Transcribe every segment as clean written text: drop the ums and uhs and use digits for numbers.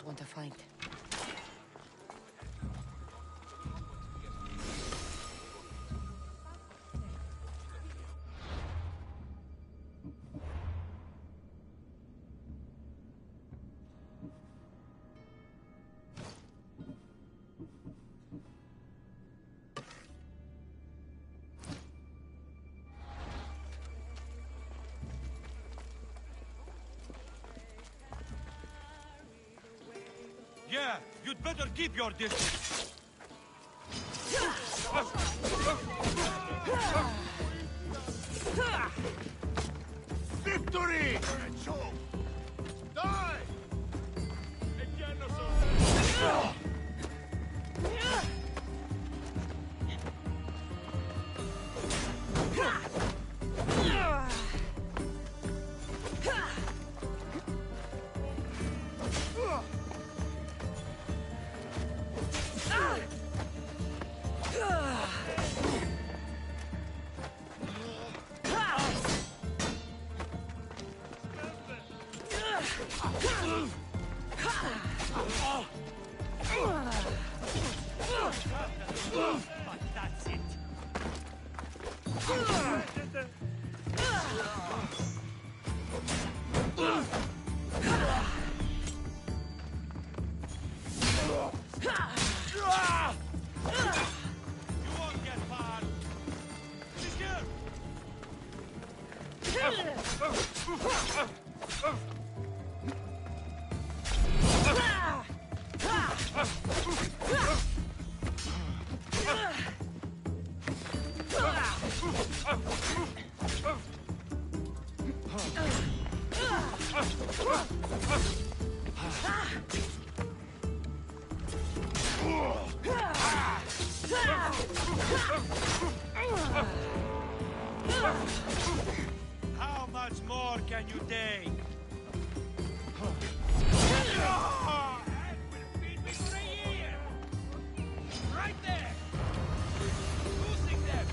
want to find. Yeah, you'd better keep your distance. Victory! Die! That's it. You won't get far. She's here. How much more can you take? That will feed me for a year. Right there. Losing them.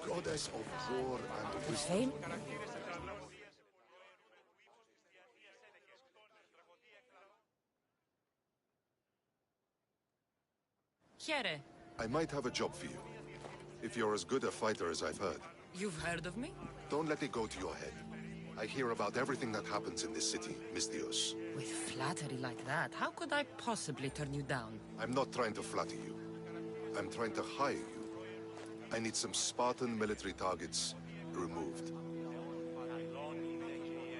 Goddess of war and Hussein? Here. I might have a job for you. If you're as good a fighter as I've heard. You've heard of me? Don't let it go to your head. I hear about everything that happens in this city, Mystios. With flattery like that, how could I possibly turn you down? I'm not trying to flatter you. I'm trying to hire you. I need some Spartan military targets removed.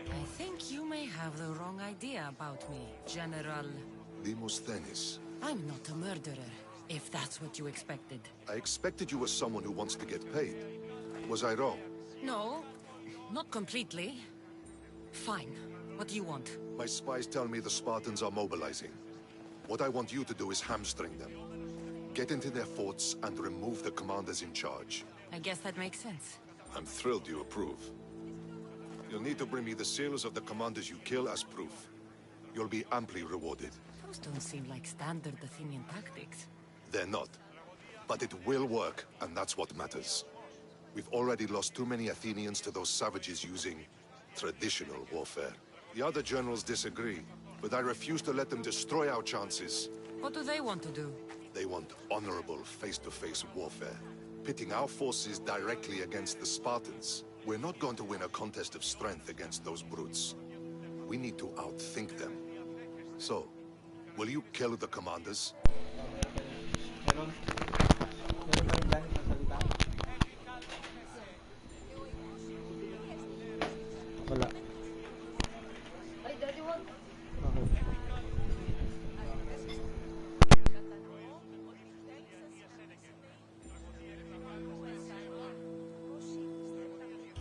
I think you may have the wrong idea about me, General. Demosthenes. I'm not a murderer, if that's what you expected. I expected you as someone who wants to get paid. Was I wrong? No, not completely. Fine. What do you want? My spies tell me the Spartans are mobilizing. What I want you to do is hamstring them. Get into their forts and remove the commanders in charge. I guess that makes sense. I'm thrilled you approve. You'll need to bring me the seals of the commanders you kill as proof. You'll be amply rewarded. Those don't seem like standard Athenian tactics. They're not. But it will work, and that's what matters. We've already lost too many Athenians to those savages using traditional warfare. The other generals disagree, but I refuse to let them destroy our chances. What do they want to do? They want honorable face-to-face warfare, pitting our forces directly against the Spartans. We're not going to win a contest of strength against those brutes. We need to outthink them. So, will you kill the commanders? Meron tayong plan ng salita? Wala. Okay.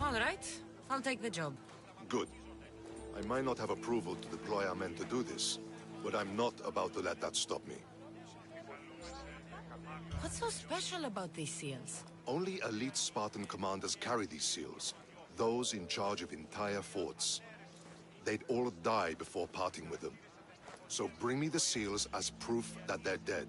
All right, I'll take the job. Good. I might not have approval to deploy our men to do this, but I'm not about to let that stop me. What's so special about these seals? Only elite Spartan commanders carry these seals, those in charge of entire forts. They'd all die before parting with them. So bring me the seals as proof that they're dead.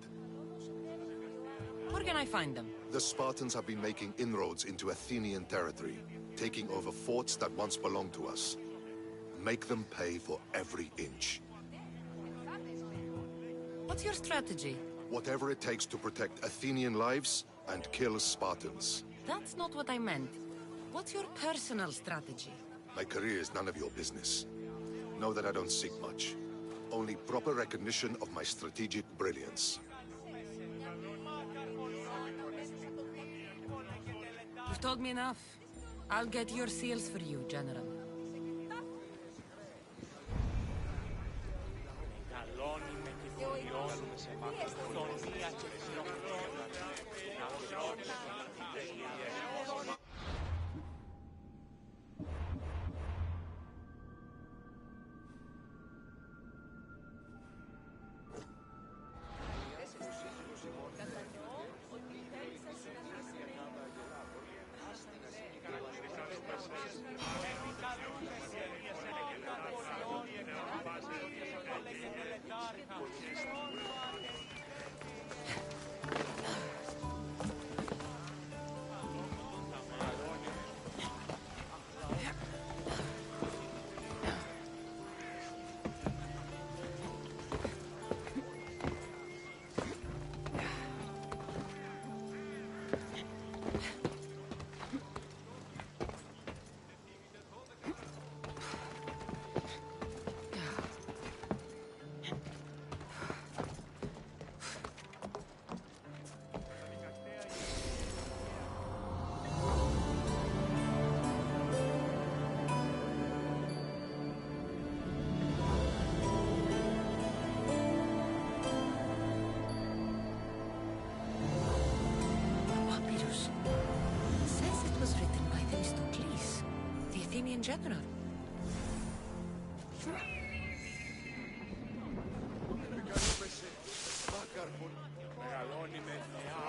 Where can I find them? The Spartans have been making inroads into Athenian territory, taking over forts that once belonged to us. Make them pay for every inch. What's your strategy? Whatever it takes to protect Athenian lives and kill Spartans. That's not what I meant. What's your personal strategy? My career is none of your business. Know that I don't seek much. Only proper recognition of my strategic brilliance. You've told me enough. I'll get your seals for you, General. general. Μεγαλώνει με θεά,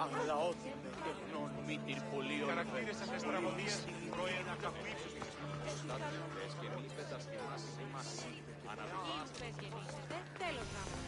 αγλαώθη με τεχνών μήτυρ πολίων. Χαρακτήρες αυτές τραγωδίες πρώην ακαπήψους της προστάτευτες και μη πεταστημάς μας. Αναβιβάστε. Τέλος γάμου.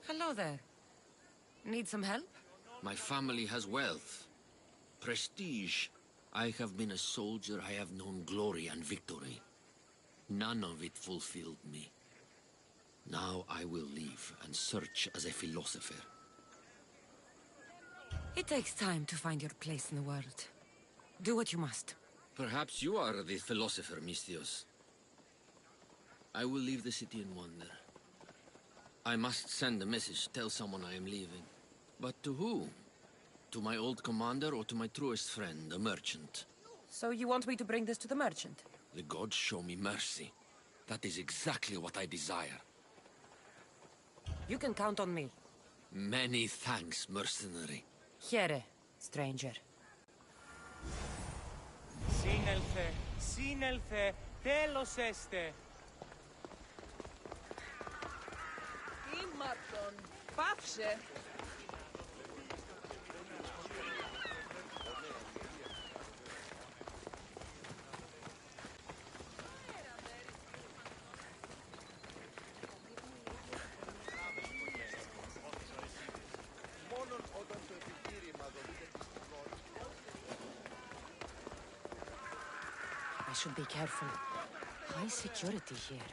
Hello there. Need some help? My family has wealth, prestige. I have been a soldier, I have known glory and victory. None of it fulfilled me. Now I will leave and search as a philosopher. It takes time to find your place in the world. Do what you must. Perhaps you are the philosopher, Mistios. I will leave the city and wander. I must send a message, tell someone I am leaving. But to who? To my old commander or to my truest friend, a merchant? So you want me to bring this to the merchant? The gods show me mercy. That is exactly what I desire. You can count on me. Many thanks, mercenary. Here, stranger. Σύνελθε, σύνελθε, τέλος έστε. Ήμαρτον, πάψε. I should be careful. High security here.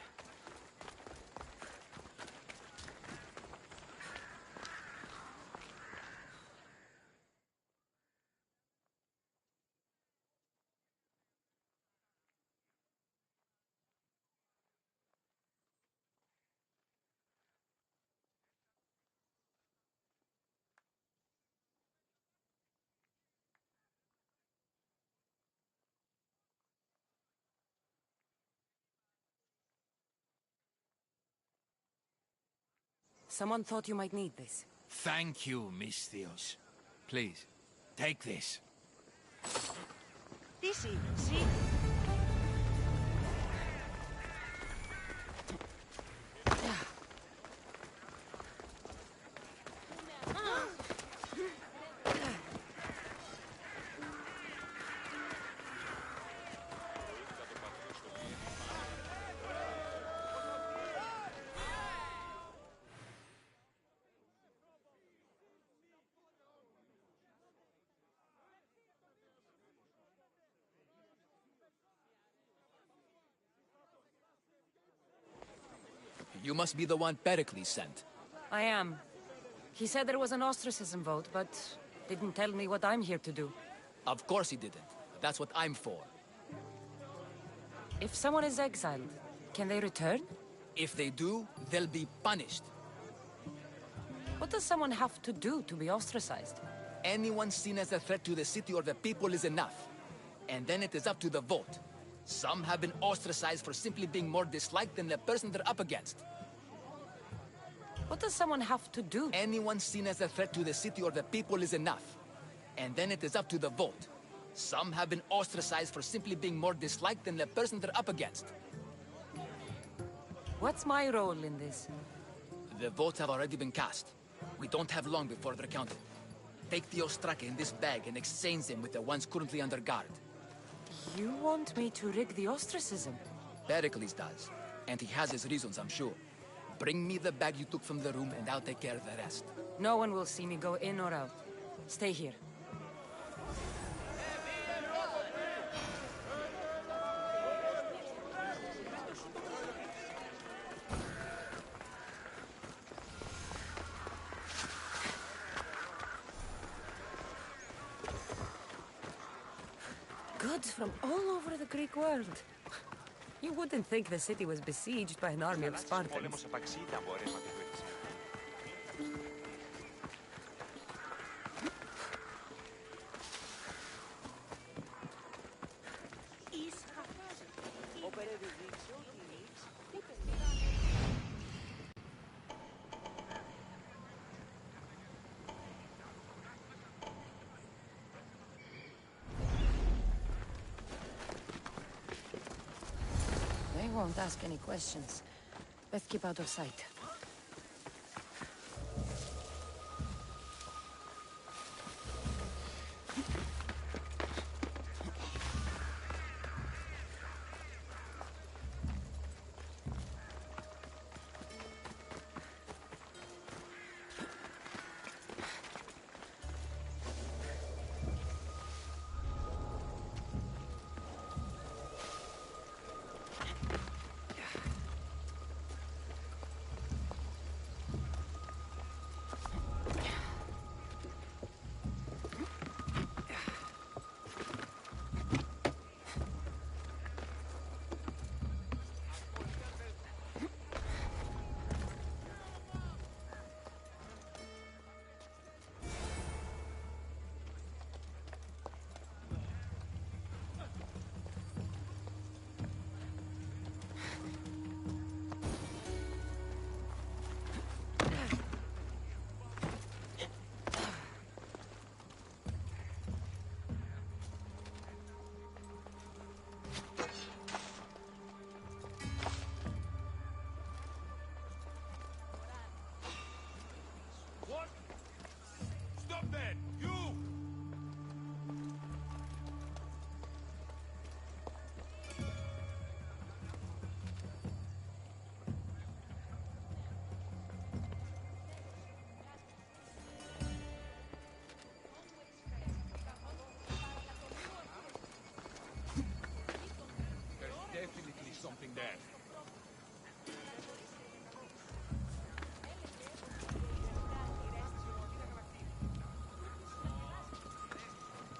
Someone thought you might need this. Thank you, Mistios. Please, take this. Τύση, σύ. You must be the one Pericles sent. I am. He said there was an ostracism vote, but didn't tell me what I'm here to do. Of course he didn't. That's what I'm for. If someone is exiled, can they return? If they do, they'll be punished. What does someone have to do to be ostracized? Anyone seen as a threat to the city or the people is enough. And then it is up to the vote. Some have been ostracized for simply being more disliked than the person they're up against. What does someone have to do? Anyone seen as a threat to the city or the people is enough. And then it is up to the vote. Some have been ostracized for simply being more disliked than the person they're up against. What's my role in this? The votes have already been cast. We don't have long before they're counted. Take the ostraka in this bag and exchange them with the ones currently under guard. You want me to rig the ostracism? Pericles does. And he has his reasons, I'm sure. Bring me the bag you took from the room, and I'll take care of the rest. No one will see me go in or out. Stay here. Goods from all over the Greek world. You wouldn't think the city was besieged by an army of Spartans. They won't ask any questions. Best keep out of sight. Definitely something there.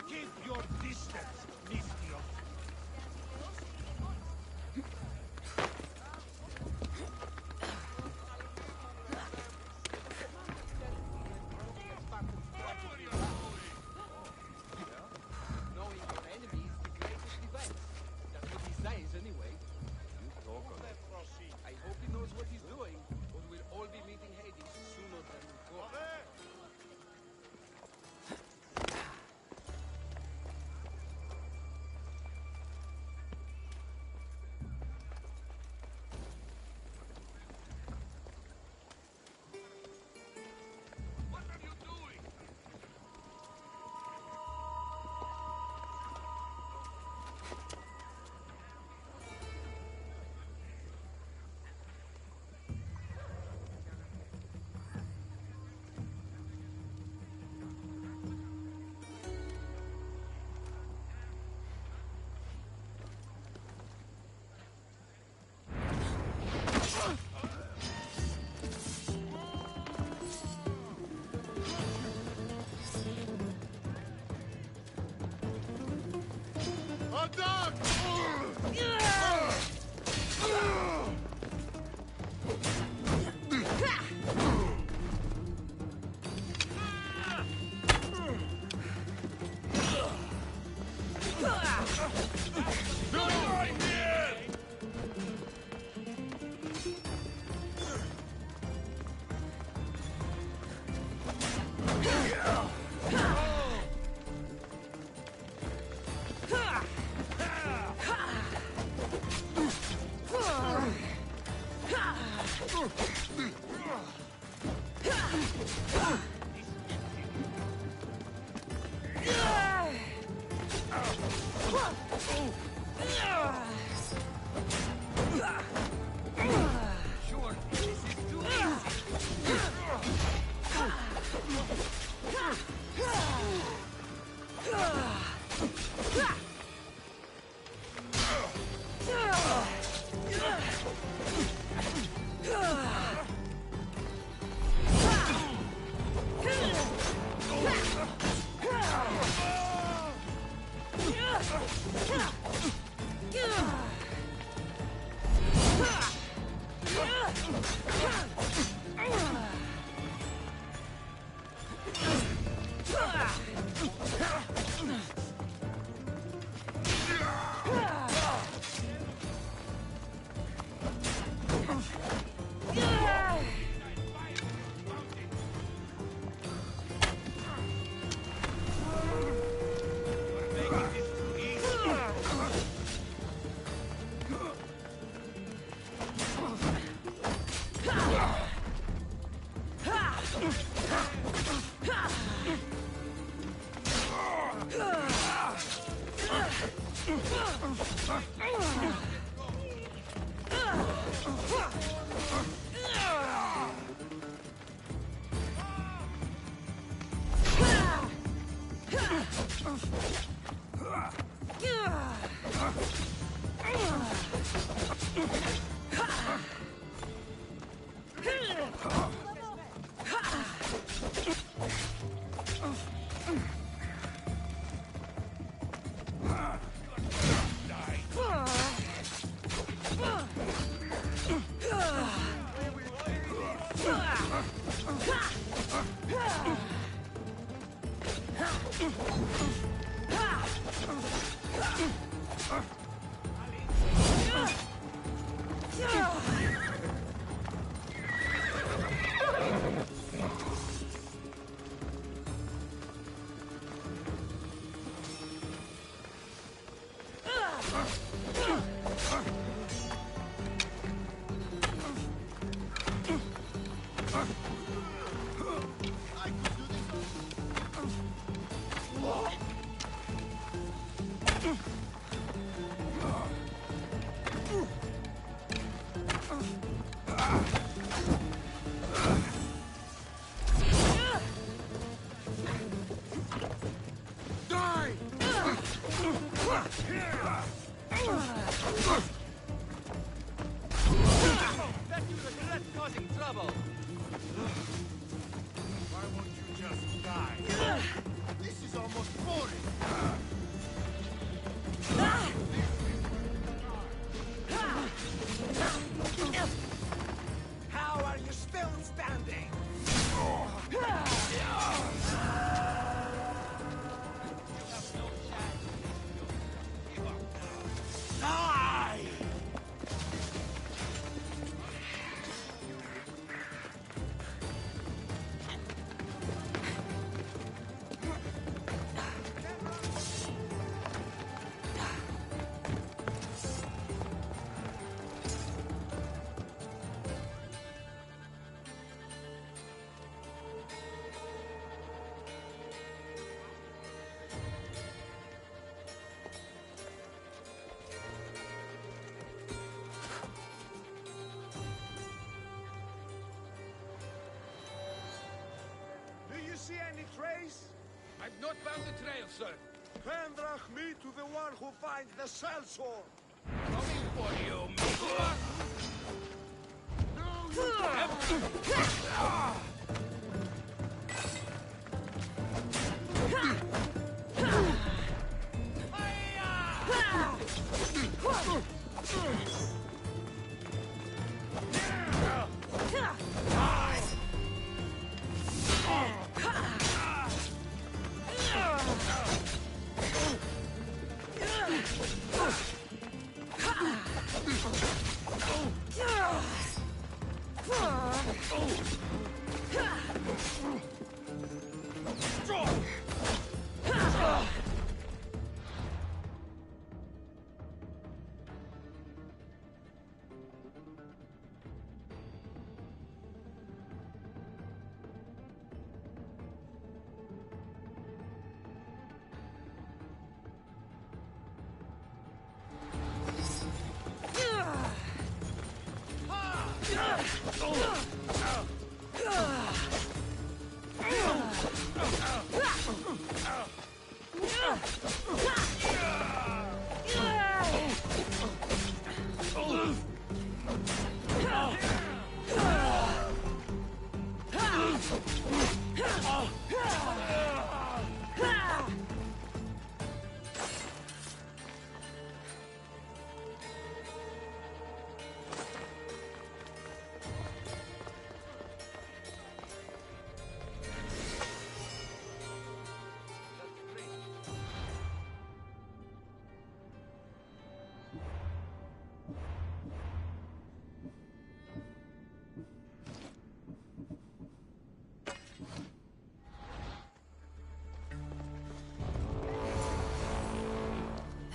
Keep your distance, Mistio. Knowing your enemy is the greatest defense. That's what he says, anyway. You talk Bet you regret causing trouble. Why won't you just die? This is almost boring. How are you still standing? Die! Do you see any trace? I've not found the trail, sir. Pendrach me to the one who finds the sellsword. Coming for you,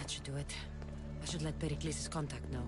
That should do it. I should let Pericles' contact know.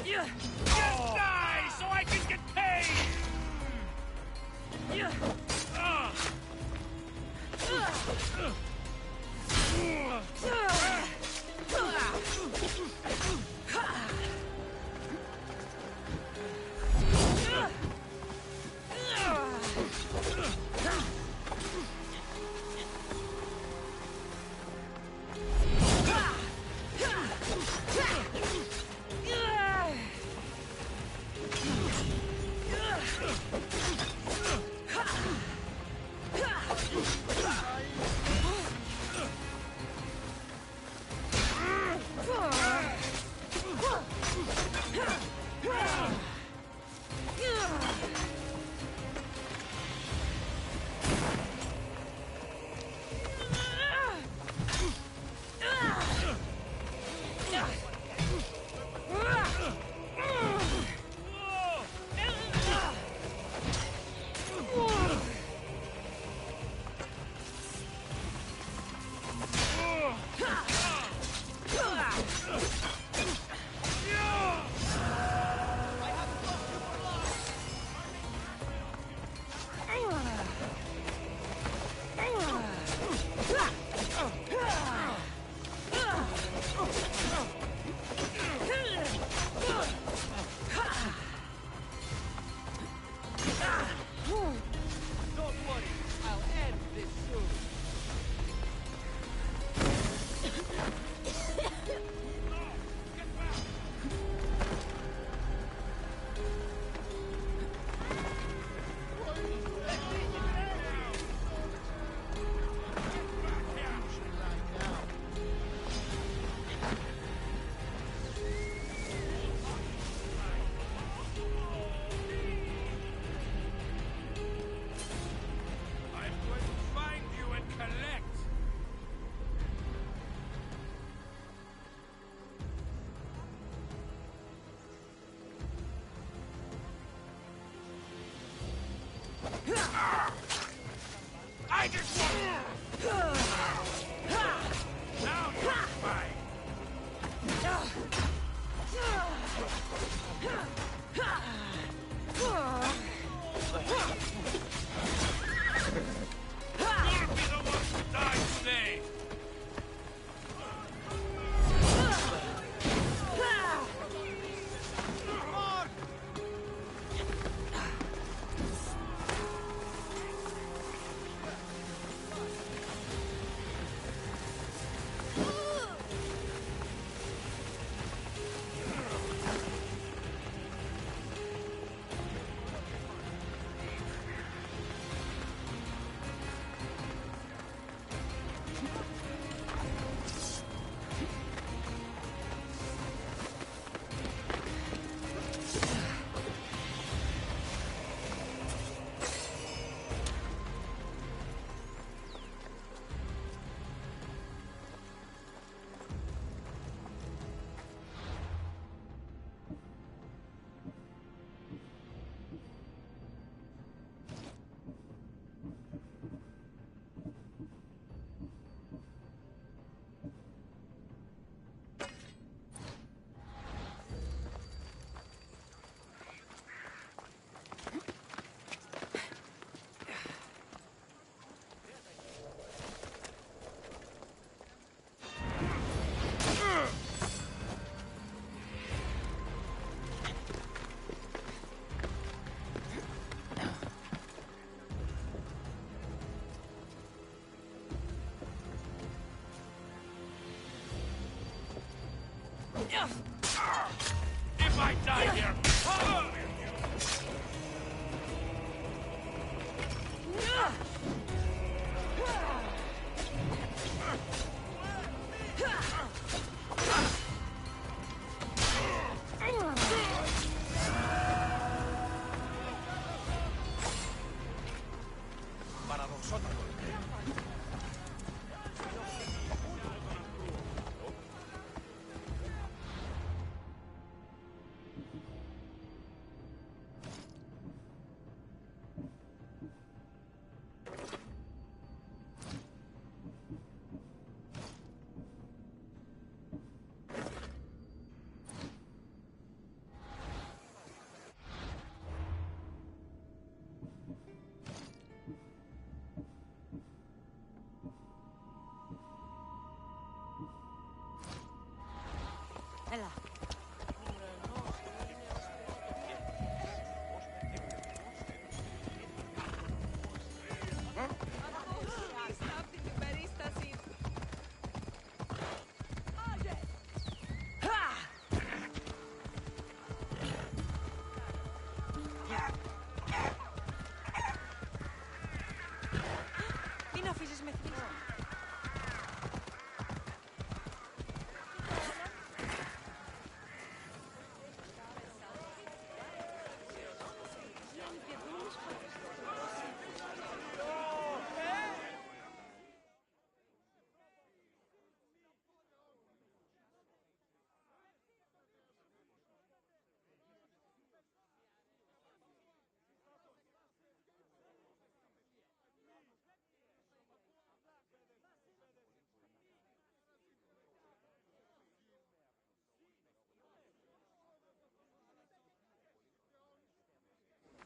Just die so I can get paid! I just want... Now you're mine! You'll be the one to die today! If I die here, I'll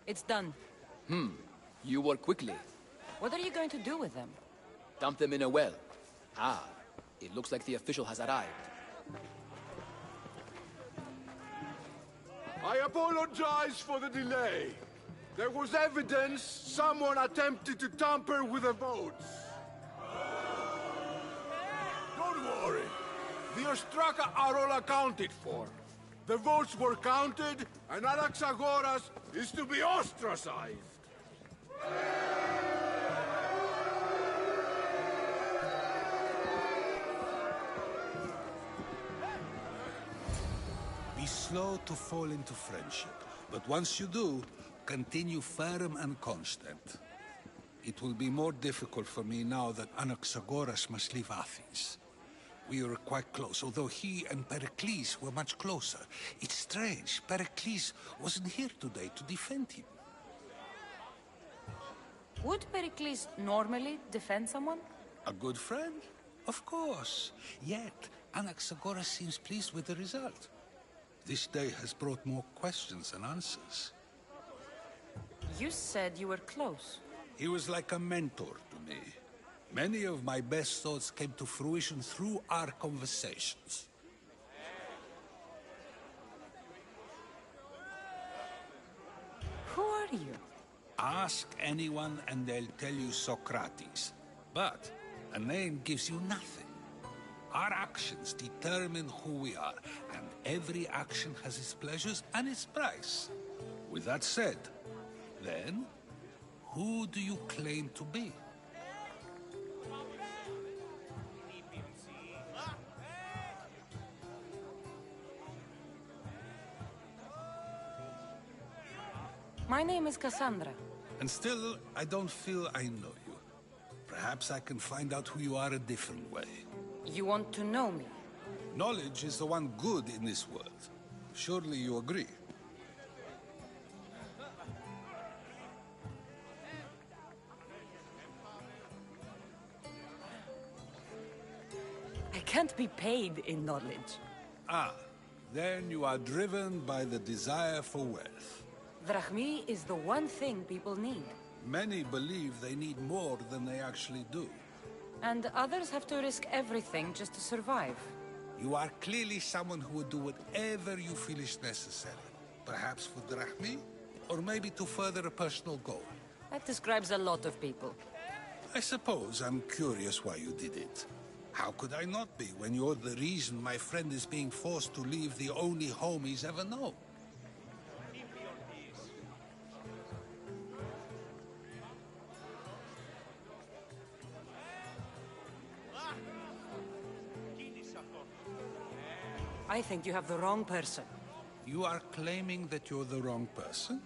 It's done. You work quickly. What are you going to do with them? Dump them in a well. Ah, it looks like the official has arrived. I apologize for the delay. There was evidence someone attempted to tamper with the votes. Don't worry. The Ostraka are all accounted for. The votes were counted, and Anaxagoras is to be ostracized. Be slow to fall into friendship, but once you do, continue firm and constant. It will be more difficult for me now that Anaxagoras must leave Athens. We were quite close, although he and Pericles were much closer. It's strange, Pericles wasn't here today to defend him. Would Pericles normally defend someone? A good friend? Of course. Yet, Anaxagoras seems pleased with the result. This day has brought more questions than answers. You said you were close. He was like a mentor to me. Many of my best thoughts came to fruition through our conversations. Who are you? Ask anyone and they'll tell you Socrates. But a name gives you nothing. Our actions determine who we are, and every action has its pleasures and its price. With that said, then, who do you claim to be? My name is Cassandra. And still, I don't feel I know you. Perhaps I can find out who you are a different way. You want to know me? Knowledge is the one good in this world. Surely you agree. I can't be paid in knowledge. Ah, then you are driven by the desire for wealth. Drachmi is the one thing people need. Many believe they need more than they actually do. And others have to risk everything just to survive. You are clearly someone who would do whatever you feel is necessary. Perhaps for drachmi, or maybe to further a personal goal. That describes a lot of people. I suppose I'm curious why you did it. How could I not be when you're the reason my friend is being forced to leave the only home he's ever known? I think you have the wrong person. You are claiming that you're the wrong person?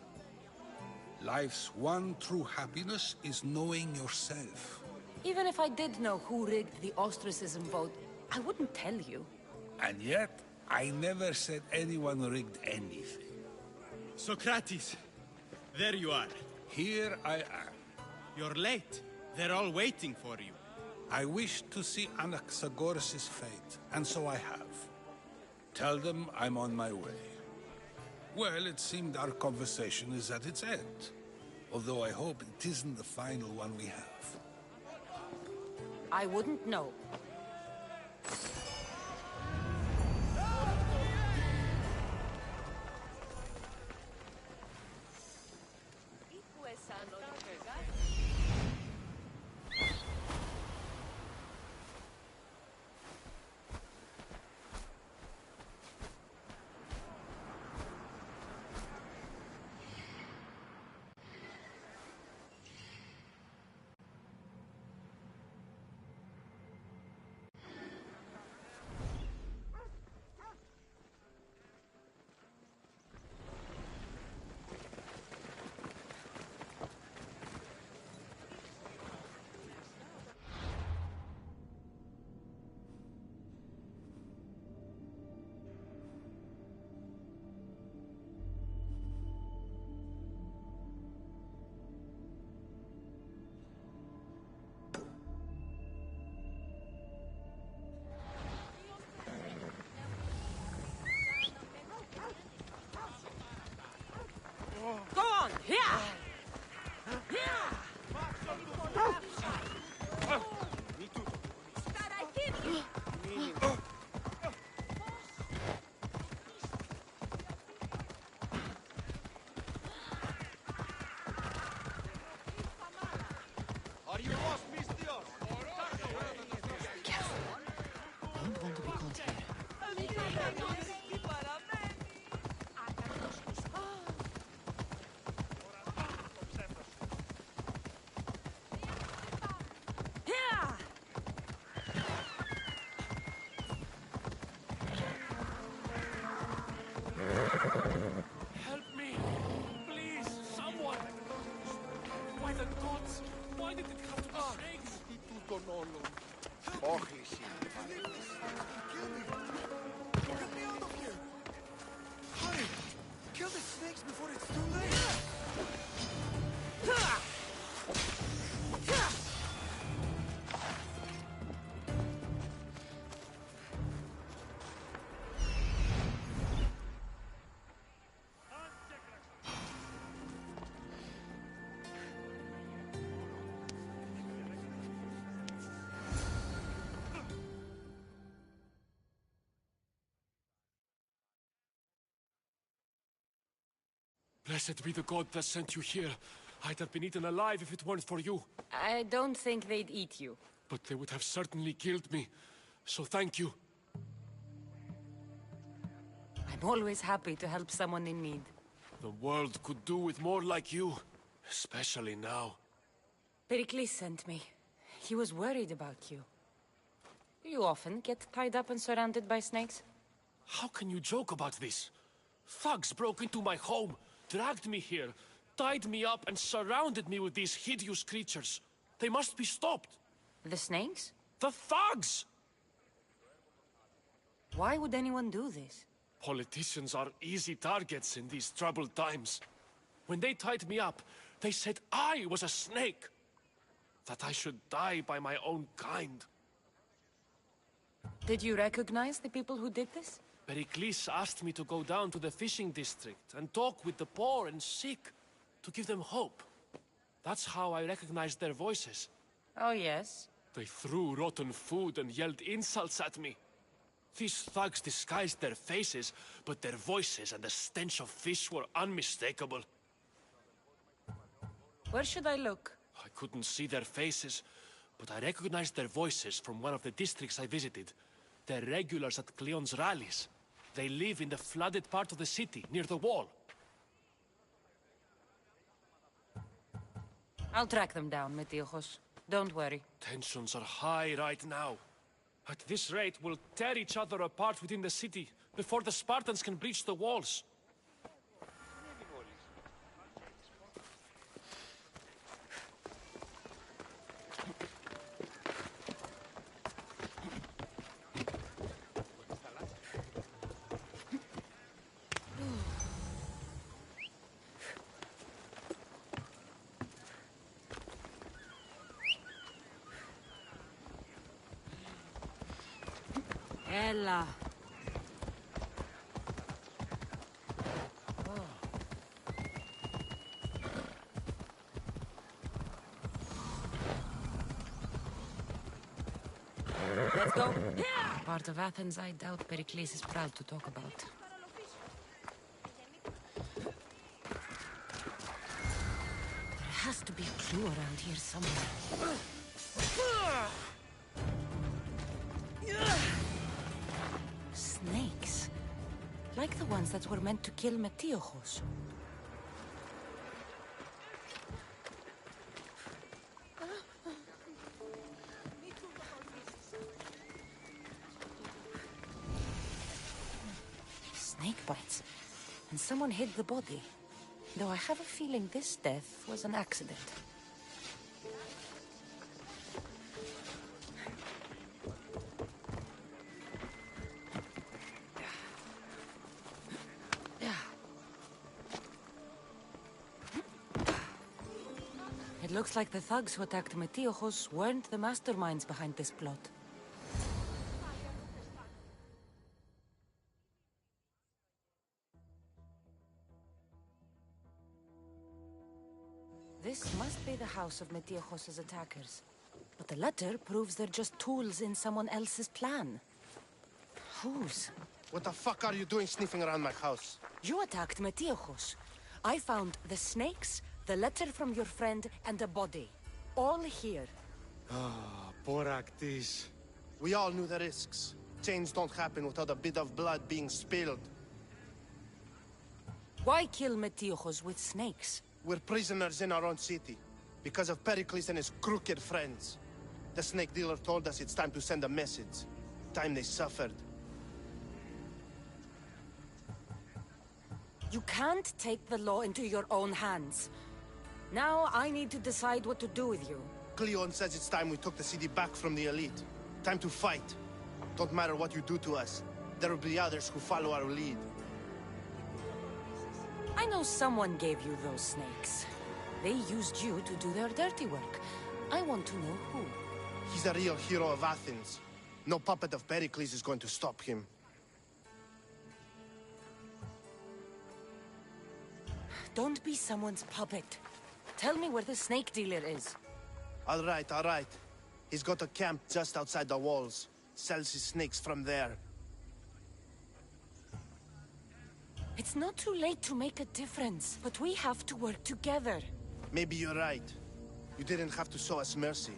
Life's one true happiness is knowing yourself. Even if I did know who rigged the ostracism vote, I wouldn't tell you. And yet, I never said anyone rigged anything. Socrates! There you are. Here I am. You're late. They're all waiting for you. I wish to see Anaxagoras' fate, and so I have. Tell them I'm on my way. Well, it seemed our conversation is at its end. Although I hope it isn't the final one we have. I wouldn't know. Help me! Please, someone! Why the gods? Why did it have to be snakes? Hurry! Kill the snakes before it's too late! Blessed be the god that sent you here. I'd have been eaten alive if it weren't for you. I don't think they'd eat you. But they would have certainly killed me. So thank you. I'm always happy to help someone in need. The world could do with more like you. Especially now. Pericles sent me. He was worried about you. You often get tied up and surrounded by snakes? How can you joke about this? Thugs broke into my home, dragged me here, tied me up and surrounded me with these hideous creatures. They must be stopped. The snakes? The thugs! Why would anyone do this? Politicians are easy targets in these troubled times. When they tied me up, they said I was a snake. That I should die by my own kind. Did you recognize the people who did this? Pericles asked me to go down to the fishing district and talk with the poor and sick, to give them hope. That's how I recognized their voices. Oh, yes? They threw rotten food and yelled insults at me. These thugs disguised their faces, but their voices and the stench of fish were unmistakable. Where should I look? I couldn't see their faces, but I recognized their voices from one of the districts I visited. They're regulars at Cleon's rallies. They live in the flooded part of the city, near the wall. I'll track them down, Metiochos. Don't worry. Tensions are high right now. At this rate, we'll tear each other apart within the city, before the Spartans can breach the walls. Ella. Let's go. Part of Athens I doubt Pericles is proud to talk about. There has to be a clue around here somewhere. Snakes. Like the ones that were meant to kill Metiochos. Snake bites. And someone hid the body. Though I have a feeling this death was an accident. It looks like the thugs who attacked Metiochos weren't the masterminds behind this plot. This must be the house of Metiochos' attackers. But the letter proves they're just tools in someone else's plan. Whose? What the fuck are you doing sniffing around my house? You attacked Metiochos. I found the snakes, the letter from your friend, and a body. All here. Ah, poor Actis. We all knew the risks. Change don't happen without a bit of blood being spilled. Why kill Metiojos with snakes? We're prisoners in our own city, because of Pericles and his crooked friends. The snake dealer told us it's time to send a message. Time they suffered. You can't take the law into your own hands. Now I need to decide what to do with you. Cleon says it's time we took the city back from the elite. Time to fight. Don't matter what you do to us. There will be others who follow our lead. I know someone gave you those snakes. They used you to do their dirty work. I want to know who. He's the real hero of Athens. No puppet of Pericles is going to stop him. Don't be someone's puppet. Tell me where the snake dealer is. All right, all right. He's got a camp just outside the walls. Sells his snakes from there. It's not too late to make a difference, but we have to work together. Maybe you're right. You didn't have to show us mercy.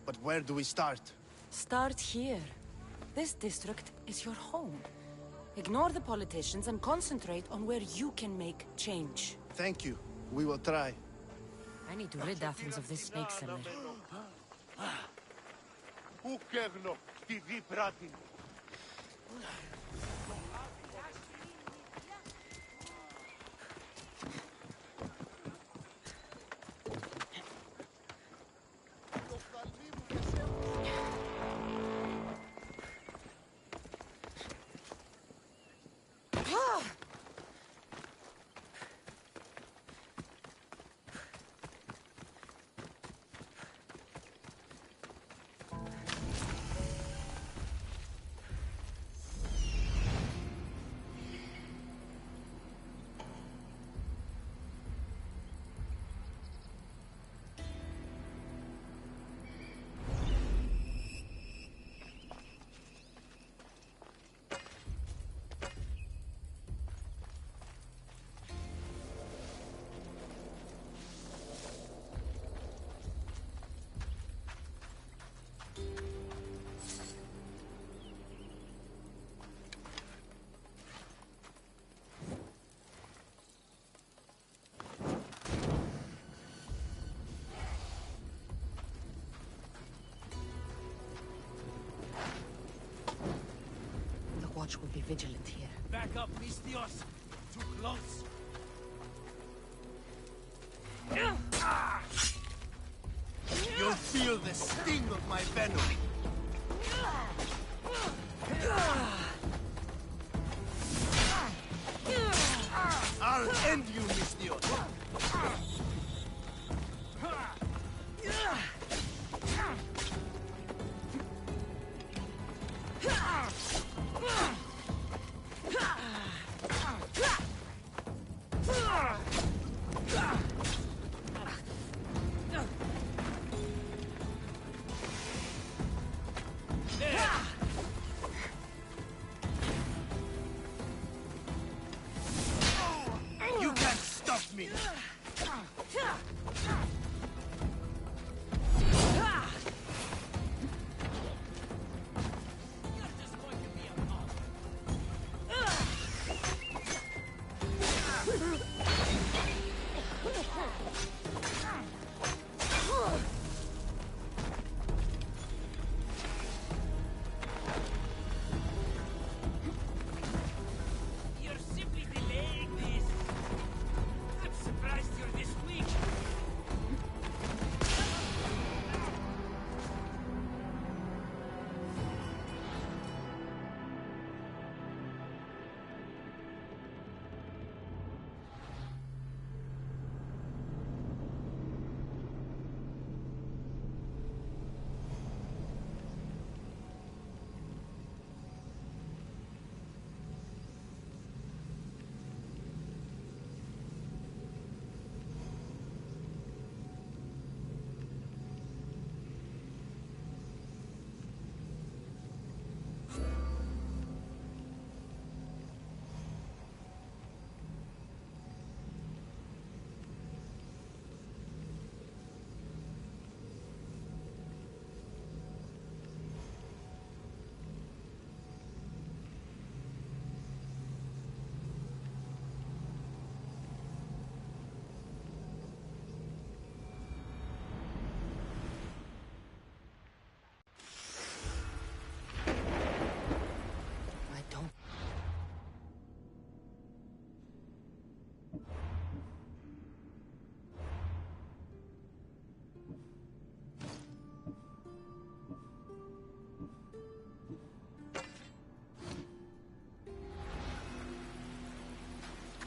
But where do we start? Start here. This district is your home. Ignore the politicians and concentrate on where you can make change. Thank you. We will try. I need to rid Athens of this snake seller. Watch will be vigilant here. Back up, Mistios! Too close! You'll feel the sting of my venom. I'll end you, Mistios.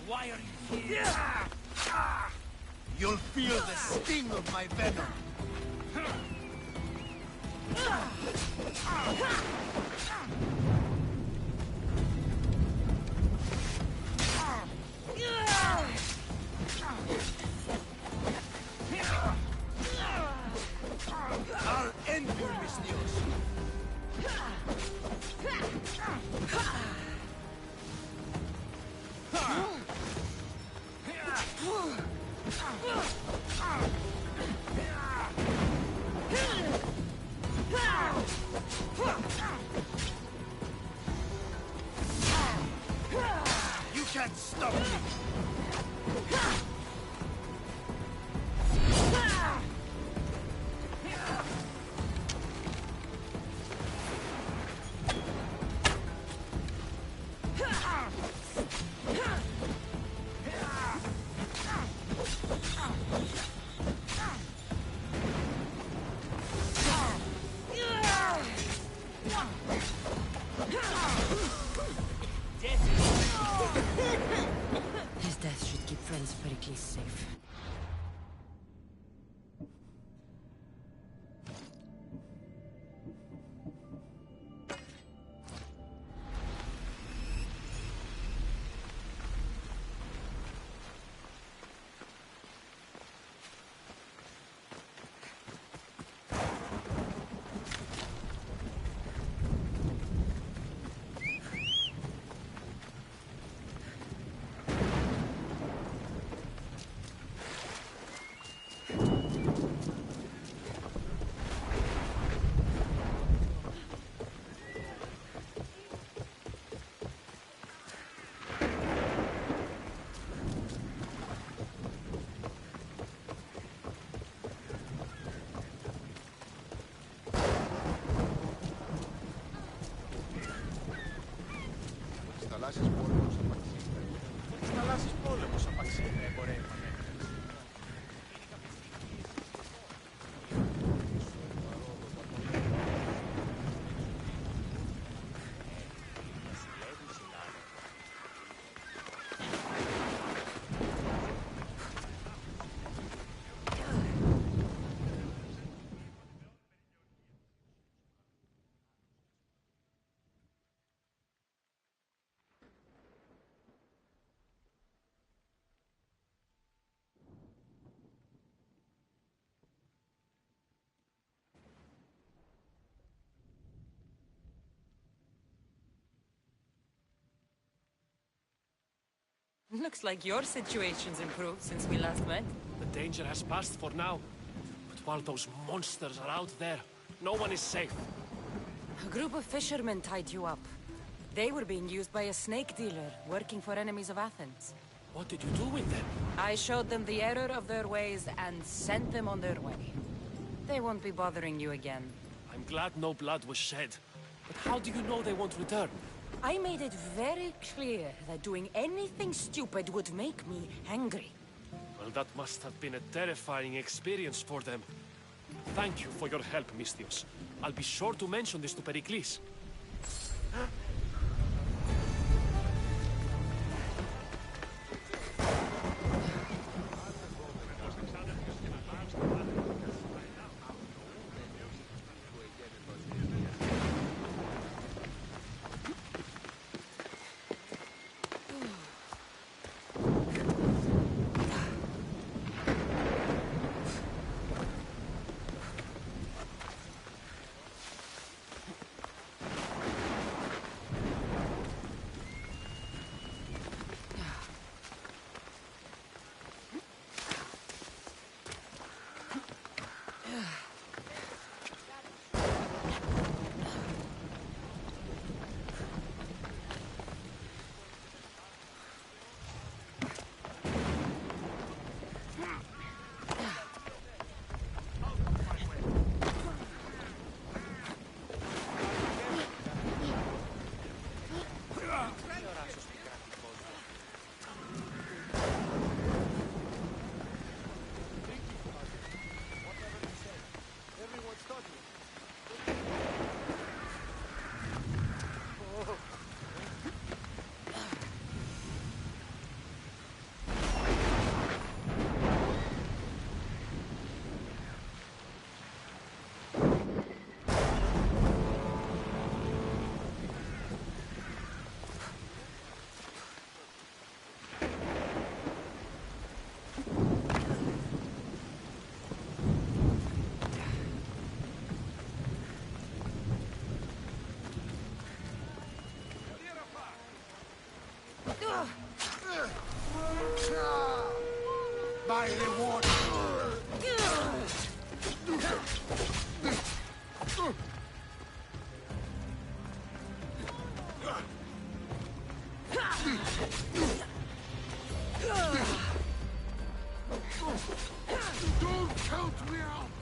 Why are you here? You'll feel the sting of my venom. I'll end you, Mistios. You can't stop me. His death should keep Friends Pericles safe. Θαλάσσης πόλεμος απαξίνε, εμπορεύανε. Looks like your situation's improved since we last met. The danger has passed for now. But while those monsters are out there, no one is safe. A group of fishermen tied you up. They were being used by a snake dealer working for enemies of Athens. What did you do with them? I showed them the error of their ways and sent them on their way. They won't be bothering you again. I'm glad no blood was shed. But how do you know they won't return? I made it very clear that doing anything stupid would make me angry. Well, that must have been a terrifying experience for them. Thank you for your help, Mistios. I'll be sure to mention this to Pericles. By the water! Don't count me out!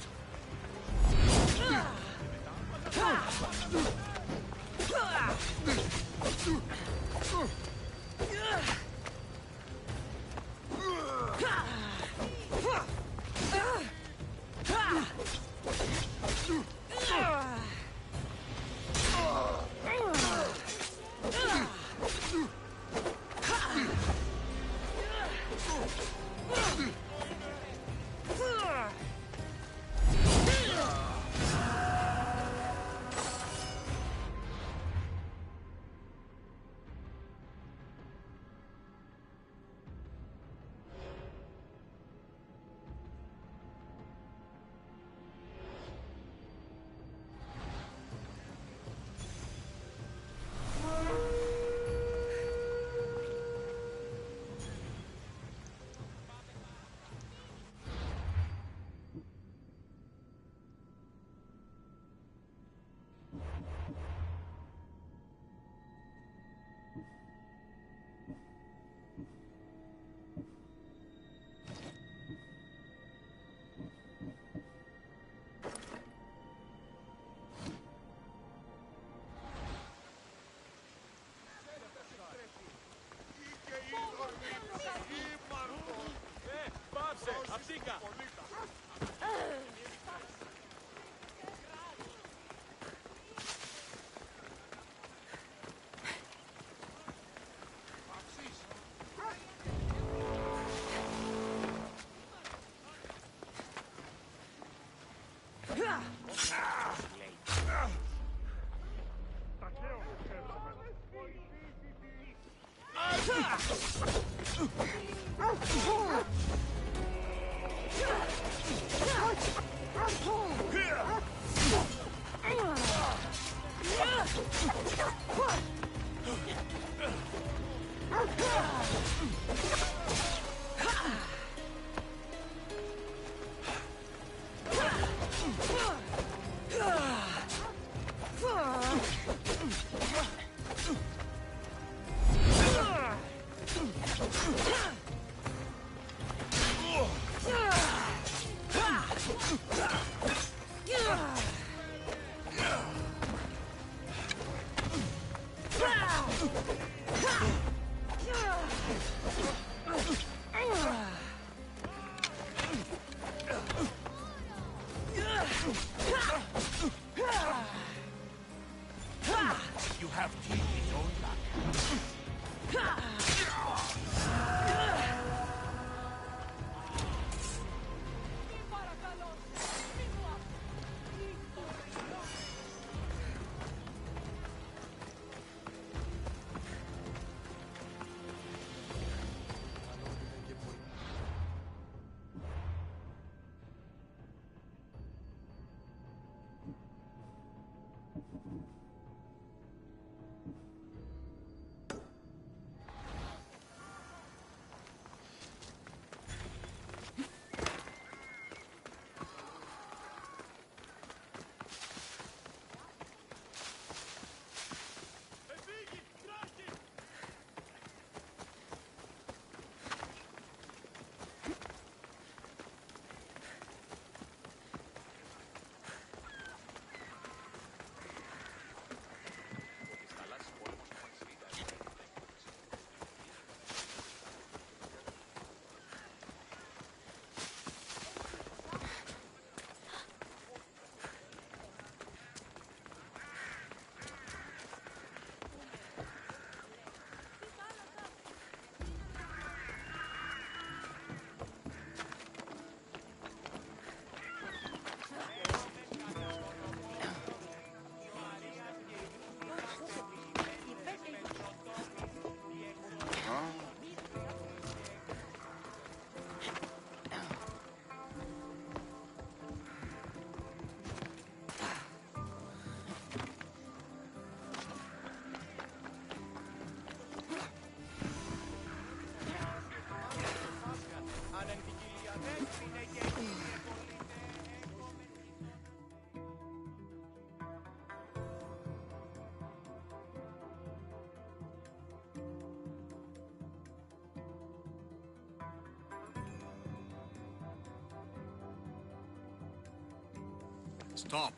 Stop.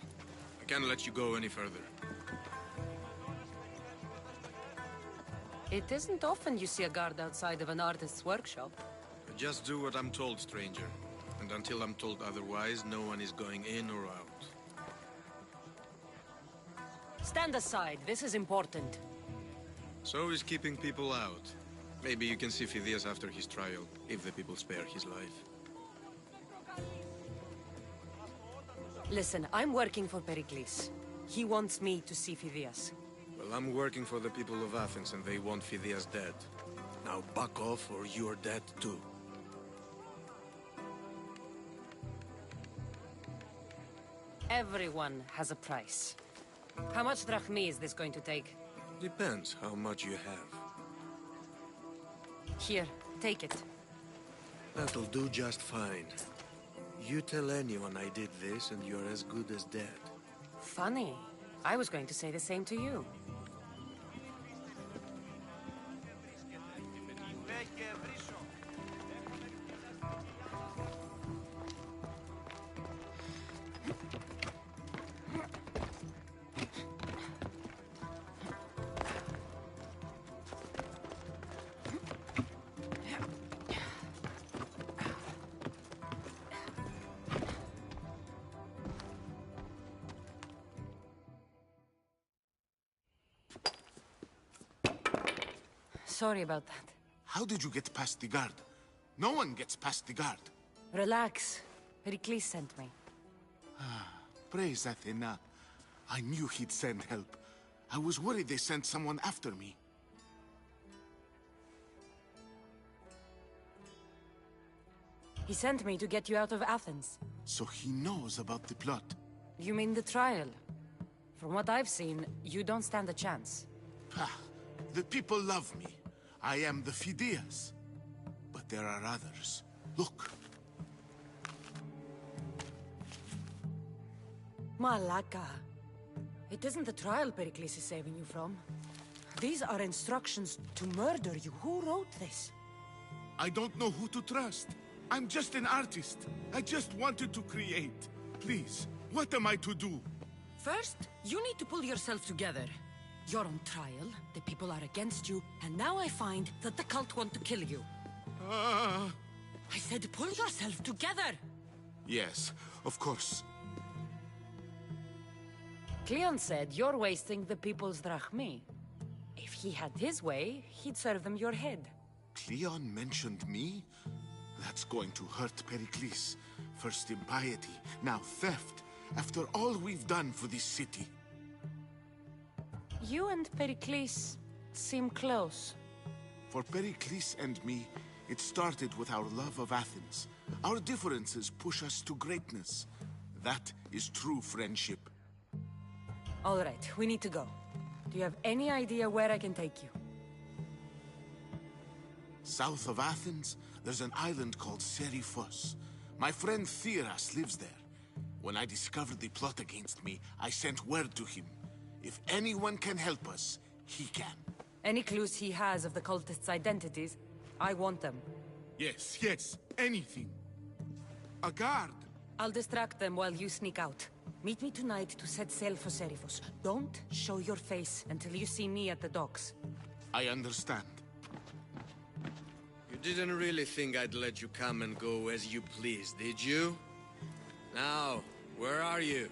I can't let you go any further. It isn't often you see a guard outside of an artist's workshop. Just do what I'm told, stranger. And until I'm told otherwise, no one is going in or out. Stand aside. This is important. So is keeping people out. Maybe you can see Phidias after his trial, if the people spare his life. Listen, I'm working for Pericles. He wants me to see Phidias. Well, I'm working for the people of Athens, and they want Phidias dead. Now back off, or you're dead too. Everyone has a price. How much drachmi is this going to take? Depends how much you have. Here, take it. That'll do just fine. You tell anyone I did this, and you're as good as dead. Funny. I was going to say the same to you. Sorry about that. How did you get past the guard? No one gets past the guard. Relax. Pericles sent me. Praise Athena. I knew he'd send help. I was worried they sent someone after me. He sent me to get you out of Athens. So he knows about the plot. You mean the trial? From what I've seen, you don't stand a chance. The people love me. I am the Phidias. But there are others. Look. Malaka. It isn't the trial Pericles is saving you from. These are instructions to murder you. Who wrote this? I don't know who to trust. I'm just an artist. I just wanted to create. Please, what am I to do? First, you need to pull yourself together. You're on trial, the people are against you, and now I find that the cult want to kill you. I said pull yourself together! Yes, of course. Cleon said you're wasting the people's drachmi. If he had his way, he'd serve them your head. Cleon mentioned me? That's going to hurt Pericles. First impiety, now theft. After all we've done for this city. You and Pericles seem close. For Pericles and me, it started with our love of Athens. Our differences push us to greatness. That is true friendship. All right, we need to go. Do you have any idea where I can take you? South of Athens, there's an island called Seriphos. My friend Theras lives there. When I discovered the plot against me, I sent word to him. If anyone can help us, he can. Any clues he has of the cultists' identities, I want them. Yes, yes, anything. A guard. I'll distract them while you sneak out. Meet me tonight to set sail for Seriphos. Don't show your face until you see me at the docks. I understand. You didn't really think I'd let you come and go as you please, did you? Now, where are you?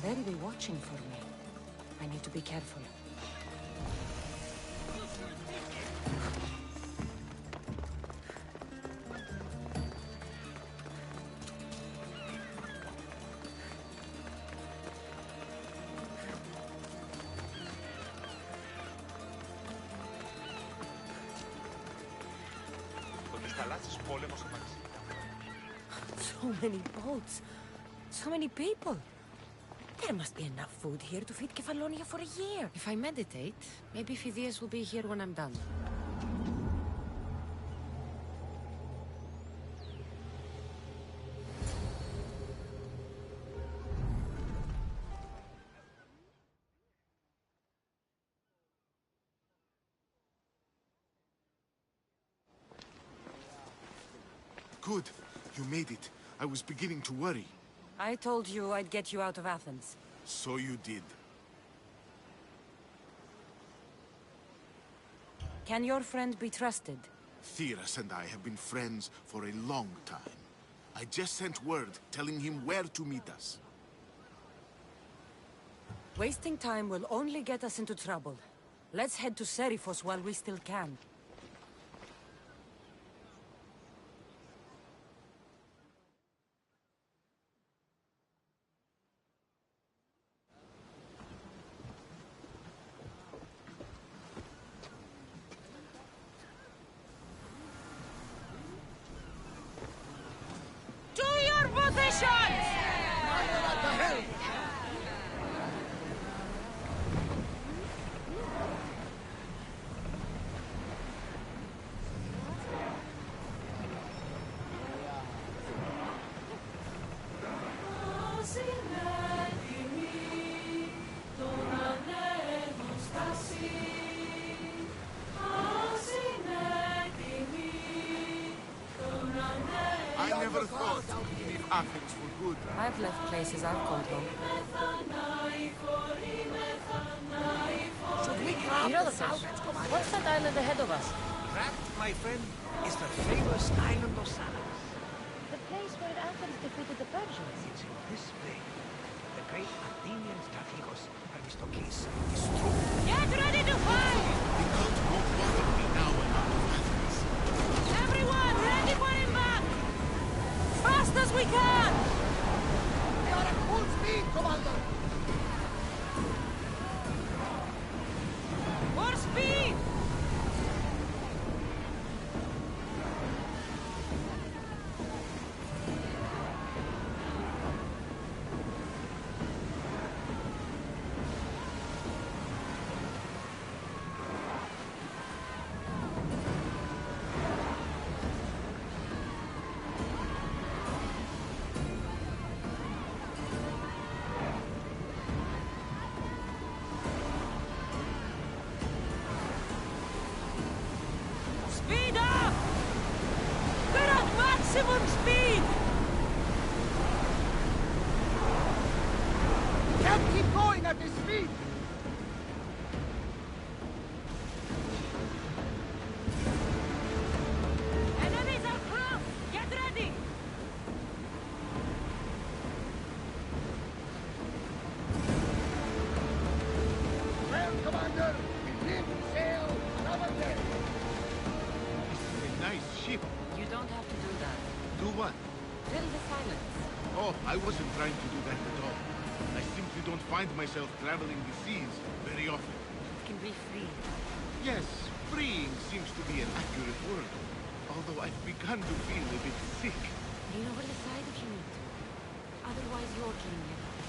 They'll be watching for me. I need to be careful. So many boats. So many people. There must be enough food here to feed Kefalonia for a year. If I meditate, maybe Phidias will be here when I'm done. Good. You made it. I was beginning to worry. I told you I'd get you out of Athens. So you did. Can your friend be trusted? Theras and I have been friends for a long time. I just sent word telling him where to meet us. Wasting time will only get us into trouble. Let's head to Seriphos while we still can. To your positions! I never thought to leave Athens for good. I've left places I've called home. Should we grab You know the the fish. salvage, Commander? What's that island ahead of us? That, my friend, is the famous island of Salas. The place where Athens defeated the Persians. It's in this bay. The great Athenian strategos, Aristokles, is true. Get ready to fight! The cult won't bother me now I'm out of Athens. Everyone, ready for impact! Fast as we can! We are at full speed, Commander! ship. You don't have to do that. Do what? Fill the silence. Oh, I wasn't trying to do that at all. I simply don't find myself traveling the seas very often. It can be free. Yes, freeing seems to be an accurate word. Although I've begun to feel a bit sick. Lean over the side if you need to. Otherwise, you're cleaning it up.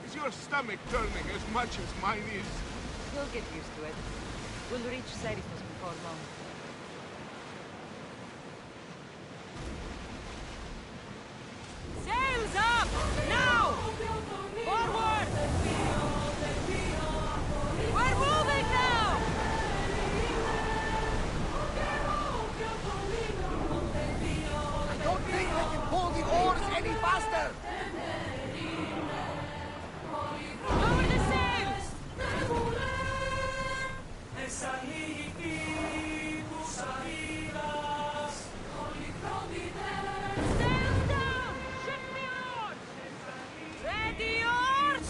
Is your stomach turning as much as mine is? You'll get used to it. We'll reach Serifus before long. Sails up! Now! Forward! We're moving now! I don't think I can pull the oars any faster! Lower the sails! Sails down! Ship the oars! Ready oars!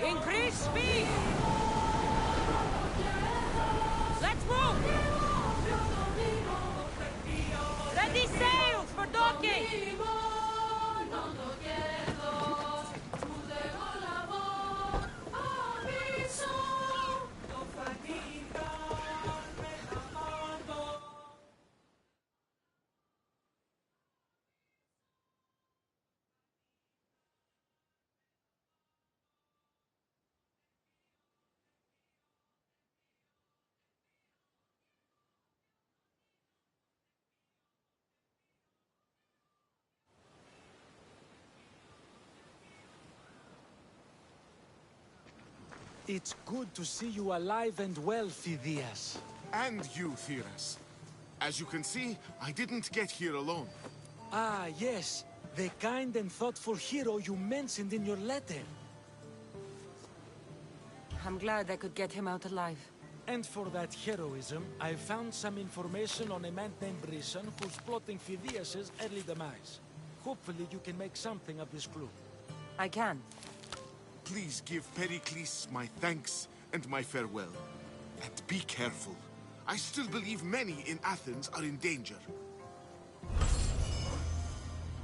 Increase speed! Let's move! Ready sails for docking! It's good to see you alive and well, Phidias. And you, Theras. As you can see, I didn't get here alone. Ah, yes. The kind and thoughtful hero you mentioned in your letter. I'm glad I could get him out alive. And for that heroism, I found some information on a man named Brisson who's plotting Phidias' early demise. Hopefully you can make something of this clue. I can. Please give Pericles my thanks and my farewell. And be careful. I still believe many in Athens are in danger.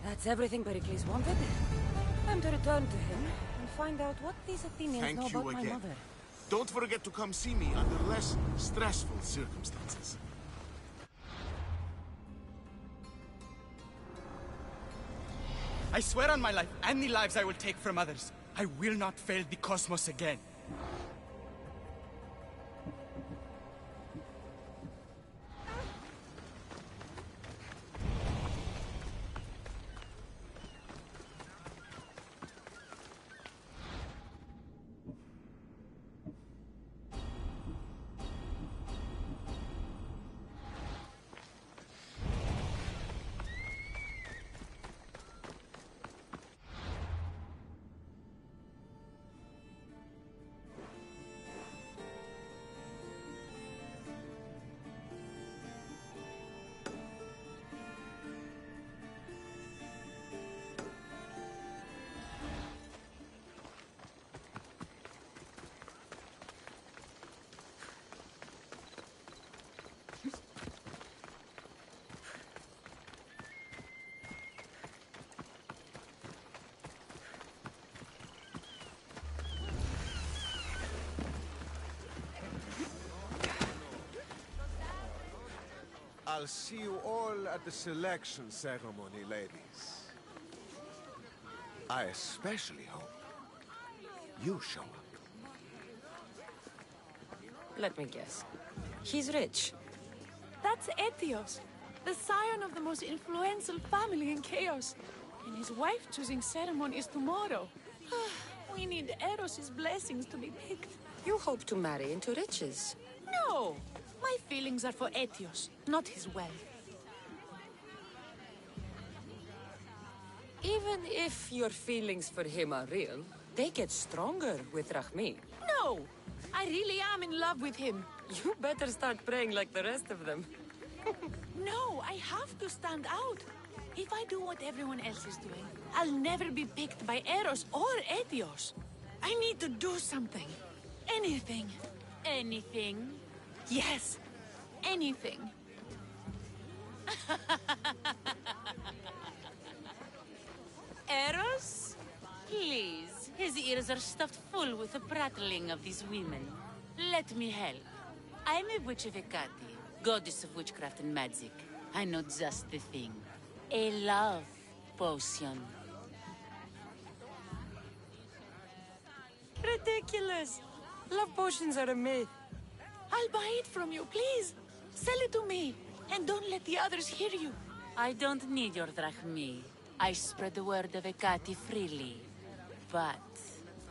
That's everything Pericles wanted. Time to return to him and find out what these Athenians know Thank you about my again. mother. Don't forget to come see me under less stressful circumstances. I swear on my life and the lives I will take from others, I will not fail the cosmos again. I'll see you all at the selection ceremony, ladies. I especially hope you show up. Let me guess. He's rich. That's Etios, the scion of the most influential family in Chaos. And his wife choosing ceremony is tomorrow. We need Eros' blessings to be picked. You hope to marry into riches. No! My feelings are for Etios, not his wealth. Even if your feelings for him are real, they get stronger with Rahmi. No! I really am in love with him. You better start praying like the rest of them. No, I have to stand out. If I do what everyone else is doing, I'll never be picked by Eros or Etios. I need to do something. Anything. Anything? Yes, anything. Eros? Please, his ears are stuffed full with the prattling of these women. Let me help. I'm a witch of Hecate, goddess of witchcraft and magic. I know just the thing. A love potion. Ridiculous! Love potions are a myth. I'll buy it from you, please. Sell it to me, and don't let the others hear you. I don't need your drachmi. I spread the word of Hecate freely. But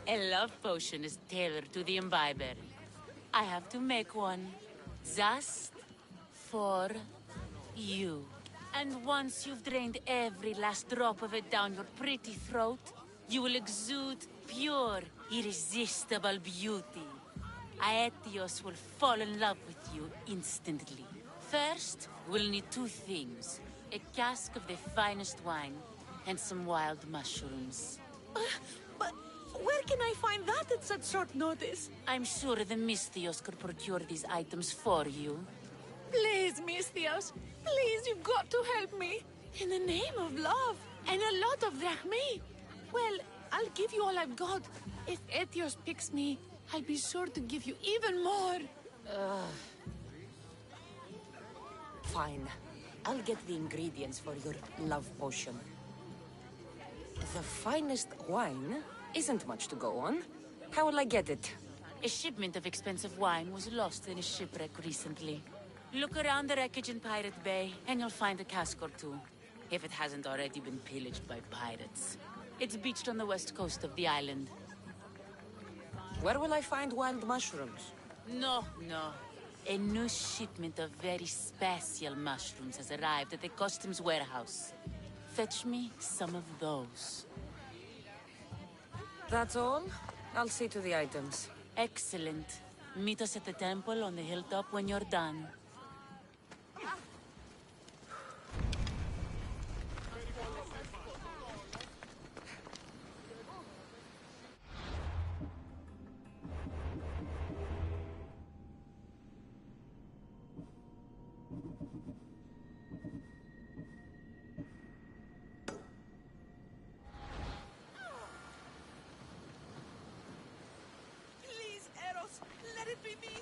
a love potion is tailored to the imbiber. I have to make one. Just for you. And once you've drained every last drop of it down your pretty throat, you will exude pure, irresistible beauty. Aetios will fall in love with you instantly. First, we'll need two things. A cask of the finest wine, and some wild mushrooms. But where can I find that at such short notice? I'm sure the Mystios could procure these items for you. Please, Mystios. Please, you've got to help me. In the name of love, and a lot of drachmi. Well, I'll give you all I've got. If Etios picks me, I'll be sure to give you even more. Fine. I'll get the ingredients for your love potion. The finest wine isn't much to go on. How will I get it? A shipment of expensive wine was lost in a shipwreck recently. Look around the wreckage in Pirate Bay, and you'll find a cask or two. If it hasn't already been pillaged by pirates. It's beached on the west coast of the island. Where will I find wild mushrooms? No. A new shipment of very special mushrooms has arrived at the customs warehouse. Fetch me some of those. That's all? I'll see to the items. Excellent. Meet us at the temple on the hilltop when you're done. Please, Eros, let it be me.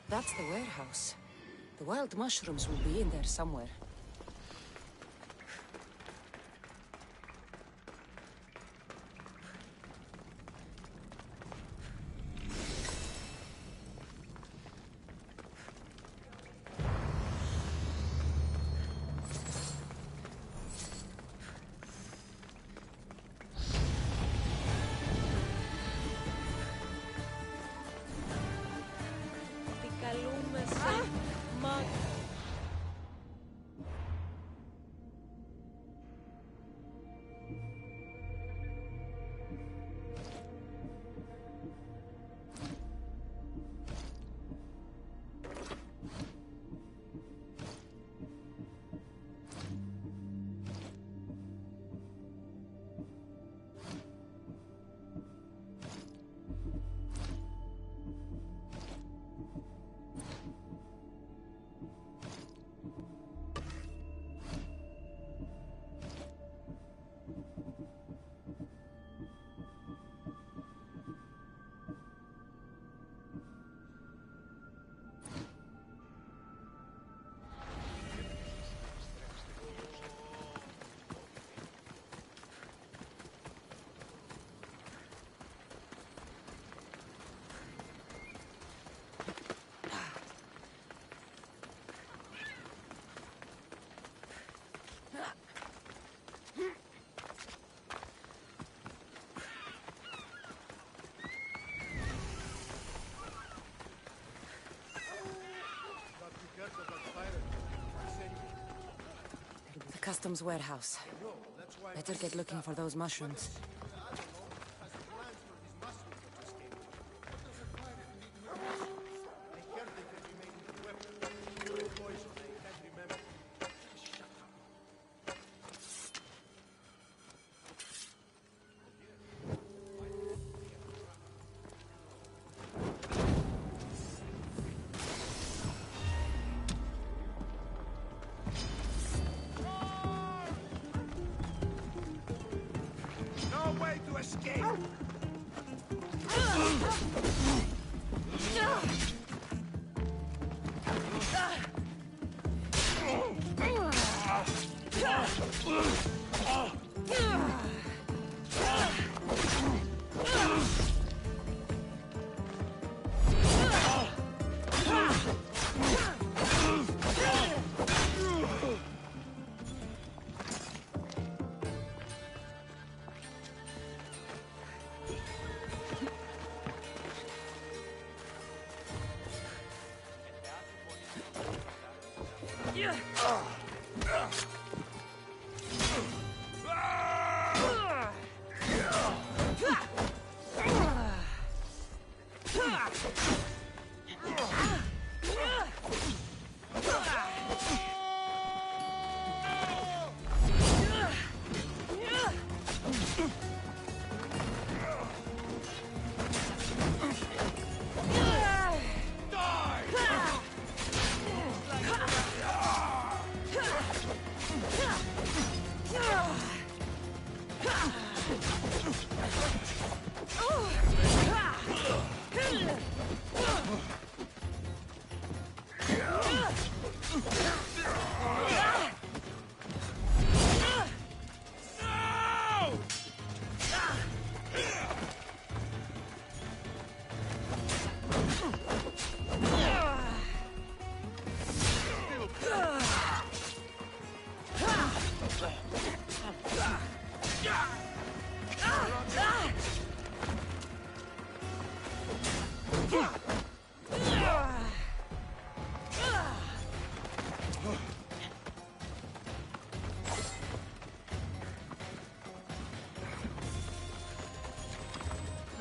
That's the warehouse. The wild mushrooms will be in there somewhere. customs warehouse. Better get looking for those mushrooms. No way to escape!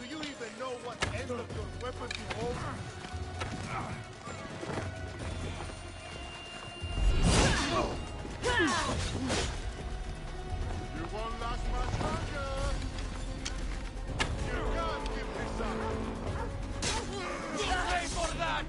Do you even know what end of your weapon to hold? You won't last much longer. You can't give this up. You'll pay for that!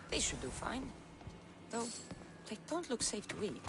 They should do fine. Though, they don't look safe to eat.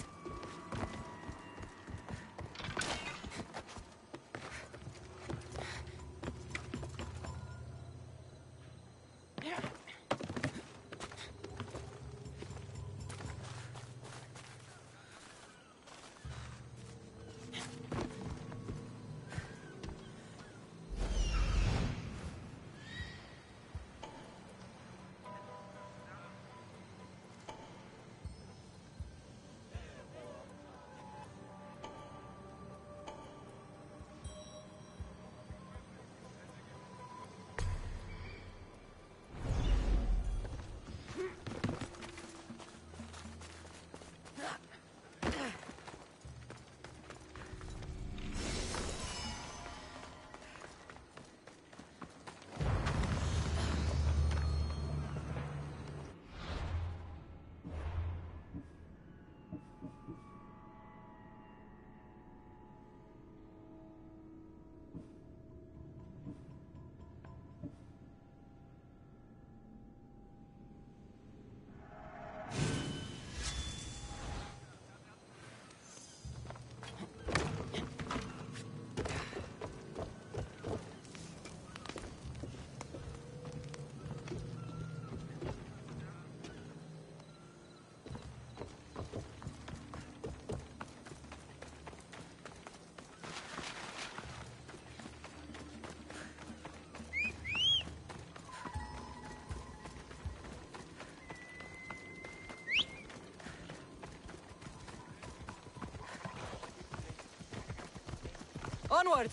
Onward!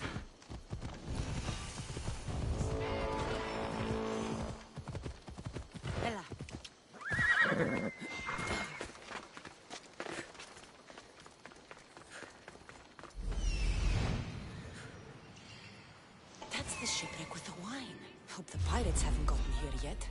Bella. That's the shipwreck with the wine. Hope the pirates haven't gotten here yet.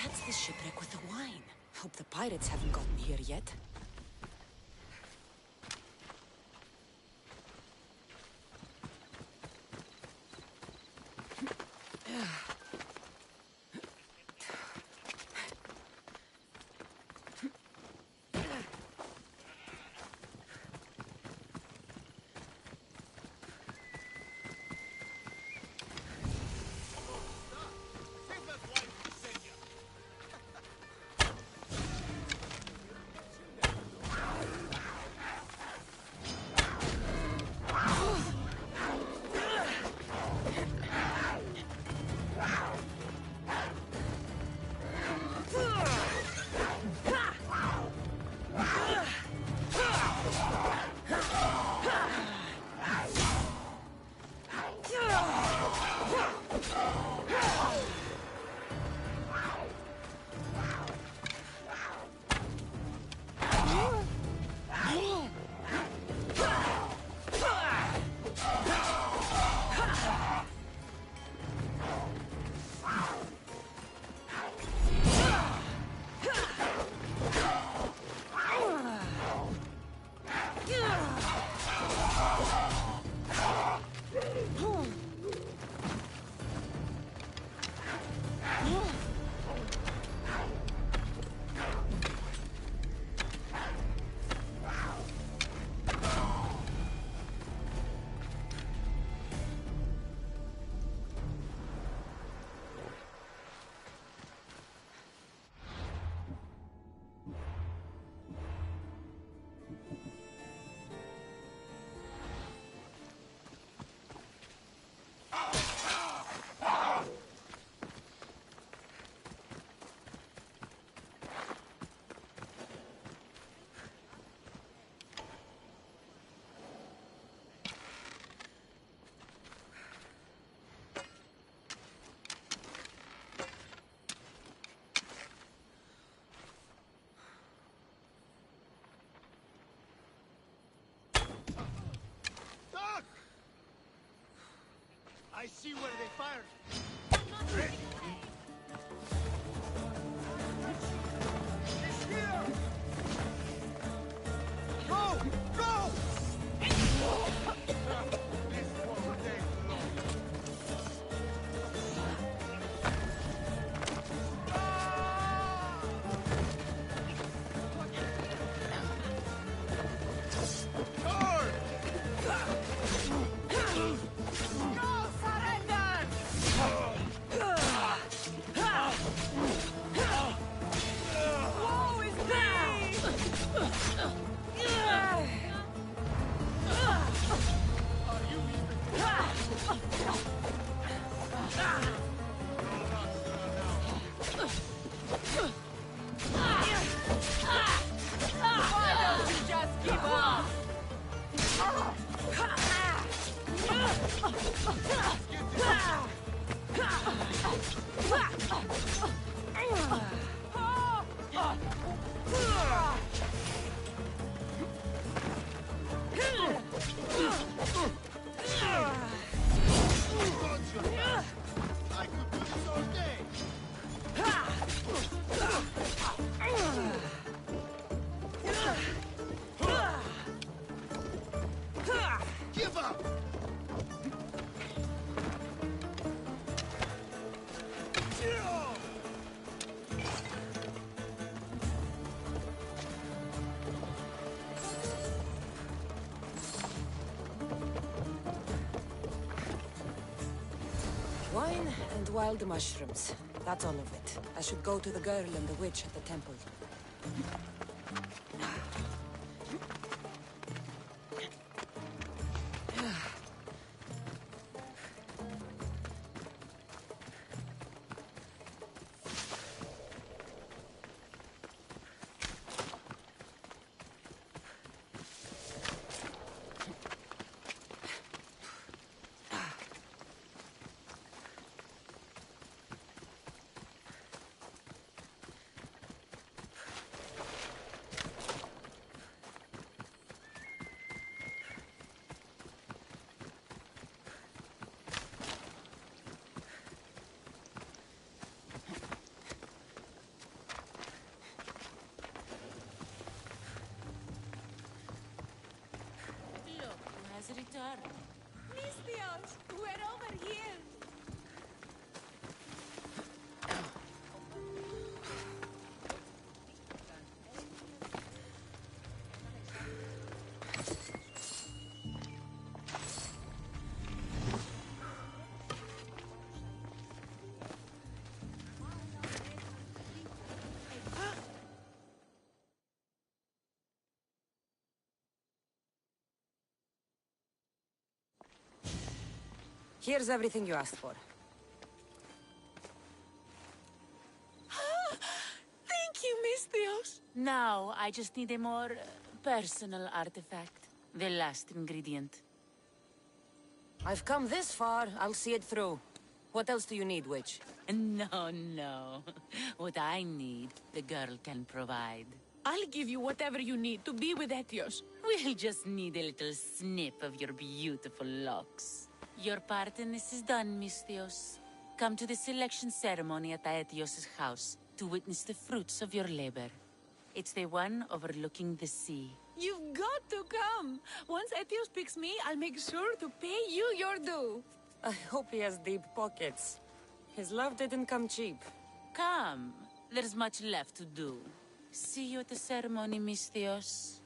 That's the shipwreck with the wine. Hope the pirates haven't gotten here yet. see where they fired. Go! Go! I could do this all day. Give up! Wine and wild mushrooms. That's all of it. I should go to the girl and the witch at the temple. Misthios, we're over here. Here's everything you asked for. Thank you, Misthios. Now, I just need a more personal artifact. The last ingredient. I've come this far, I'll see it through. What else do you need, witch? No, no. What I need, the girl can provide. I'll give you whatever you need to be with Etios. We'll just need a little snip of your beautiful locks. Your part in this is done, Misthios. Come to the selection ceremony at Aetios' house to witness the fruits of your labor. It's the one overlooking the sea. You've got to come. Once Etios picks me, I'll make sure to pay you your due. I hope he has deep pockets. His love didn't come cheap. Come. There's much left to do. See you at the ceremony, Misthios.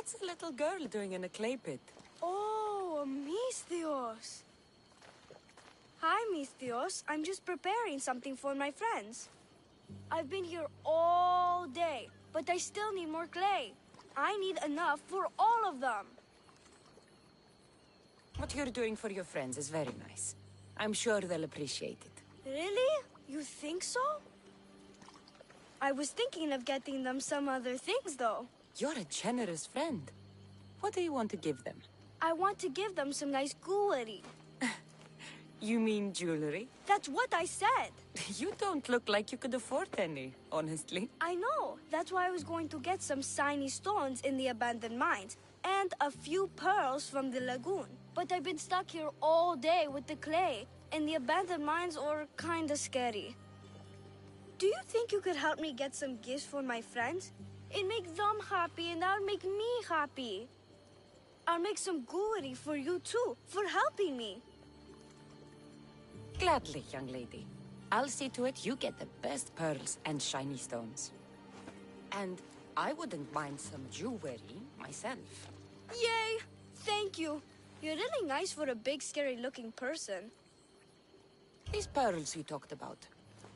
What's a little girl doing in a clay pit? Oh, Misthios. Hi, Misthios. I'm just preparing something for my friends. I've been here all day, but I still need more clay. I need enough for all of them. What you're doing for your friends is very nice. I'm sure they'll appreciate it. Really? You think so? I was thinking of getting them some other things, though. You're a generous friend. What do you want to give them? I want to give them some nice jewelry. You mean jewelry? That's what I said. You don't look like you could afford any, honestly. I know. That's why I was going to get some shiny stones in the abandoned mines and a few pearls from the lagoon. But I've been stuck here all day with the clay, and the abandoned mines are kinda scary. Do you think you could help me get some gifts for my friends? It'd make them happy, and that'll make me happy. I'll make some jewelry for you too, for helping me. Gladly, young lady. I'll see to it you get the best pearls and shiny stones. And I wouldn't mind some jewelry myself. Yay! Thank you. You're really nice for a big, scary-looking person. These pearls you talked about,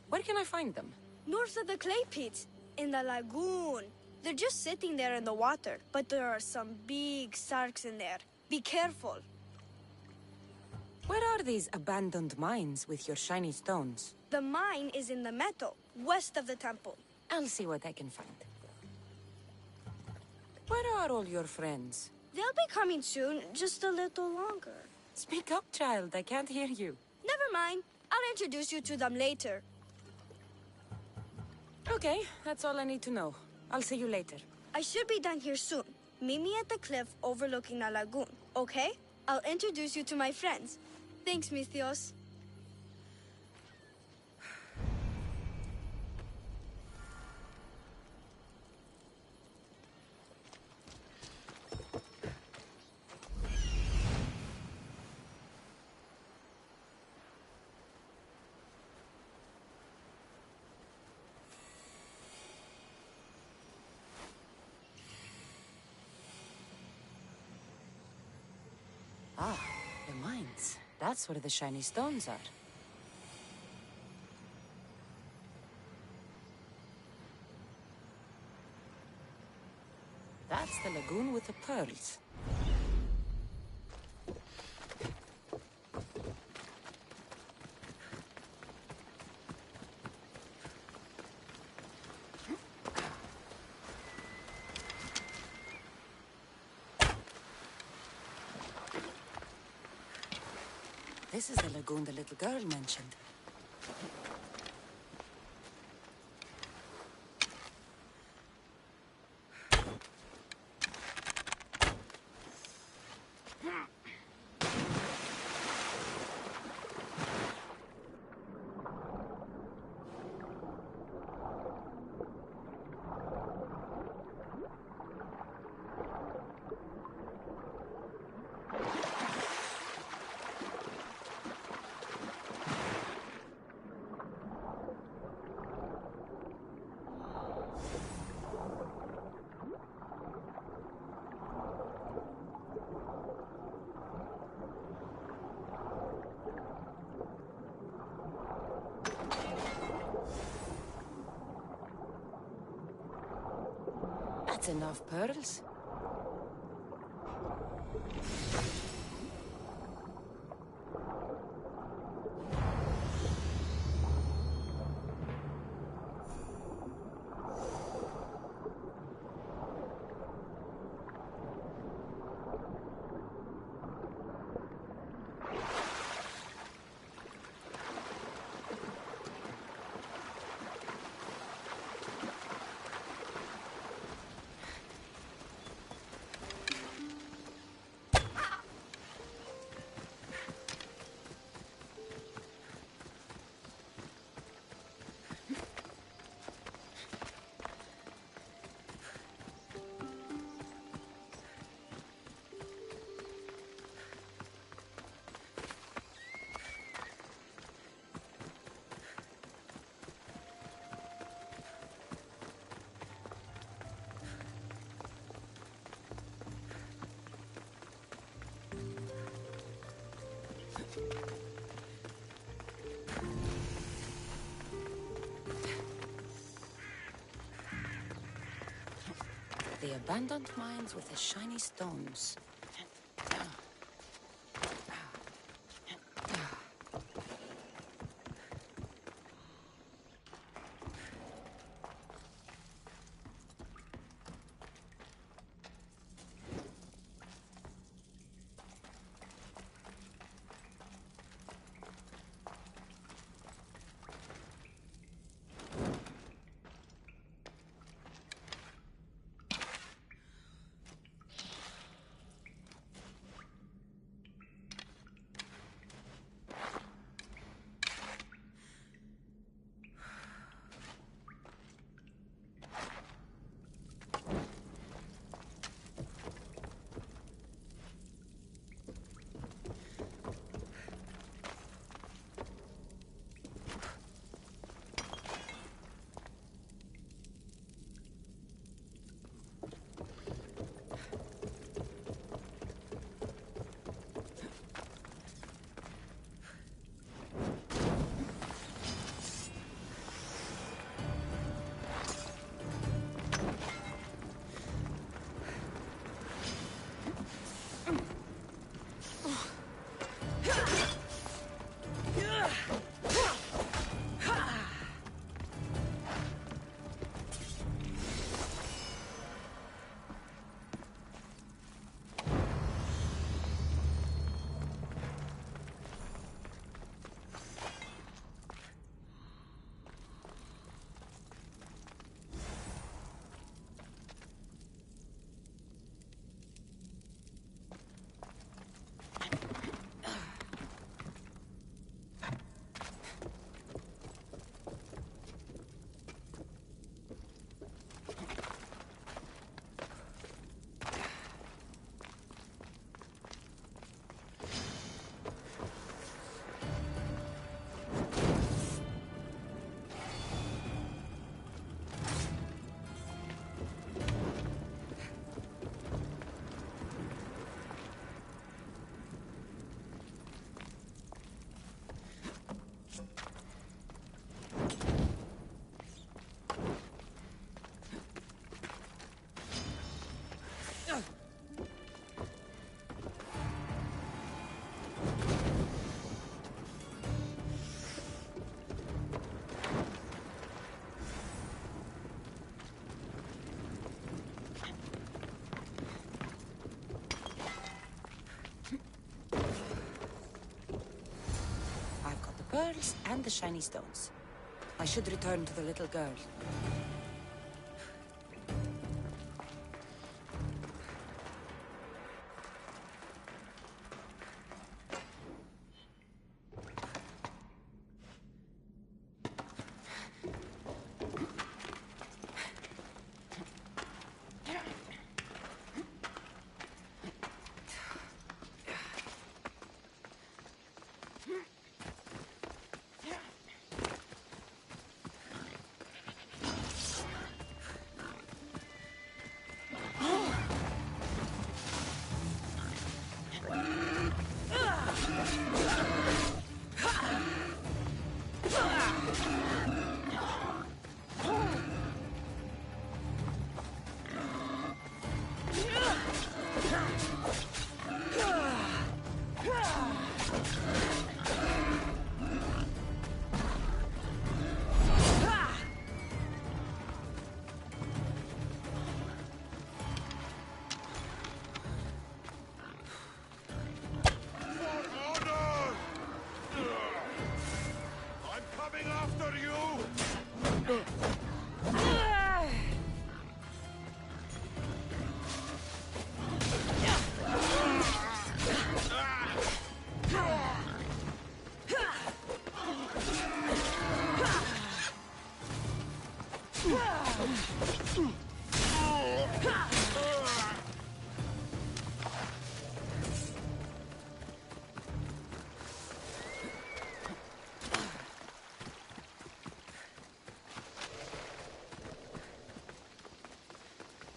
where can I find them? North of the clay pits, in the lagoon. They're just sitting there in the water, but there are some big sharks in there. Be careful. Where are these abandoned mines with your shiny stones? The mine is in the meadow, west of the temple. I'll see what I can find. Where are all your friends? They'll be coming soon, just a little longer. Speak up, child. I can't hear you. Never mind. I'll introduce you to them later. Okay, that's all I need to know. I'll see you later. I should be done here soon. Meet me at the cliff overlooking the lagoon, okay? I'll introduce you to my friends. Thanks, Misthios. Ah, the mines. That's where the shiny stones are. That's the lagoon with the pearls. This is the lagoon the little girl mentioned. That's enough pearls. The abandoned mines with the shiny stones. Pearls and the shiny stones. I should return to the little girl.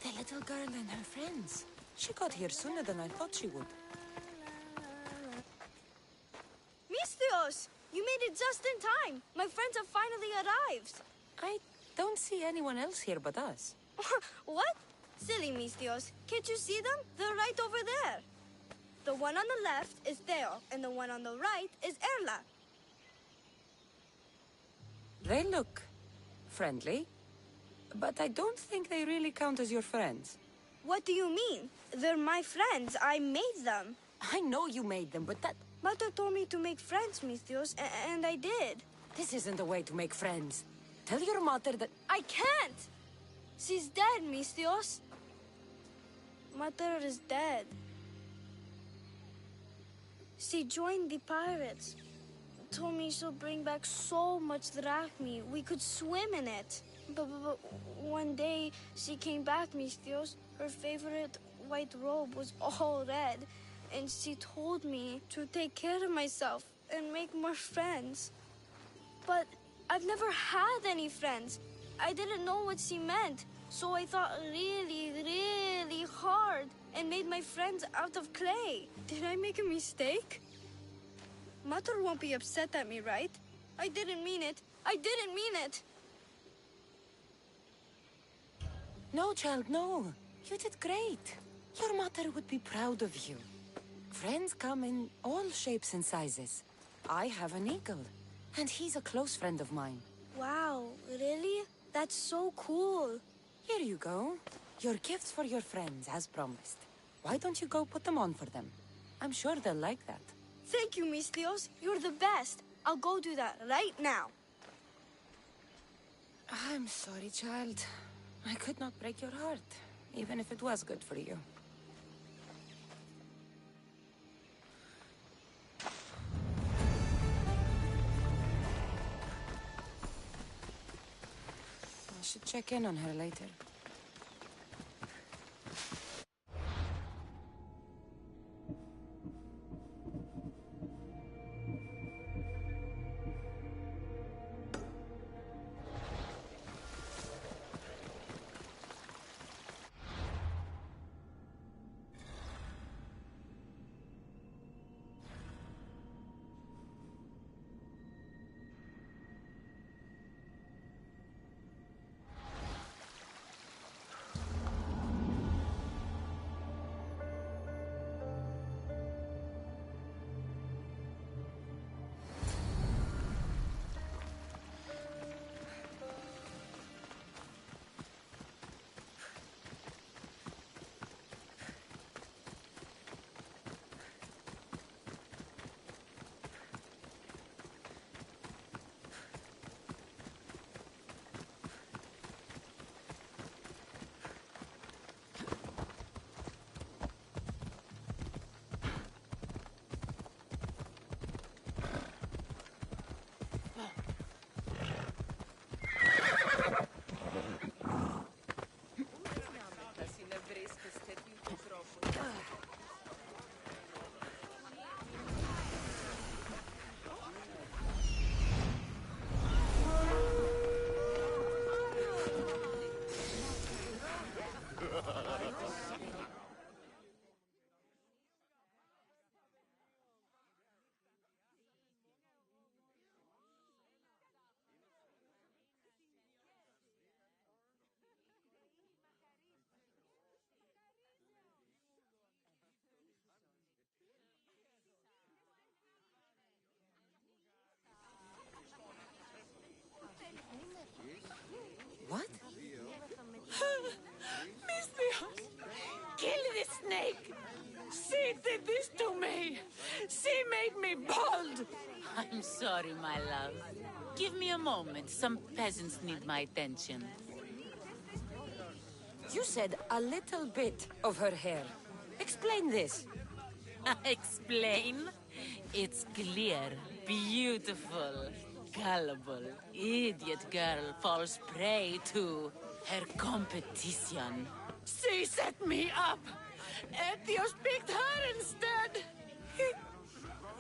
The little girl and her friends. She got here sooner than I thought she would. Misthios! You made it just in time. My friends have finally arrived. I don't see anyone else here but us. What? Silly Misthios. Can't you see them? They're right over there. The one on the left is Theo, and the one on the right is Erla. They look friendly, but I don't think they really count as your friends. What do you mean? They're my friends. I made them. I know you made them, but that... Mother told me to make friends, Misthios, and I did. This isn't the way to make friends. Tell your mother that... I can't! She's dead, Misthios. Mother is dead. She joined the pirates. Told me she'll bring back so much drachmi, we could swim in it. But one day, she came back, Misthios. Her favorite white robe was all red. And she told me to take care of myself and make more friends. But I've never had any friends. I didn't know what she meant. So I thought really, really hard and made my friends out of clay. Did I make a mistake? Mother won't be upset at me, right? I didn't mean it. I didn't mean it. No, child, no. You did great. Your mother would be proud of you. Friends come in all shapes and sizes. I have an eagle, and he's a close friend of mine. Wow, really? That's so cool. Here you go. Your gifts for your friends, as promised. Why don't you go put them on for them? I'm sure they'll like that. Thank you, Misthios. You're the best. I'll go do that right now. I'm sorry, child. I could not break your heart, even if it was good for you. I should check in on her later. What? Misthios! Kill the snake! She did this to me! She made me bald! I'm sorry, my love. Give me a moment. Some peasants need my attention. You said a little bit of her hair. Explain this. Explain? It's clear, beautiful, gullible, idiot girl falls prey to her competition. She set me up! Ethios picked her instead!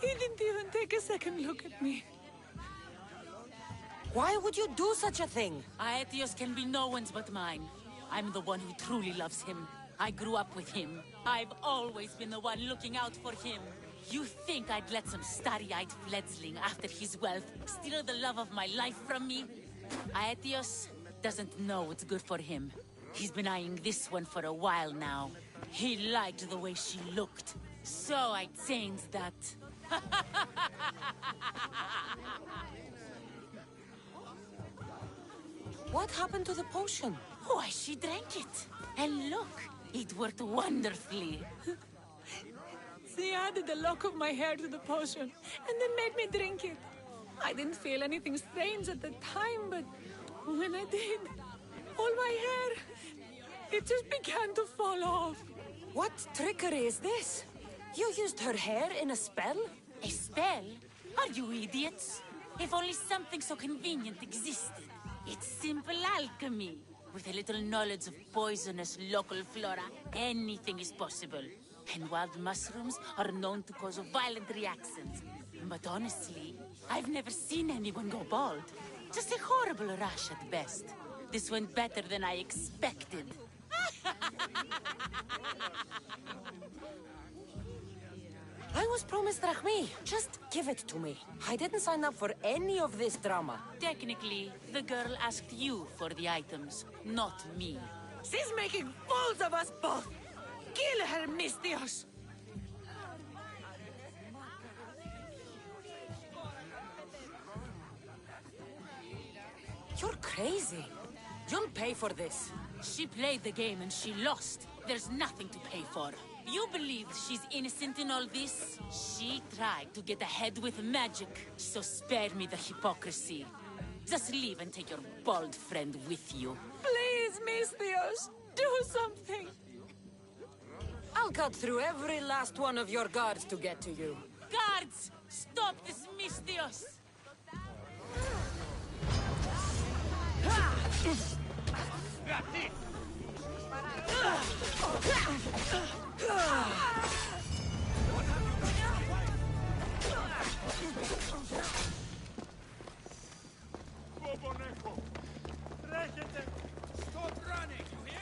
He didn't even take a second look at me. Why would you do such a thing? Aetios can be no one's but mine. I'm the one who truly loves him. I grew up with him. I've always been the one looking out for him. You think I'd let some starry-eyed fledgling after his wealth steal the love of my life from me? Aetios doesn't know what's good for him. He's been eyeing this one for a while now. He liked the way she looked, so I changed that. What happened to the potion? Why, she drank it. And look, it worked wonderfully. She added a lock of my hair to the potion, and then made me drink it. I didn't feel anything strange at the time, but when I did, all my hair, it just began to fall off. What trickery is this? You used her hair in a spell? A spell? Are you idiots? If only something so convenient existed. It's simple alchemy. With a little knowledge of poisonous local flora, anything is possible. And wild mushrooms are known to cause violent reactions. But honestly, I've never seen anyone go bald. Just a horrible rash at best. This went better than I expected. I was promised Rahmi. Just give it to me. I didn't sign up for any of this drama. Technically, the girl asked you for the items, not me. She's making fools of us both. Kill her, Mistios! You're crazy. You'll pay for this. She played the game and she lost. There's nothing to pay for. You believe she's innocent in all this? She tried to get ahead with magic, so spare me the hypocrisy. Just leave and take your bald friend with you. Please, Mistios, do something. I'll cut through every last one of your guards to get to you. Guards! Stop this, Mistios! Stop running, you hear?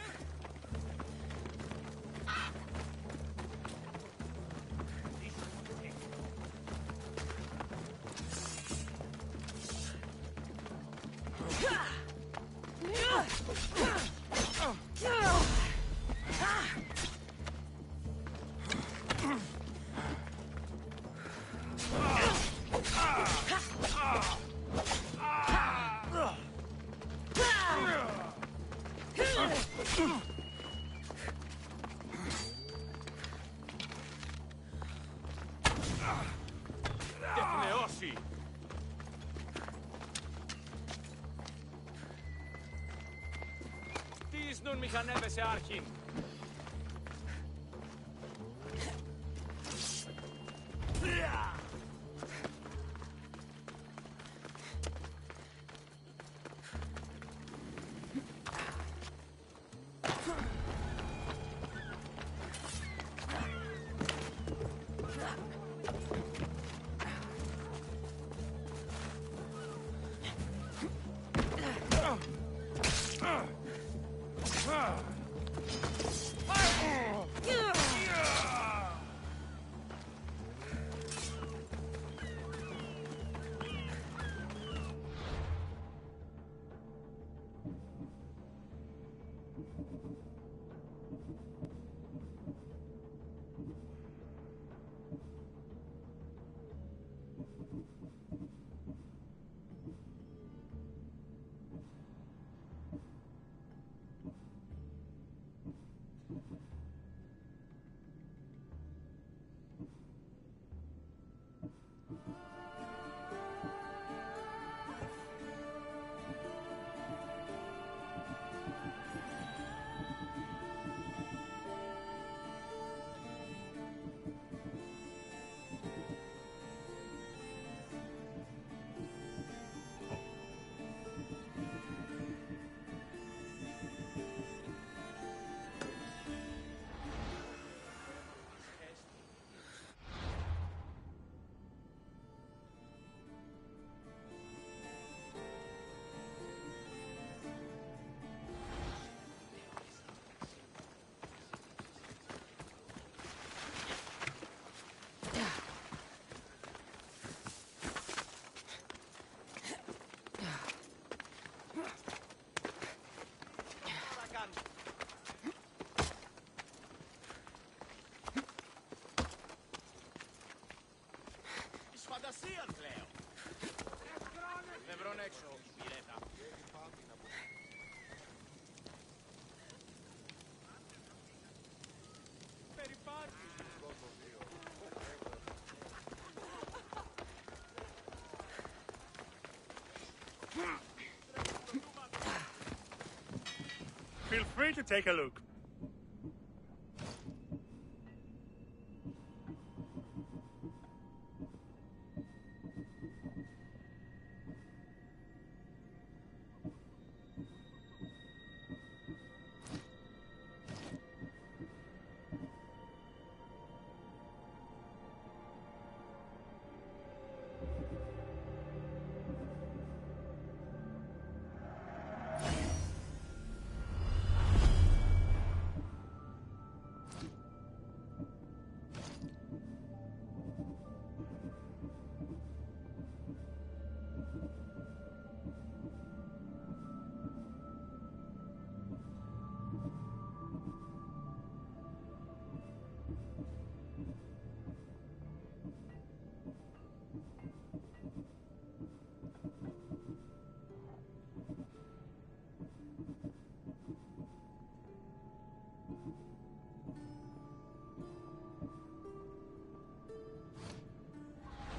Τεχνεώσει! Τι ίσνουν μηχανεύεσαι, Άρχιν! φαντασίαν πλέον. Δεν βρουν έξω, πυρέτα. Feel free to take a look.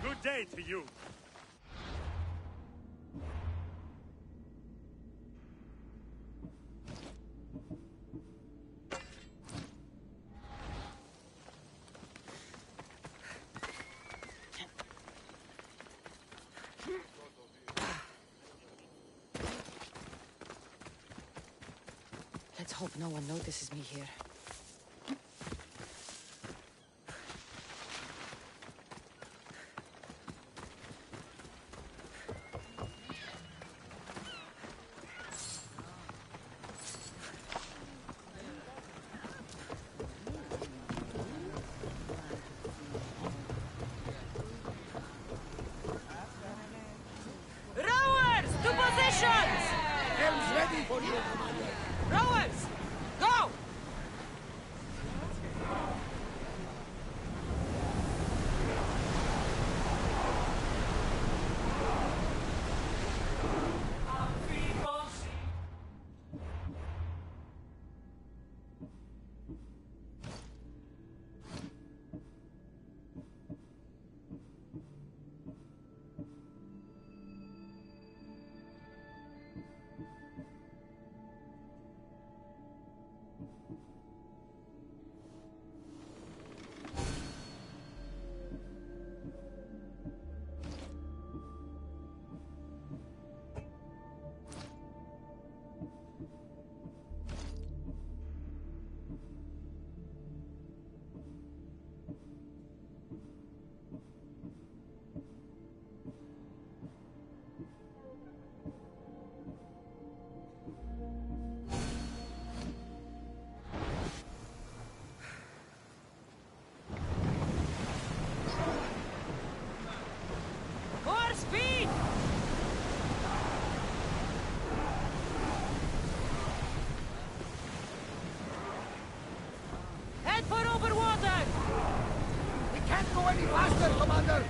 Good day to you. Let's hope no one notices me here. Rowers, to positions! Helm's ready for you, Commander. Rowers, go! More speed! Head for over water! We can't go any faster, Commander!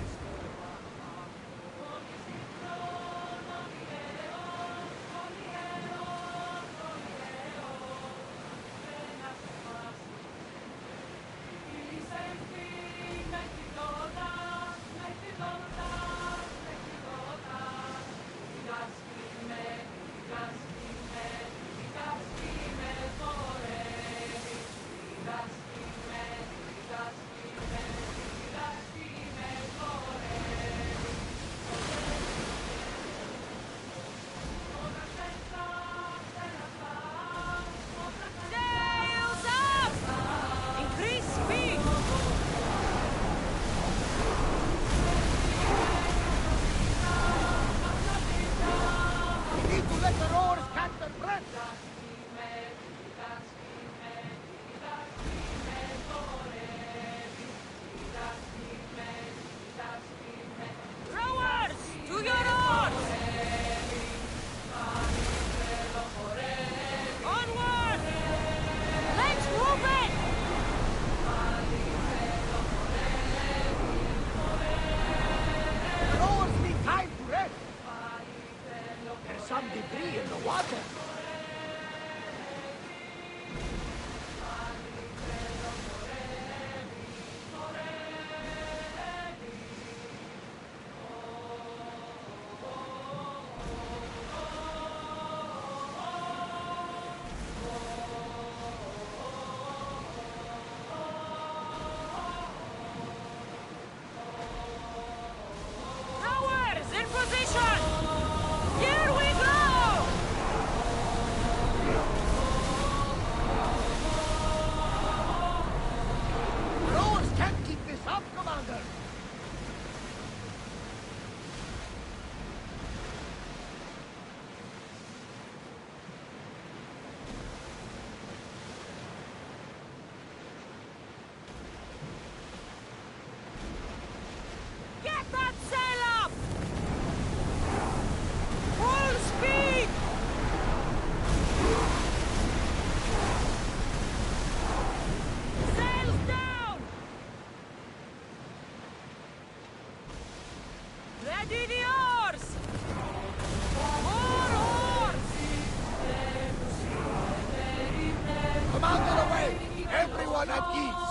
Ready the oars! More oars! Commander away! Everyone at ease!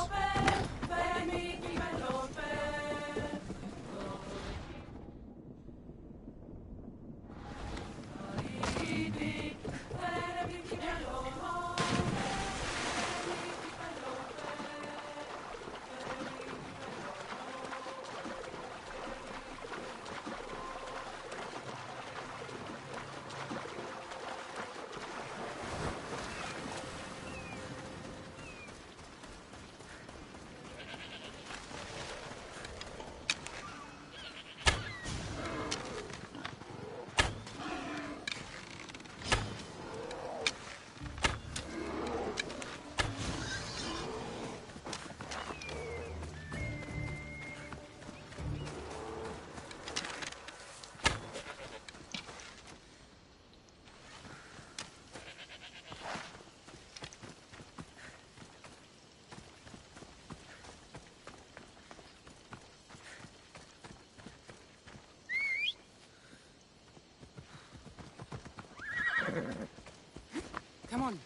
Come on.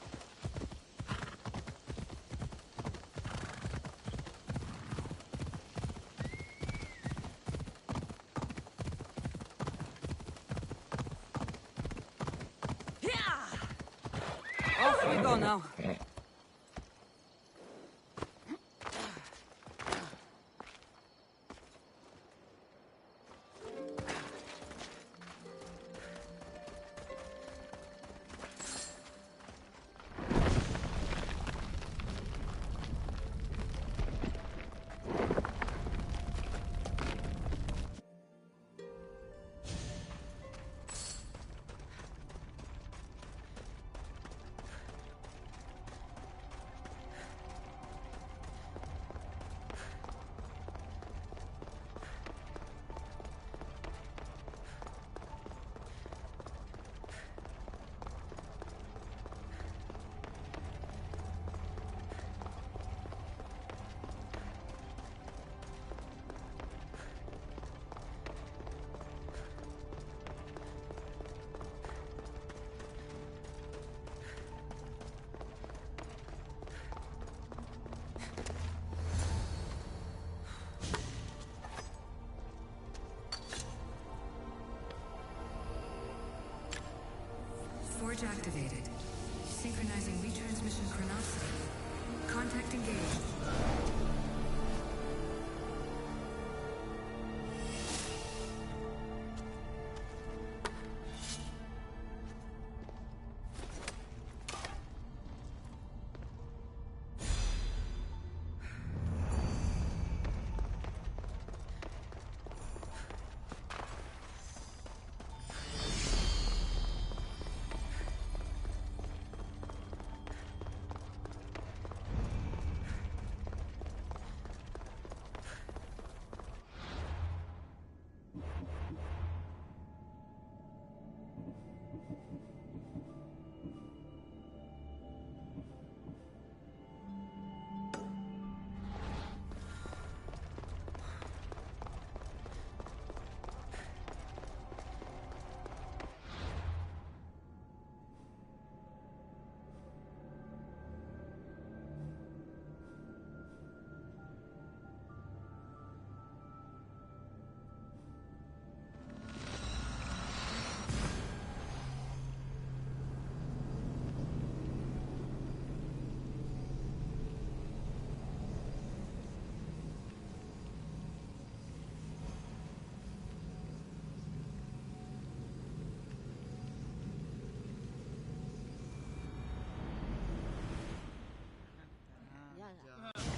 Off we go now. Forge activated. Synchronizing retransmission chronicity. Contact engaged.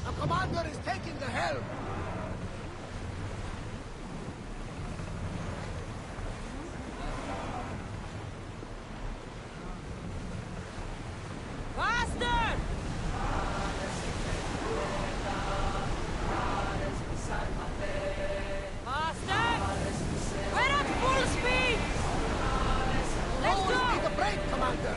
The commander is taking the helm! Faster! Faster! We're at full speed! Let's go! Take a break, commander!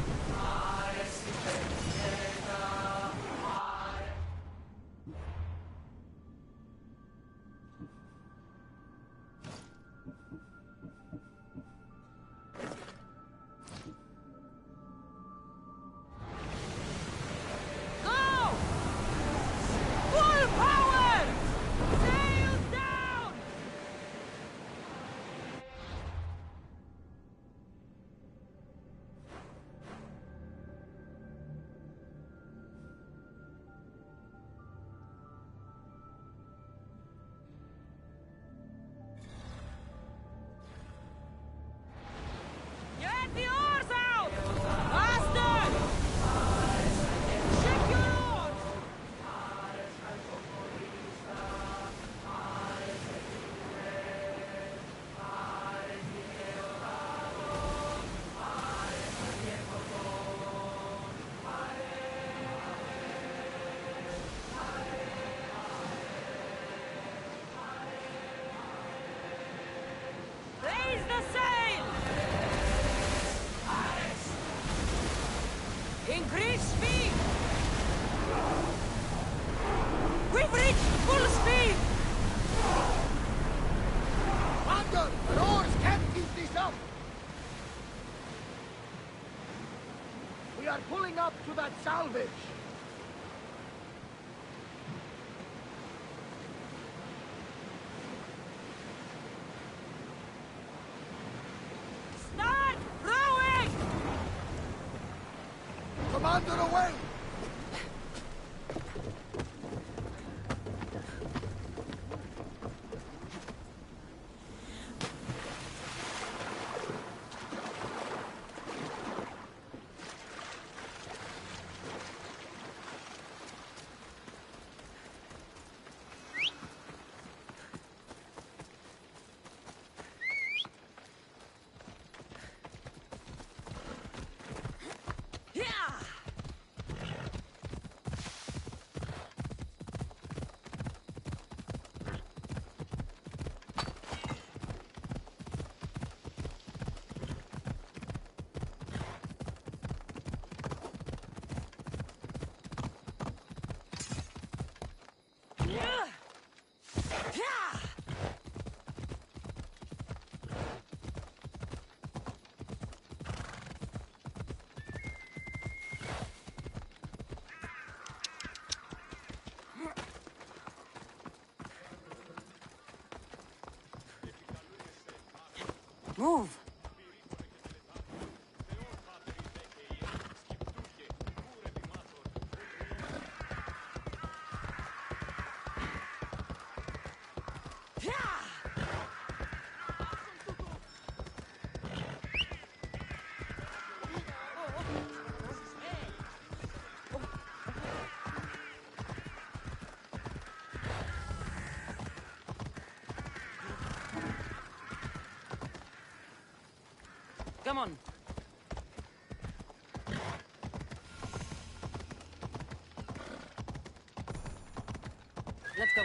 are pulling up to that salvage! Start rowing! Commander, away! Move! Come on. Let's go.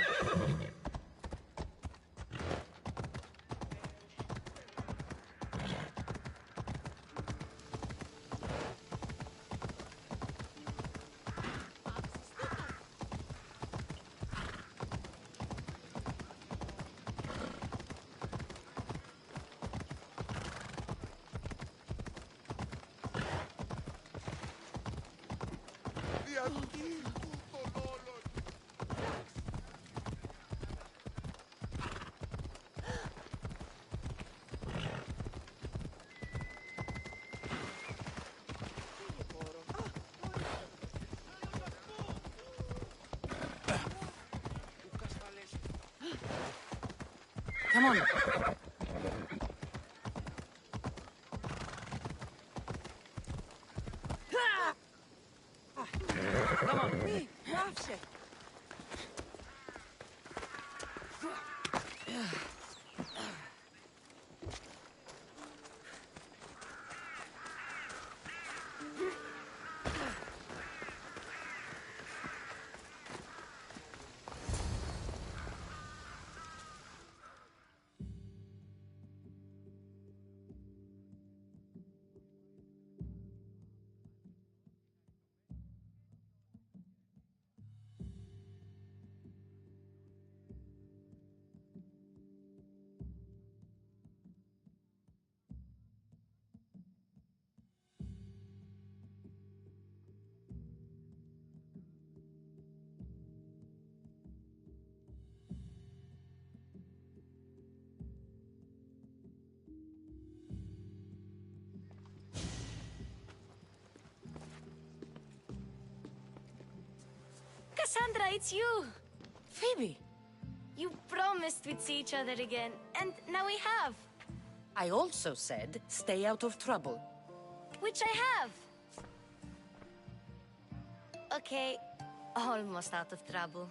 Come on. Come on. Cassandra, it's you! Phoebe! You promised we'd see each other again, and now we have. I also said, stay out of trouble. Which I have. Okay, almost out of trouble.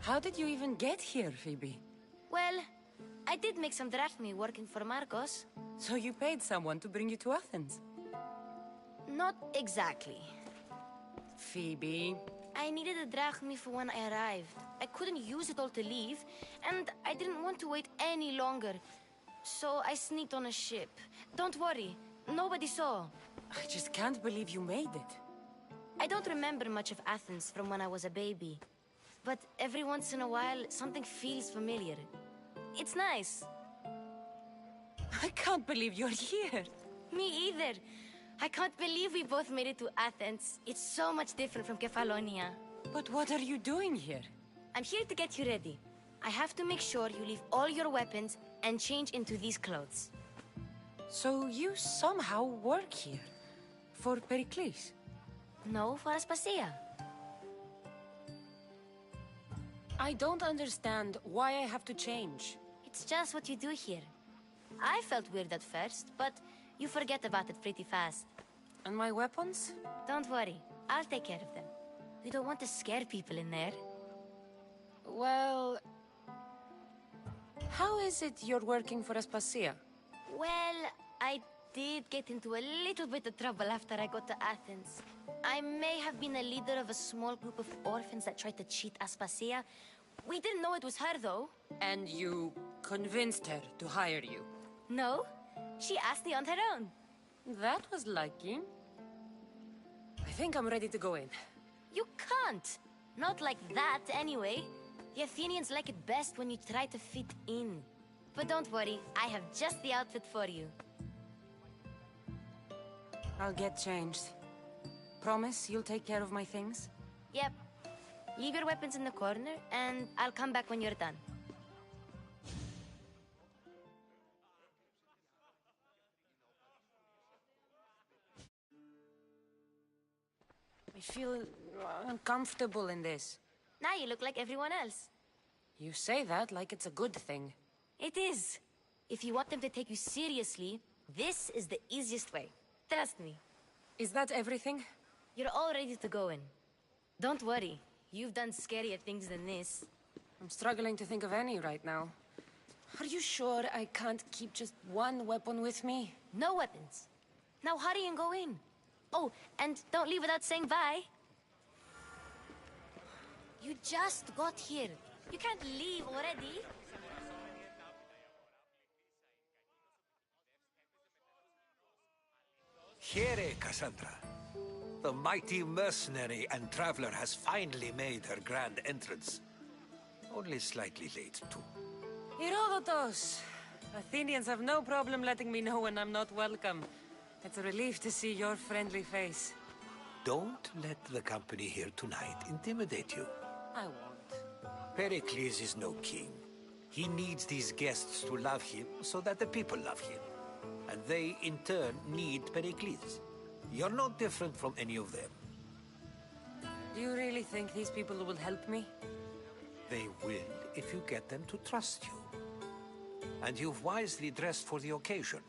How did you even get here, Phoebe? Well, I did make some drachmi working for Marcos. So you paid someone to bring you to Athens? Not exactly. Phoebe... I needed a drachmi for when I arrived. I couldn't use it all to leave, and I didn't want to wait any longer. So I sneaked on a ship. Don't worry, nobody saw. I just can't believe you made it. I don't remember much of Athens from when I was a baby. But every once in a while, something feels familiar. It's nice. I can't believe you're here. Me either. I can't believe we both made it to Athens. It's so much different from Kefalonia. But what are you doing here? I'm here to get you ready. I have to make sure you leave all your weapons and change into these clothes. So you somehow work here? For Pericles? No, for Aspasia. I don't understand why I have to change. It's just what you do here. I felt weird at first, but you forget about it pretty fast. And my weapons? Don't worry, I'll take care of them. We don't want to scare people in there. Well... How is it you're working for Aspasia? Well, I did get into a little bit of trouble after I got to Athens. I may have been a leader of a small group of orphans that tried to cheat Aspasia. We didn't know it was her, though. And you convinced her to hire you? No, she asked me on her own. That was lucky. I think I'm ready to go in. You can't. Not like that, anyway. The Athenians like it best when you try to fit in. But don't worry, I have just the outfit for you. I'll get changed. Promise you'll take care of my things? Yep. Leave your weapons in the corner, and I'll come back when you're done. I feel uncomfortable in this. Now you look like everyone else. You say that like it's a good thing. It is. If you want them to take you seriously, this is the easiest way. Trust me. Is that everything? You're all ready to go in. Don't worry. You've done scarier things than this. I'm struggling to think of any right now. Are you sure I can't keep just one weapon with me? No weapons. Now hurry and go in. Oh, and don't leave without saying bye. You just got here. You can't leave already. Here, Cassandra. The mighty mercenary and traveler has finally made her grand entrance. Only slightly late, too. Herodotus! Athenians have no problem letting me know when I'm not welcome. It's a relief to see your friendly face. Don't let the company here tonight intimidate you. I won't. Pericles is no king. He needs these guests to love him so that the people love him. And they, in turn, need Pericles. You're no different from any of them. Do you really think these people will help me? They will if you get them to trust you. And you've wisely dressed for the occasion.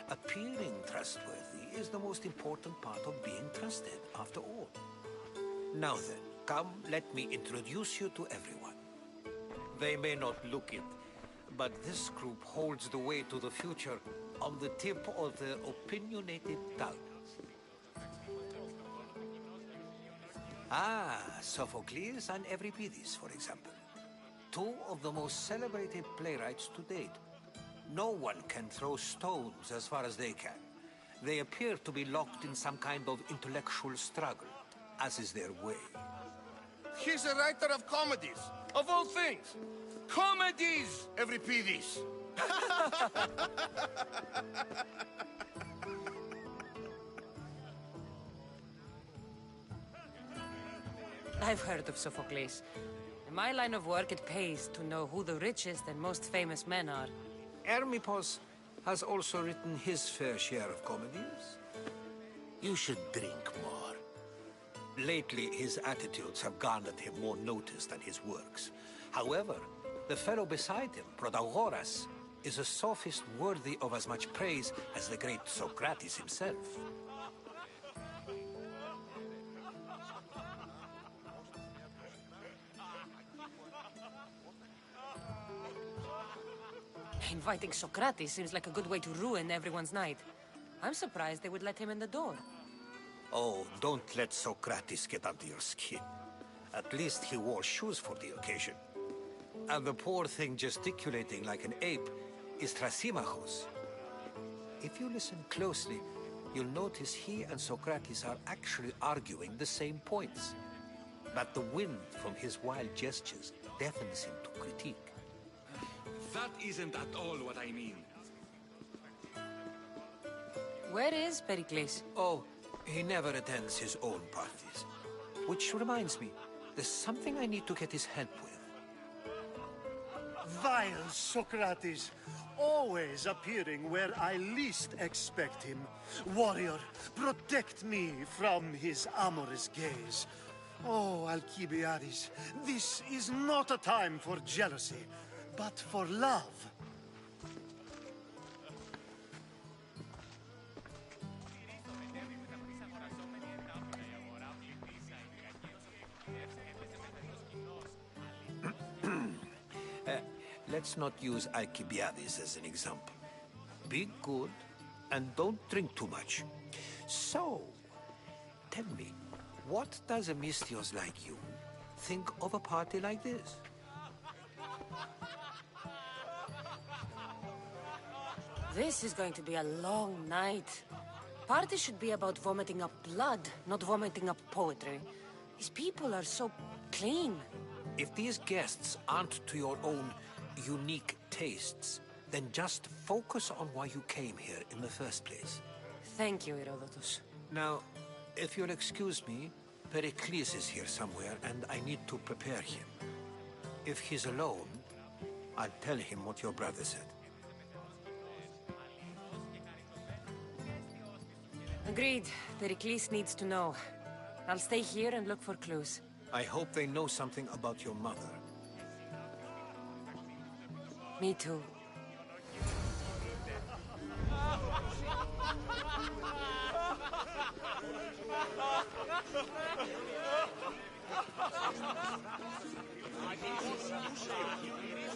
Appearing trustworthy is the most important part of being trusted, after all. Now then, come, let me introduce you to everyone. They may not look it, but this group holds the way to the future on the tip of their opinionated tongues. Ah, Sophocles and Euripides, for example. Two of the most celebrated playwrights to date. No one can throw stones as far as they can. They appear to be locked in some kind of intellectual struggle, as is their way. He's a writer of comedies, of all things. Comedies, Euripides. I've heard of Sophocles. In my line of work, it pays to know who the richest and most famous men are. Hermippos has also written his fair share of comedies. You should drink more. Lately, his attitudes have garnered him more notice than his works. However, the fellow beside him, Protagoras, is a sophist worthy of as much praise as the great Socrates himself. Inviting Socrates seems like a good way to ruin everyone's night. I'm surprised they would let him in the door. Oh, don't let Socrates get under your skin. At least he wore shoes for the occasion. And the poor thing gesticulating like an ape is Thrasymachos. If you listen closely, you'll notice he and Socrates are actually arguing the same points. But the wind from his wild gestures deafens him to critique. That isn't at all what I mean. Where is Pericles? Oh, he never attends his own parties. Which reminds me, there's something I need to get his help with. Vile Socrates, always appearing where I least expect him. Warrior, protect me from his amorous gaze. Oh, Alcibiades, this is not a time for jealousy, but for love. Let's not use Alcibiades as an example. Be good and don't drink too much. So, tell me, what does a Misthios like you think of a party like this? This is going to be a long night. Party should be about vomiting up blood, not vomiting up poetry. These people are so clean. If these guests aren't to your own unique tastes, then just focus on why you came here in the first place. Thank you, Herodotus. Now, if you'll excuse me, Pericles is here somewhere, and I need to prepare him. If he's alone, I'll tell him what your brother said. Agreed. Pericles needs to know. I'll stay here and look for clues. I hope they know something about your mother. Me too.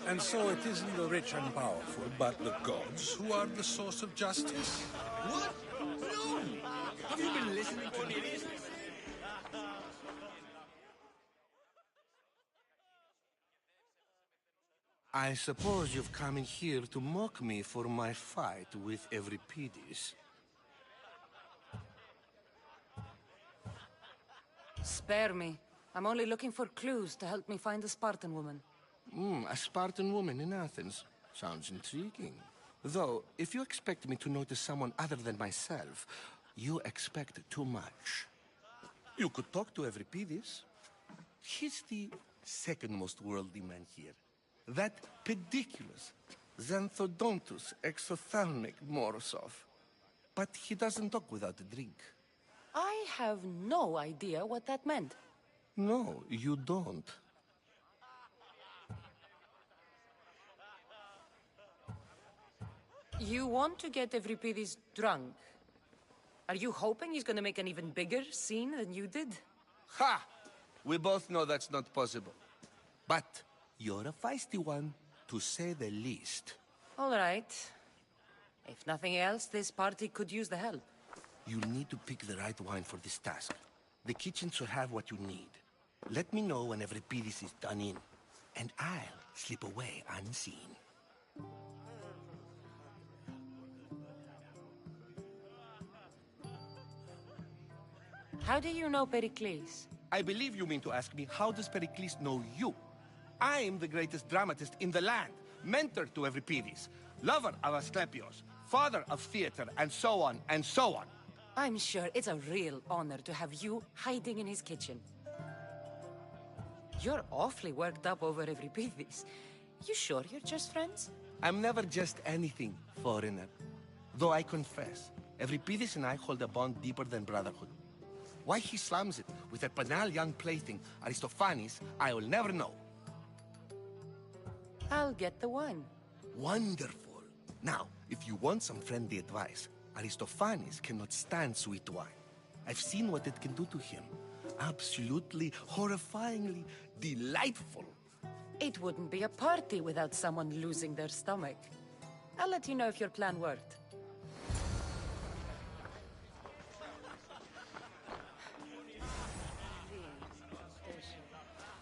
And so it isn't the rich and powerful, but the gods who are the source of justice? What? No! Have you been listening to me? I suppose you've come in here to mock me for my fight with Euripides. Spare me. I'm only looking for clues to help me find the Spartan woman. A Spartan woman in Athens. Sounds intriguing. Though, if you expect me to notice someone other than myself, you expect too much. You could talk to Euripides. He's the second most worldly man here. That pediculous, xanthodontus, exophthalmic Morosov. But he doesn't talk without a drink. I have no idea what that meant. No, you don't. You want to get Euripides drunk? Are you hoping he's gonna make an even bigger scene than you did? Ha! We both know that's not possible. But you're a feisty one, to say the least. All right. If nothing else, this party could use the help. You'll need to pick the right wine for this task. The kitchen should have what you need. Let me know when Euripides is done in, and I'll slip away unseen. How do you know Pericles? I believe you mean to ask me, how does Pericles know you? I'm the greatest dramatist in the land, mentor to Euripides, lover of Asclepios, father of theater, and so on, and so on. I'm sure it's a real honor to have you hiding in his kitchen. You're awfully worked up over Euripides. You sure you're just friends? I'm never just anything, foreigner. Though I confess, Euripides and I hold a bond deeper than brotherhood. Why he slams it with a banal young plaything, Aristophanes, I will never know. I'll get the wine. Wonderful. Now, if you want some friendly advice, Aristophanes cannot stand sweet wine. I've seen what it can do to him. Absolutely, horrifyingly delightful. It wouldn't be a party without someone losing their stomach. I'll let you know if your plan worked.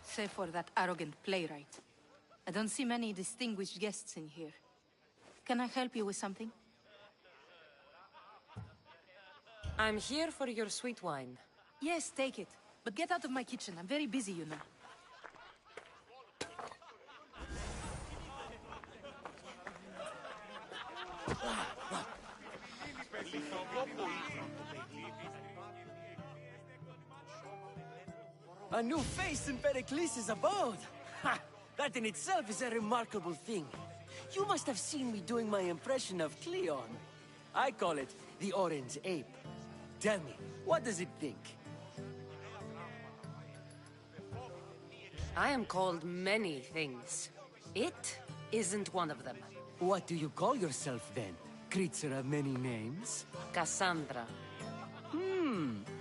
Save for that arrogant playwright. I don't see many distinguished guests in here. Can I help you with something? I'm here for your sweet wine. Yes, take it. But get out of my kitchen. I'm very busy, you know. A new face in Pericles' abode! Ha! That in itself is a remarkable thing. You must have seen me doing my impression of Cleon. I call it the Orange Ape. Tell me, what does it think? I am called many things. It isn't one of them. What do you call yourself then? Creature of many names? Cassandra.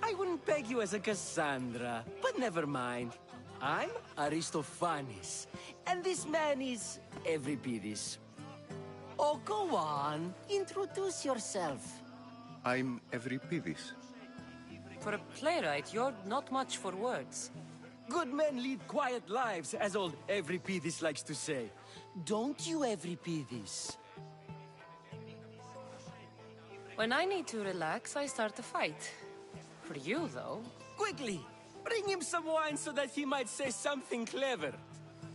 I wouldn't peg you as a Cassandra, but never mind. I'm Aristophanes, and this man is Euripides. Oh, go on. Introduce yourself. I'm Euripides. For a playwright, you're not much for words. Good men lead quiet lives, as old Euripides likes to say. Don't you, Euripides? When I need to relax, I start a fight. For you, though... Quickly! Bring him some wine so that he might say something clever.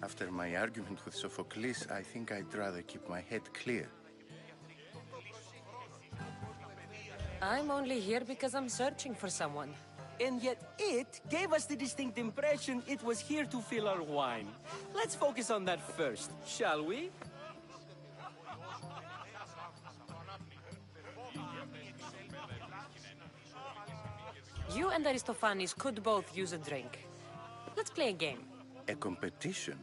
After my argument with Sophocles, I think I'd rather keep my head clear. I'm only here because I'm searching for someone. And yet it gave us the distinct impression it was here to fill our wine. Let's focus on that first, shall we? You and Aristophanes could both use a drink. Let's play a game. A competition?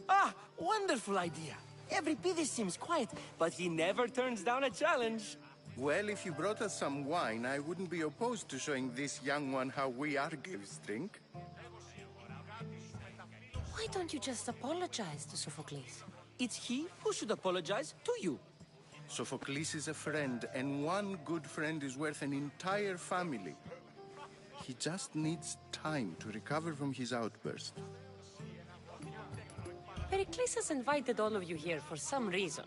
Ah, wonderful idea. Euripides seems quiet, but he never turns down a challenge. Well, if you brought us some wine, I wouldn't be opposed to showing this young one how we Argives drink. Why don't you just apologize to Sophocles? It's he who should apologize to you. Sophocles is a friend, and one good friend is worth an entire family. He just needs time to recover from his outburst. Pericles has invited all of you here for some reason.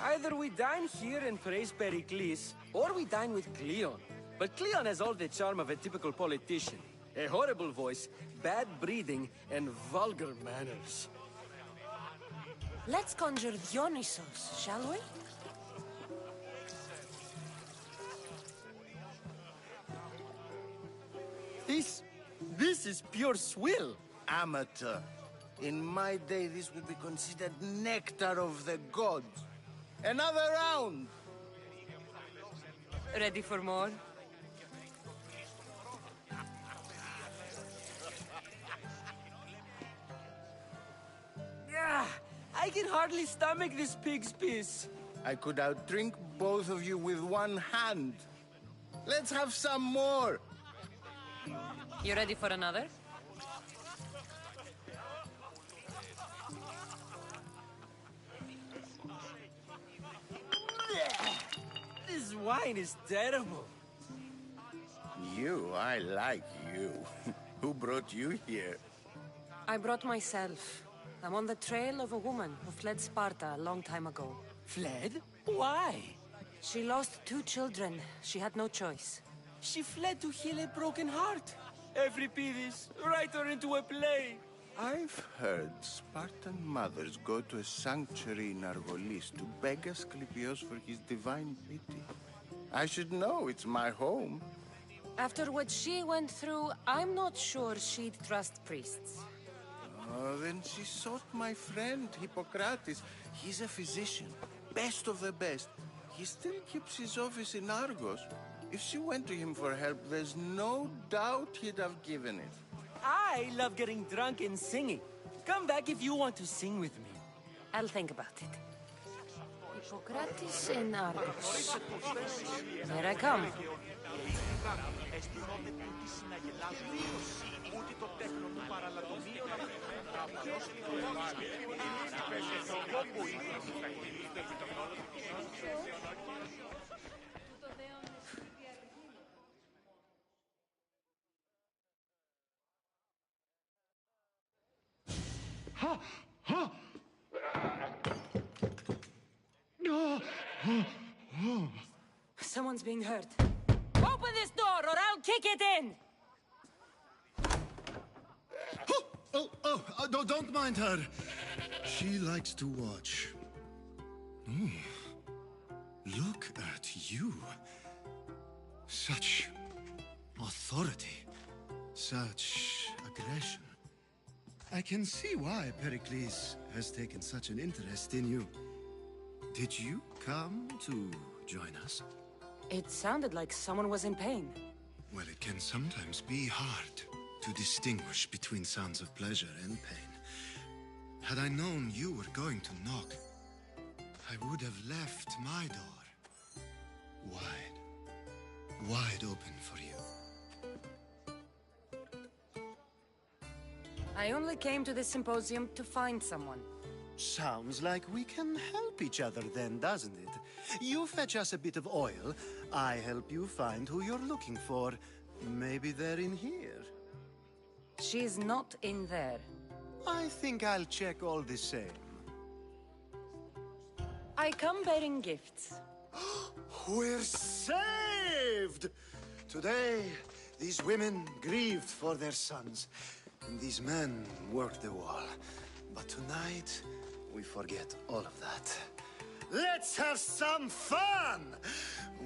Either we dine here and praise Pericles, or we dine with Cleon. But Cleon has all the charm of a typical politician. A horrible voice, bad breeding, and vulgar manners. Let's conjure Dionysos, shall we? This is pure swill. Amateur. In my day, this would be considered nectar of the gods. Another round! Ready for more? I can hardly stomach this pig's piss. I could outdrink both of you with one hand. Let's have some more! You ready for another? This wine is terrible. I like you. Who brought you here? I brought myself. I'm on the trail of a woman who fled Sparta a long time ago. Fled? Why? She lost 2 children. She had no choice. She fled to heal a broken heart. Euripides, write her into a play. I've heard Spartan mothers go to a sanctuary in Argolis to beg Asclepios for his divine pity. I should know, it's my home. After what she went through, I'm not sure she'd trust priests. Oh, then she sought my friend, Hippocrates. He's a physician, best of the best. He still keeps his office in Argos. If she went to him for help, there's no doubt he'd have given it. I love getting drunk and singing. Come back if you want to sing with me. I'll think about it. Hippocrates in Argos. Here I come. Someone's being hurt. Open this door or I'll kick it in! Don't mind her. She likes to watch. Look at you. Such authority. Such aggression. I can see why Pericles has taken such an interest in you. Did you come to join us? It sounded like someone was in pain. Well, it can sometimes be hard to distinguish between sounds of pleasure and pain. Had I known you were going to knock, I would have left my door wide open for you. I only came to this symposium to find someone. Sounds like we can help each other then, doesn't it? You fetch us a bit of oil, I help you find who you're looking for. Maybe they're in here. She's not in there. I think I'll check all the same. I come bearing gifts. We're saved! Today, these women grieved for their sons, and these men worked the wall. But tonight, we forget all of that. Let's have some fun!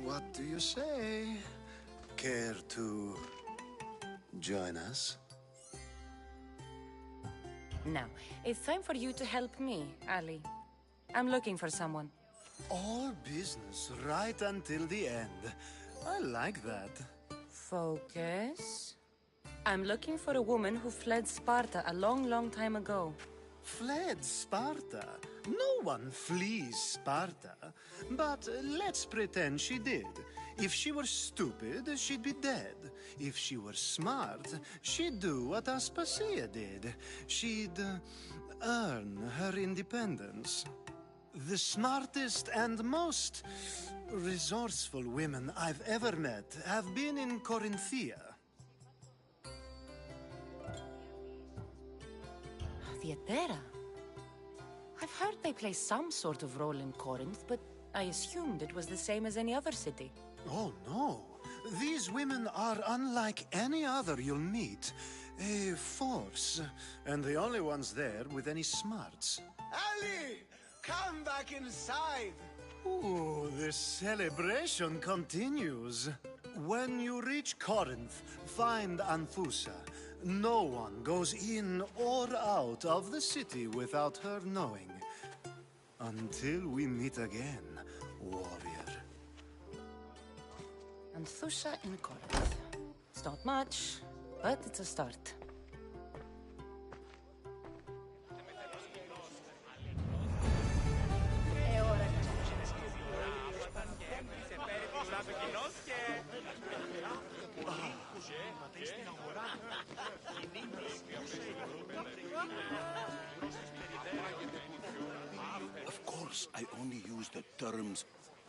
What do you say? Care to join us? Now, it's time for you to help me, Ali. I'm looking for someone. All business right until the end. I like that. Focus. I'm looking for a woman who fled Sparta a long, long time ago. Fled Sparta? No one flees Sparta. But let's pretend she did. If she were stupid, she'd be dead. If she were smart, she'd do what Aspasia did. She'd earn her independence. The smartest and most resourceful women I've ever met have been in Corinthia. Theatera? I've heard they play some sort of role in Corinth, but I assumed it was the same as any other city. Oh, no. These women are unlike any other you'll meet. A force, and the only ones there with any smarts. Ali! Come back inside! Ooh, the celebration continues. When you reach Corinth, find Anfusa. No one goes in or out of the city without her knowing. Until we meet again, warrior. Anfusa in Corinth. It's not much, but it's a start. Of course, I only use the terms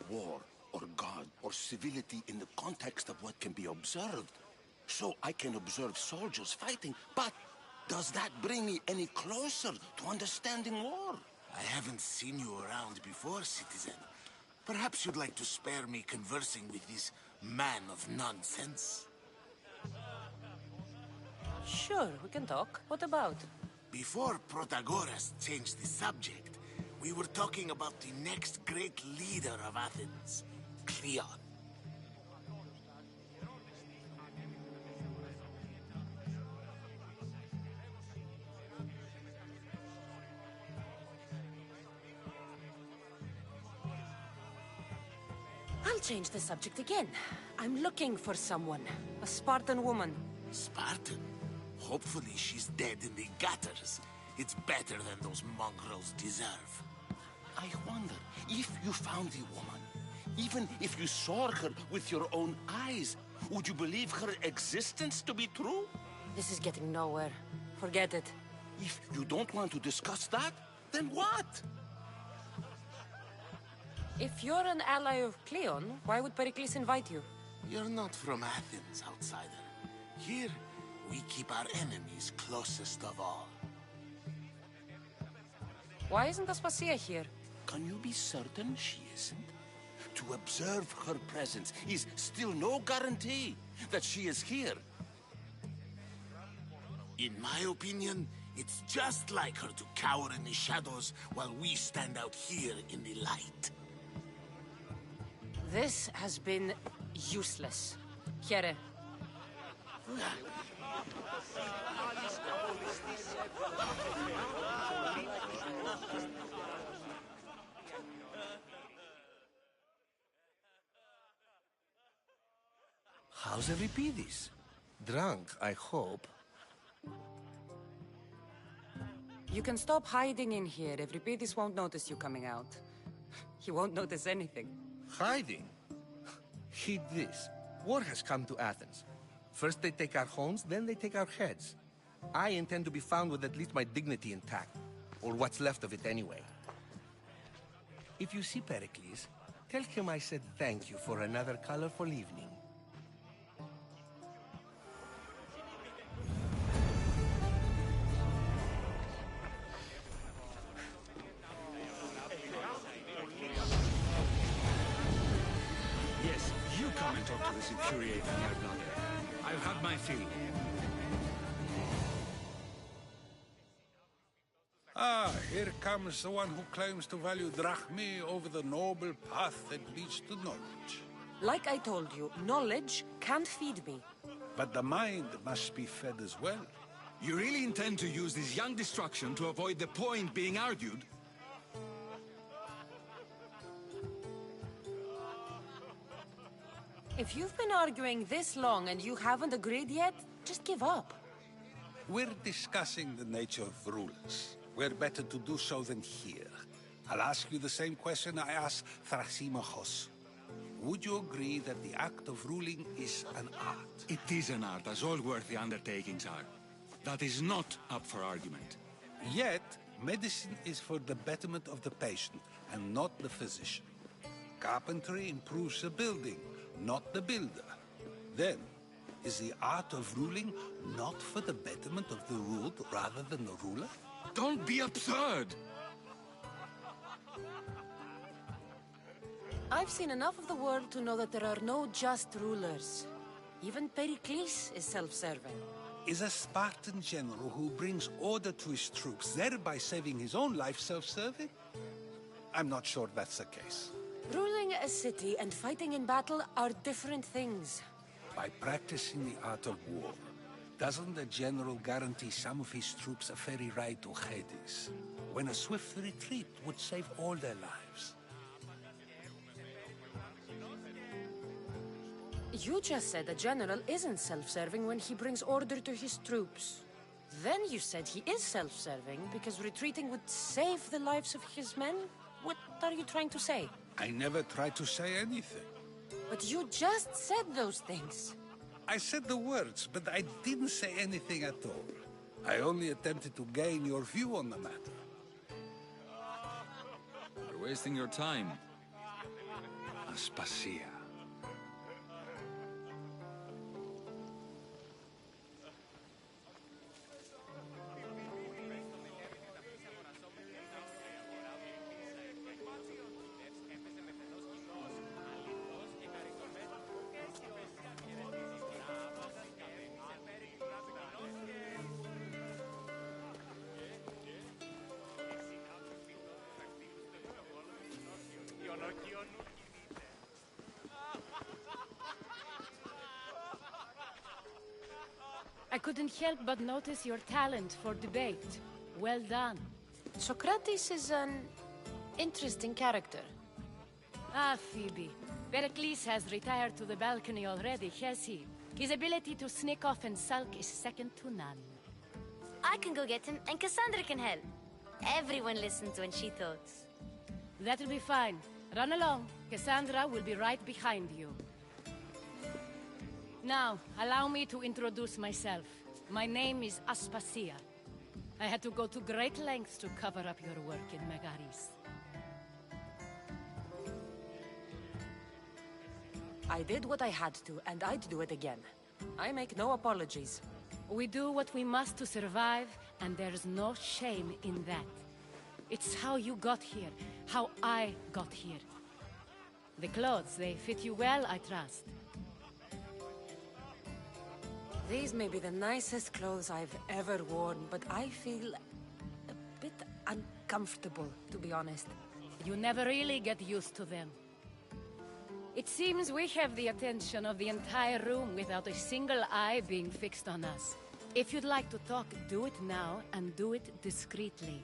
war or God or civility in the context of what can be observed. So I can observe soldiers fighting, but does that bring me any closer to understanding war? I haven't seen you around before, citizen. Perhaps you'd like to spare me conversing with this man of nonsense? Sure, we can talk. What about? Before Protagoras changed the subject, we were talking about the next great leader of Athens, Cleon. I'll change the subject again. I'm looking for someone. A Spartan woman. Spartan? Hopefully she's dead in the gutters. It's better than those mongrels deserve. I wonder, if you found the woman, even if you saw her with your own eyes, would you believe her existence to be true? This is getting nowhere. Forget it. If you don't want to discuss that, then what? If you're an ally of Cleon, why would Pericles invite you? You're not from Athens, outsider. Here, we keep our enemies closest of all. Why isn't Aspasia here? Can you be certain she isn't? To observe her presence is still no guarantee that she is here. In my opinion, it's just like her to cower in the shadows while we stand out here in the light. This has been useless. Here. How's Euripides? Drunk, I hope. You can stop hiding in here. Euripides won't notice you coming out. He won't notice anything. Hiding? Heed this. War has come to Athens. First they take our homes, then they take our heads. I intend to be found with at least my dignity intact. Or what's left of it anyway. If you see Pericles, tell him I said thank you for another colorful evening. Yes, you come and talk to this infuriating air-bladder. I've had my fill. Ah, here comes the one who claims to value drachmae over the noble path that leads to knowledge. Like I told you, knowledge can't feed me. But the mind must be fed as well. You really intend to use this young destruction to avoid the point being argued? If you've been arguing this long and you haven't agreed yet, just give up. We're discussing the nature of rulers. Where better to do so than here? I'll ask you the same question I asked Thrasymachos. Would you agree that the act of ruling is an art? It is an art, as all worthy undertakings are. That is not up for argument. Yet, medicine is for the betterment of the patient, and not the physician. Carpentry improves the building, not the builder. Then, is the art of ruling not for the betterment of the ruled rather than the ruler? Don't be absurd! I've seen enough of the world to know that there are no just rulers. Even Pericles is self-serving. Is a Spartan general who brings order to his troops, thereby saving his own life, self-serving? I'm not sure that's the case. Ruling a city and fighting in battle are different things. By practicing the art of war, doesn't the general guarantee some of his troops a ferry ride to Hades, when a swift retreat would save all their lives? You just said a general isn't self-serving when he brings order to his troops. Then you said he is self-serving because retreating would save the lives of his men? What are you trying to say? I never tried to say anything. But you just said those things. I said the words, but I didn't say anything at all. I only attempted to gain your view on the matter. You're wasting your time. Aspasia. I couldn't help but notice your talent for debate. Well done. Socrates is an interesting character. Ah, Phoebe. Pericles has retired to the balcony already, has he? His ability to sneak off and sulk is second to none. I can go get him, and Cassandra can help. Everyone listens when she talks. That'll be fine. Run along. Cassandra will be right behind you. Now, allow me to introduce myself. My name is Aspasia. I had to go to great lengths to cover up your work in Megaris. I did what I had to, and I'd do it again. I make no apologies. We do what we must to survive, and there's no shame in that. It's how you got here, how I got here. The clothes, they fit you well, I trust. These may be the nicest clothes I've ever worn, but I feel a bit uncomfortable, to be honest. You never really get used to them. It seems we have the attention of the entire room without a single eye being fixed on us. If you'd like to talk, do it now, and do it discreetly.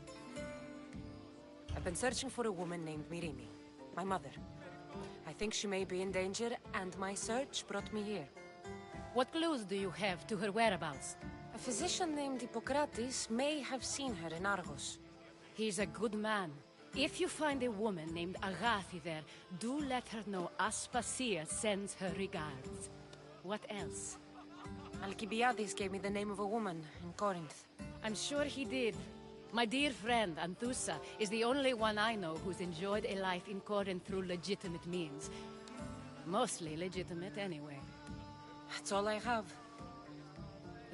I've been searching for a woman named Mirimi, my mother. I think she may be in danger, and my search brought me here. What clues do you have to her whereabouts? A physician named Hippocrates may have seen her in Argos. He's a good man. If you find a woman named Agathi there, do let her know Aspasia sends her regards. What else? Alcibiades gave me the name of a woman in Corinth. I'm sure he did. My dear friend, Anthusa, is the only one I know who's enjoyed a life in Corinth through legitimate means. Mostly legitimate, anyway. That's all I have.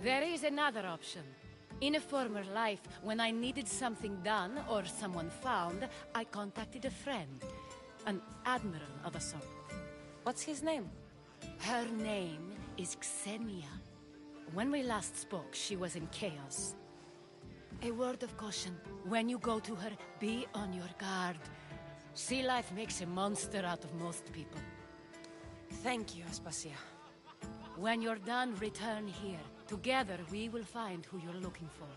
There is another option. In a former life, when I needed something done or someone found, I contacted a friend. An admiral of a sort. What's his name? Her name is Xenia. When we last spoke, she was in chaos. A word of caution. When you go to her, be on your guard. Sea life makes a monster out of most people. Thank you, Aspasia. When you're done, return here. Together, we will find who you're looking for.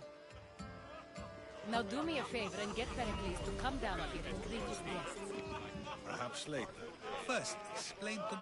Now do me a favor and get Pericles to come down here and greet his guests. Perhaps later. First, explain to...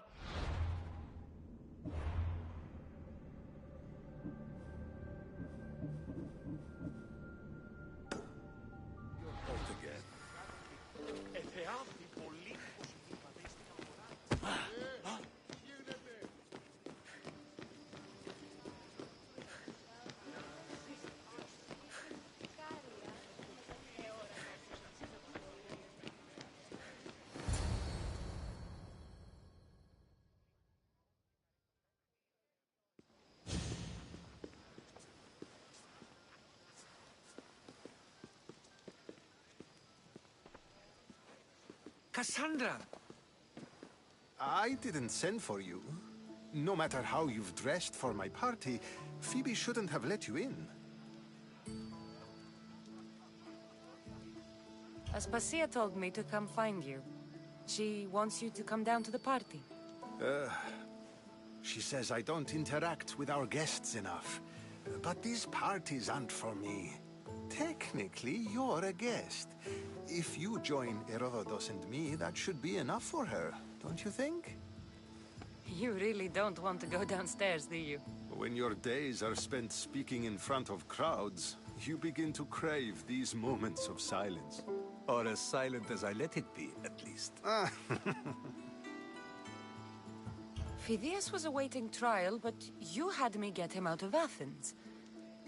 Cassandra! I didn't send for you. No matter how you've dressed for my party, Phoebe shouldn't have let you in. Aspasia told me to come find you. She wants you to come down to the party. She says I don't interact with our guests enough. But these parties aren't for me. Technically, you're a guest. If you join Herodotus and me, that should be enough for her, don't you think? You really don't want to go downstairs, do you? When your days are spent speaking in front of crowds, you begin to crave these moments of silence. Or as silent as I let it be, at least. Phidias was awaiting trial, but you had me get him out of Athens.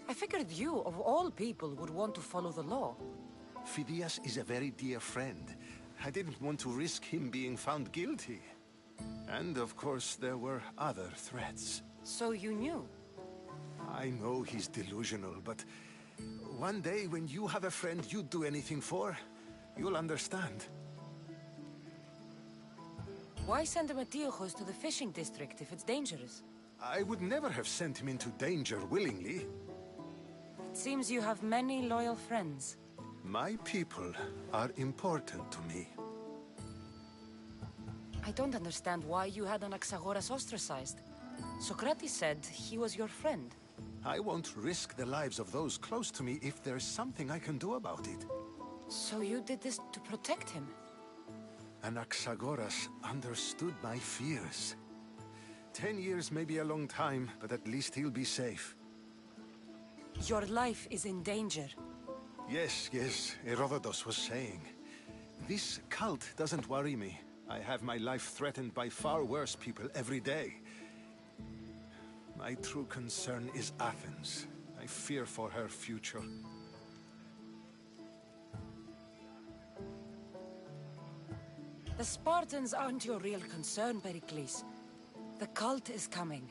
I figured you, of all people, would want to follow the law. Phidias is a very dear friend. I didn't want to risk him being found guilty. And, of course, there were other threats. So you knew? I know he's delusional, but one day when you have a friend you'd do anything for, you'll understand. Why send Emetiochos to the fishing district if it's dangerous? I would never have sent him into danger willingly. It seems you have many loyal friends. My people are important to me. I don't understand why you had Anaxagoras ostracized. Socrates said he was your friend. I won't risk the lives of those close to me if there's something I can do about it. So you did this to protect him? Anaxagoras understood my fears. 10 years may be a long time, but at least he'll be safe. Your life is in danger. Yes, Herodotus was saying. This cult doesn't worry me. I have my life threatened by far worse people every day. My true concern is Athens. I fear for her future. The Spartans aren't your real concern, Pericles. The cult is coming,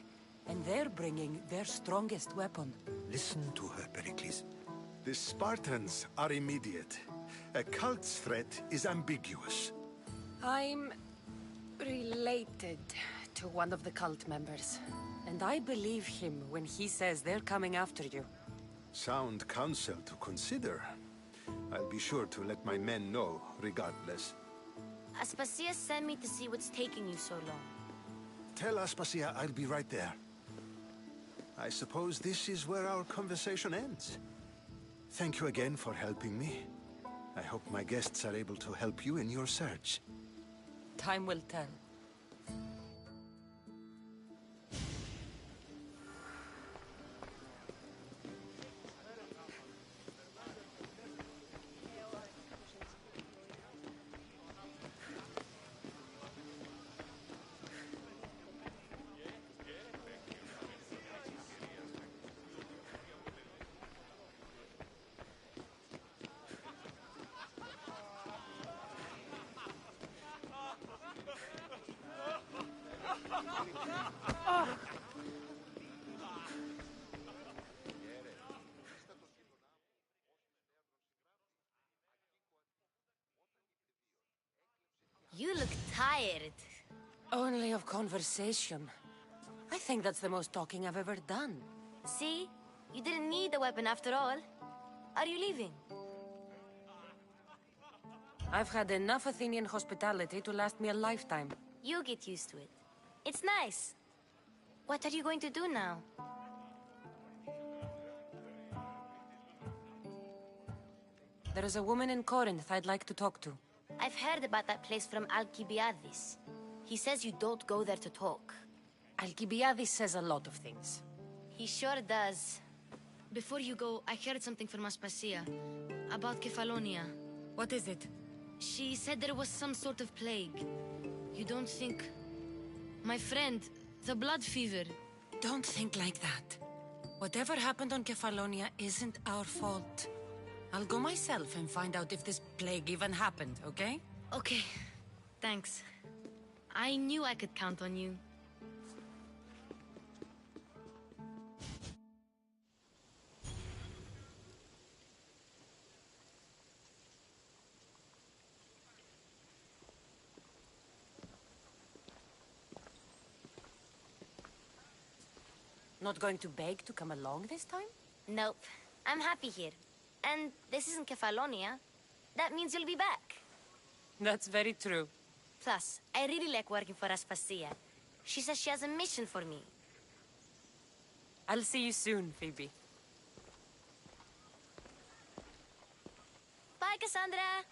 and they're bringing their strongest weapon. Listen to her, Pericles. The Spartans are immediate. A cult's threat is ambiguous. I'm related to one of the cult members, and I believe him when he says they're coming after you. Sound counsel to consider. I'll be sure to let my men know, regardless. Aspasia sent me to see what's taking you so long. Tell Aspasia I'll be right there. I suppose this is where our conversation ends. Thank you again for helping me. I hope my guests are able to help you in your search. Time will tell. You look tired. Only of conversation. I think that's the most talking I've ever done. See? You didn't need a weapon after all. Are you leaving? I've had enough Athenian hospitality to last me a lifetime. You get used to it. It's nice. What are you going to do now? There is a woman in Corinth I'd like to talk to. I've heard about that place from Alcibiades. He says you don't go there to talk. Alcibiades says a lot of things. He sure does. Before you go, I heard something from Aspasia. About Kefalonia. What is it? She said there was some sort of plague. You don't think... My friend, the blood fever. Don't think like that. Whatever happened on Kefalonia isn't our fault. I'll go myself and find out if this plague even happened, okay? Okay. Thanks. I knew I could count on you. Not going to beg to come along this time? Nope. I'm happy here. And this isn't Kefalonia. That means you'll be back. That's very true. Plus, I really like working for Aspasia. She says she has a mission for me. I'll see you soon, Phoebe. Bye, Cassandra!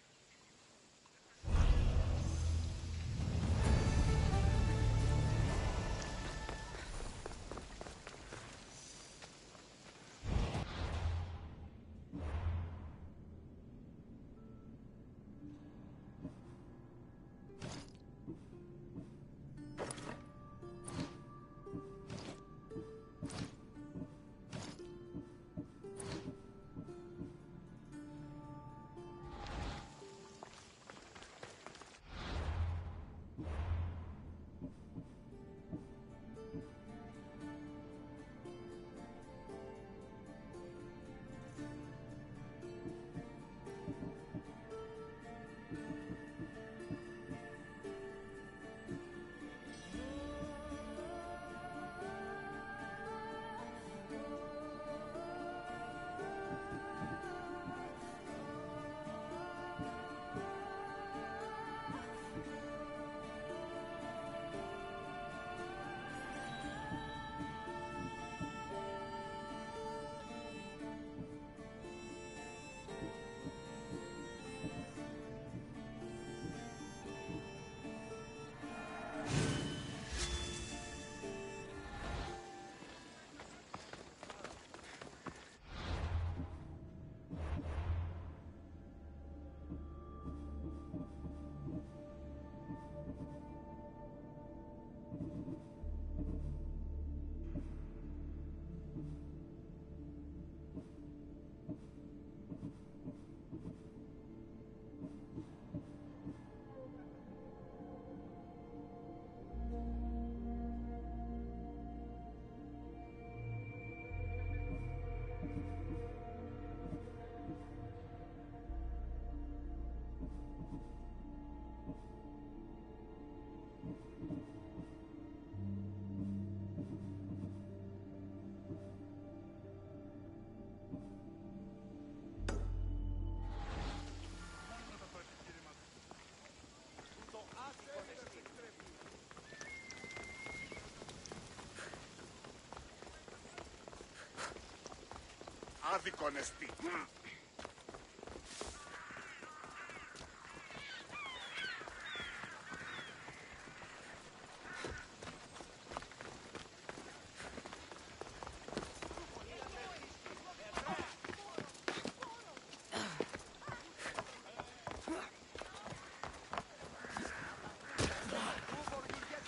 άδικον εστί.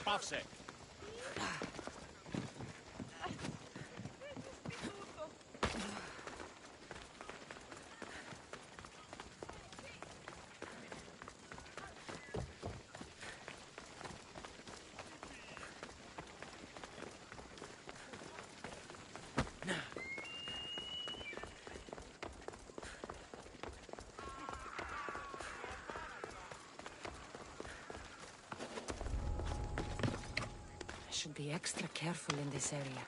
Πάυσε. Should be extra careful in this area.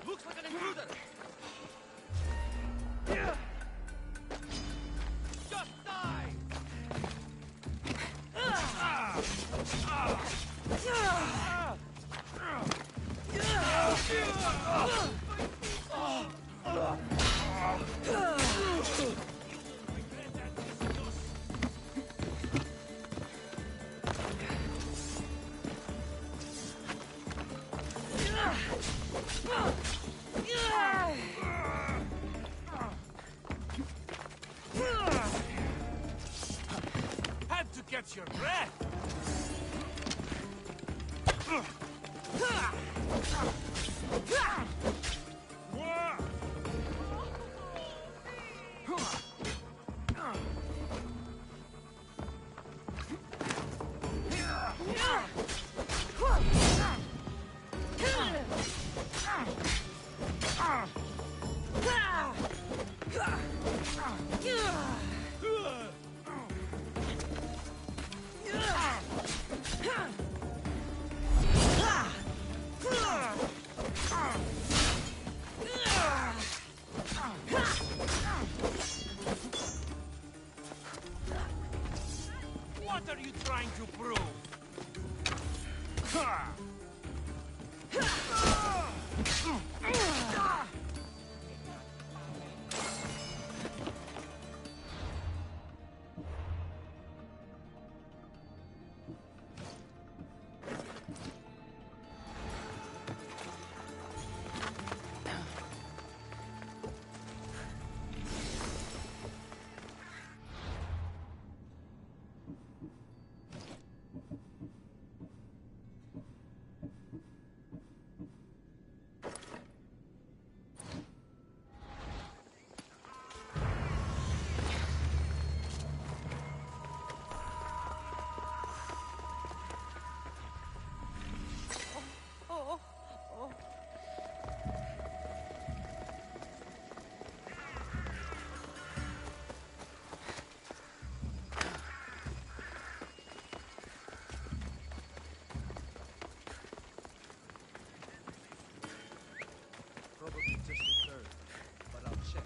Looks like an intruder! Just die! Had to catch your breath! What are you trying to prove? Probably just a third, but I'll check.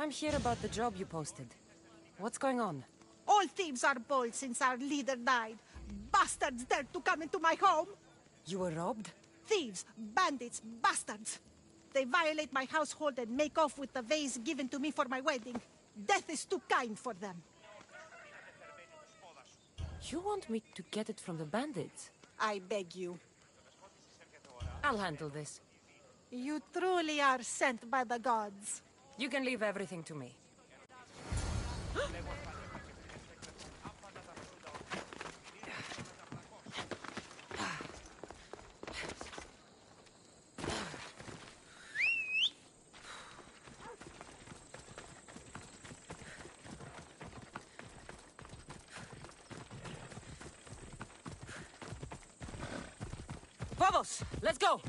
I'm here about the job you posted. What's going on? All thieves are bold since our leader died. Bastards dared to come into my home. You were robbed? Thieves, bandits, bastards. They violate my household and make off with the vase given to me for my wedding. Death is too kind for them. You want me to get it from the bandits? I beg you. I'll handle this. You truly are sent by the gods. You can leave everything to me. Vamos, let's go!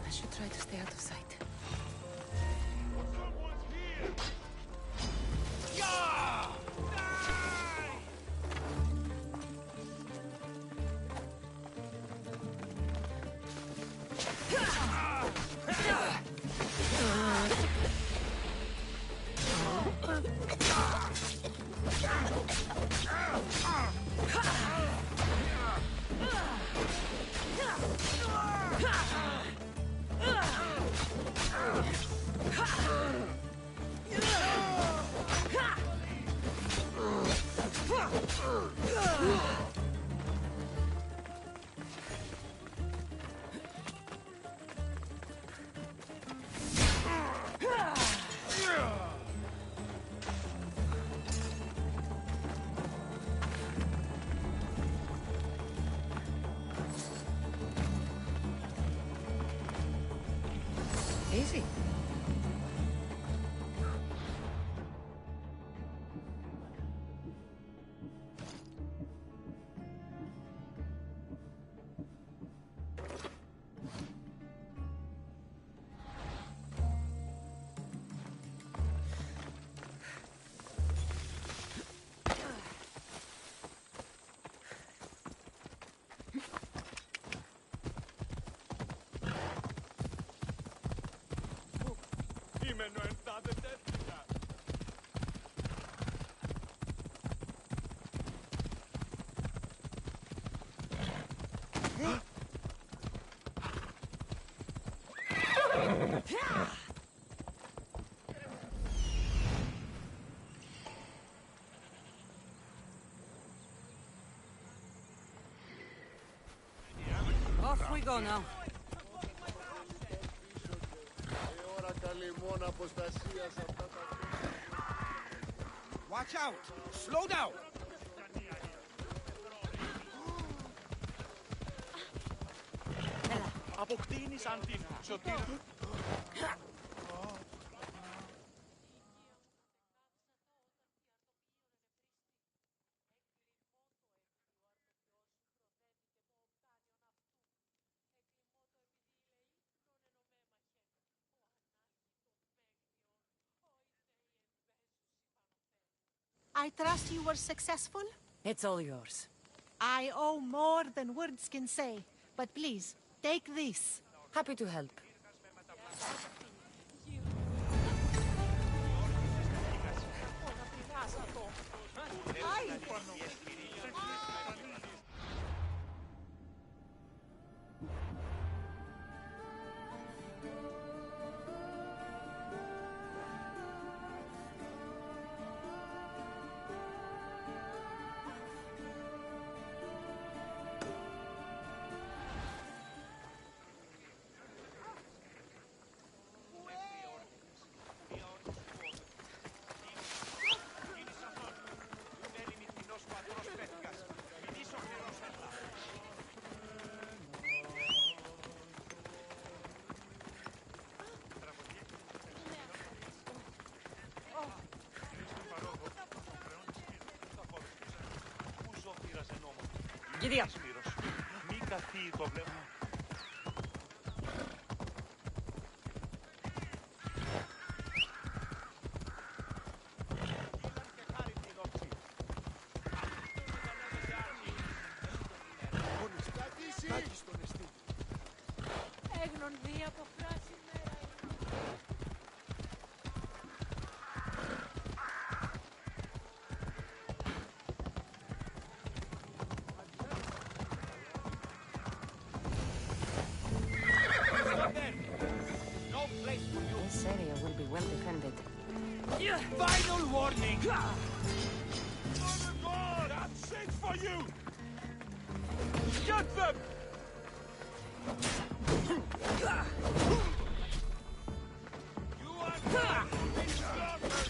I should try to stay out of sight. Easy. Off we go now. Watch out! Slow down! Αποκτήνεις αν την σωτήρου. I trust you were successful? It's all yours. I owe more than words can say. But please, take this. Happy to help. Giddy up. Μη καθεί το βλέμμα. No place for you. This area will be well defended. Final warning! That's it for you! Get them! You are going to be slaughtered!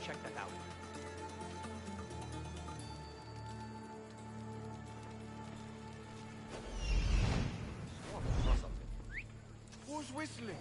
Check that out. Who's whistling?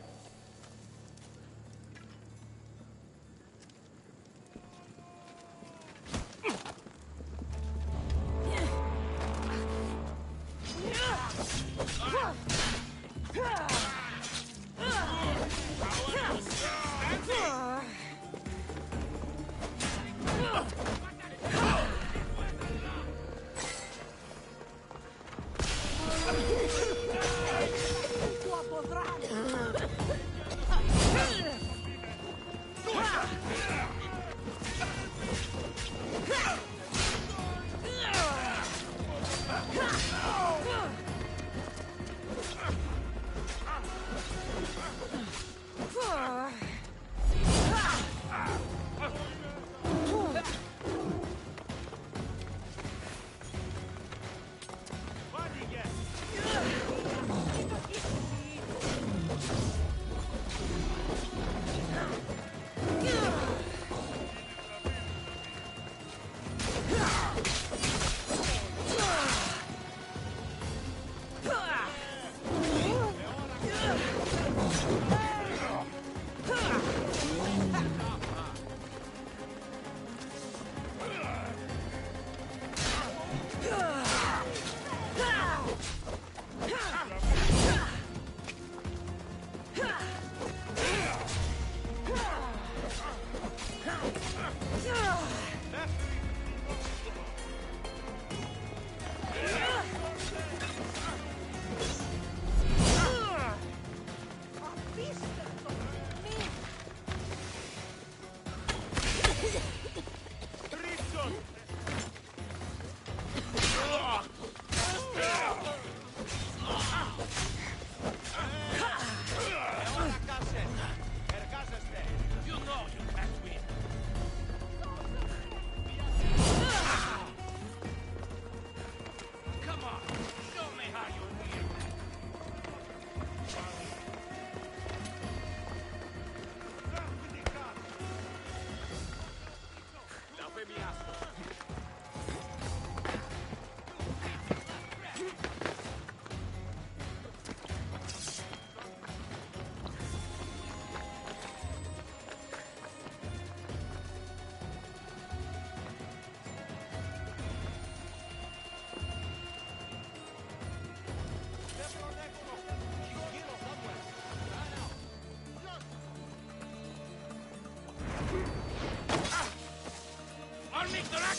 I'll make the rack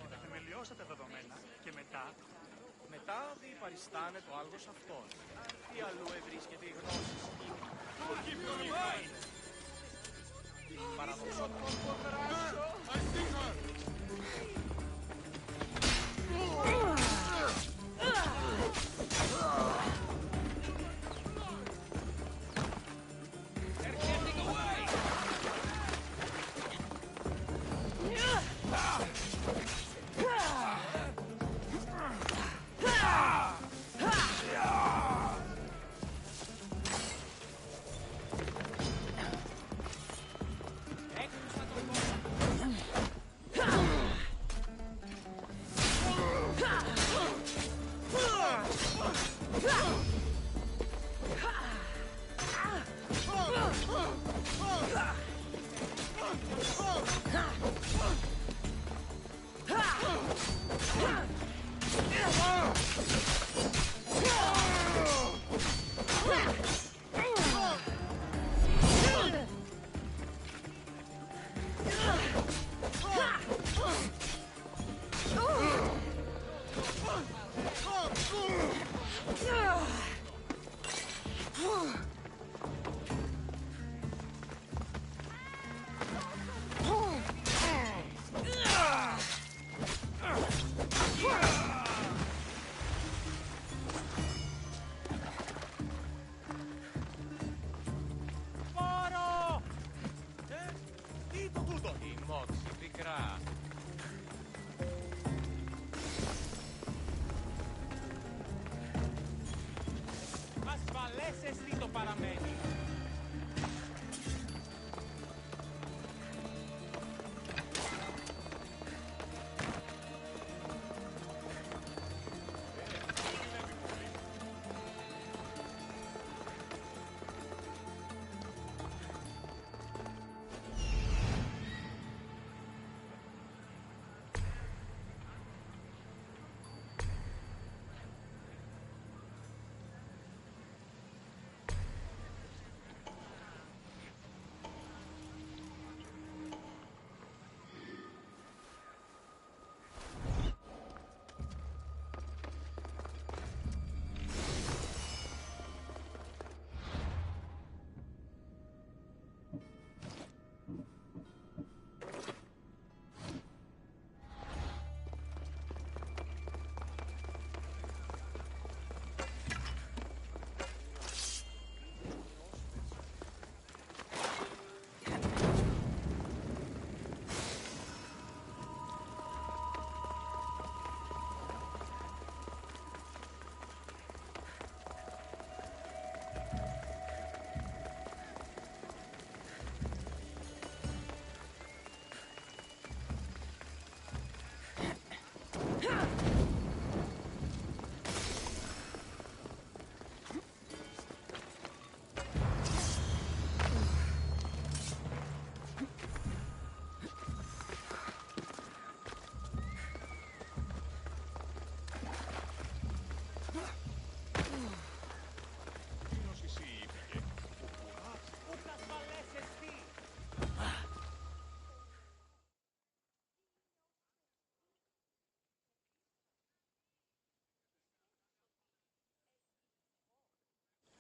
και τα θεμελιώσατε τα δεδομένα και μετά διπαριστάνε το άλγος αυτών. Τι αλλού ευρίσκεται η γνώση. Το κύπρο είναι. Παραδοσότατος ποδράσιο. Ασφαλές το παραμένει.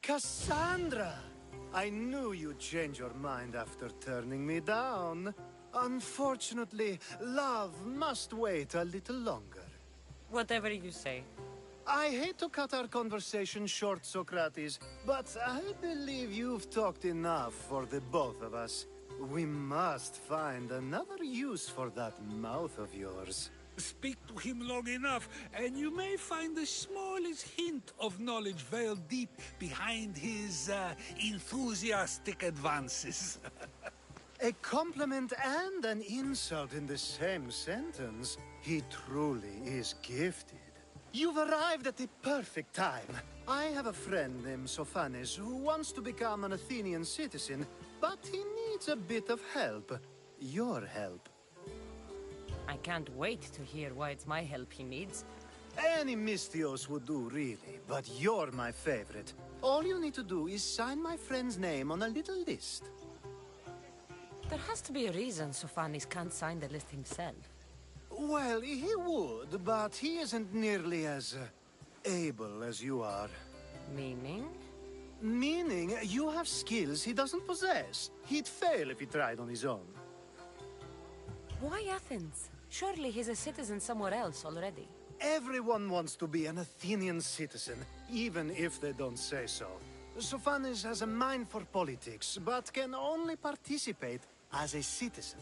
Cassandra! I knew you'd change your mind after turning me down. Unfortunately, love must wait a little longer. Whatever you say. I hate to cut our conversation short, Socrates, but I believe you've talked enough for the both of us. We must find another use for that mouth of yours. Speak to him long enough, and you may find the smallest hint of knowledge veiled deep behind his enthusiastic advances. A compliment and an insult in the same sentence. He truly is gifted. You've arrived at the perfect time. I have a friend named Sophanes who wants to become an Athenian citizen, but he needs a bit of help. Your help. I can't wait to hear why it's my help he needs. Any Misthios would do, really, but you're my favorite. All you need to do is sign my friend's name on a little list. There has to be a reason Sophanes can't sign the list himself. Well, he would, but he isn't nearly as able as you are. Meaning? Meaning, you have skills he doesn't possess. He'd fail if he tried on his own. Why Athens? Surely he's a citizen somewhere else already. Everyone wants to be an Athenian citizen, even if they don't say so. Sophanis has a mind for politics, but can only participate as a citizen.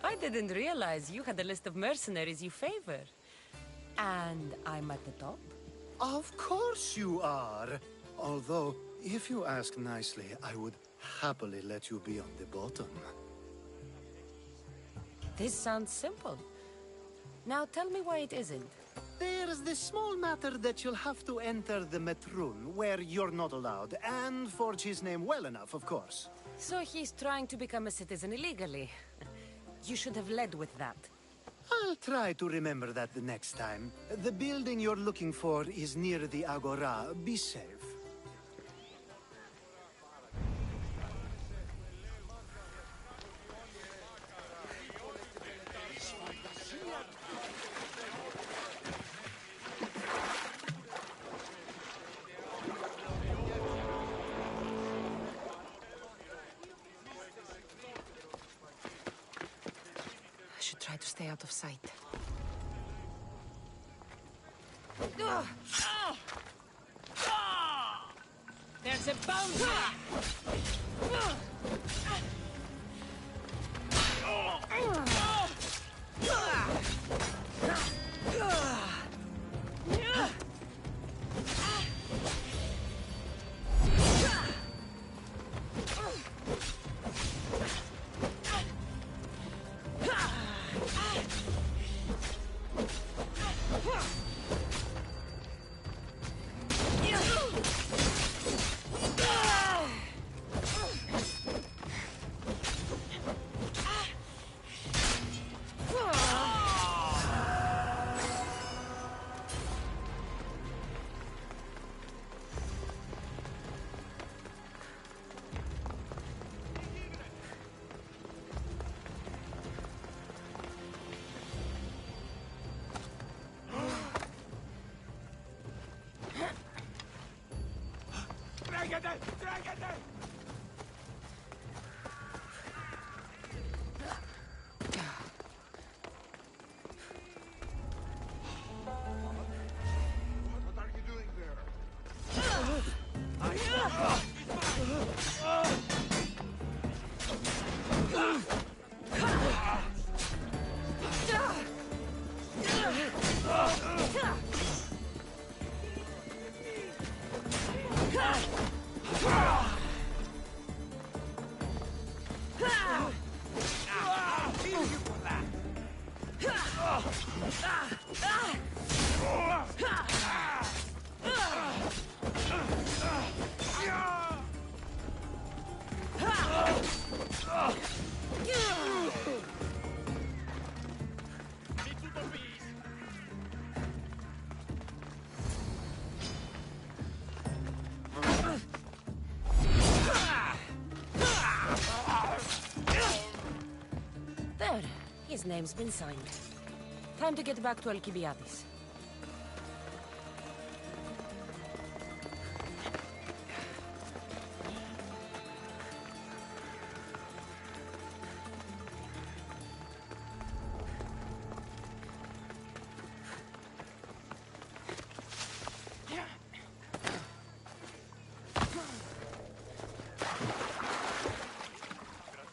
I didn't realize you had a list of mercenaries you favor. And I'm at the top? Of course you are. Although, if you ask nicely, I would happily let you be on the bottom. This sounds simple. Now tell me why it isn't. There's this small matter that you'll have to enter the Metroon, where you're not allowed, and forge his name well enough, of course. So he's trying to become a citizen illegally. You should have led with that. I'll try to remember that the next time. The building you're looking for is near the Agora. Be safe. I should try to stay out of sight. There's a bounty! There. His name's been signed. Time to get back to Alcibiades.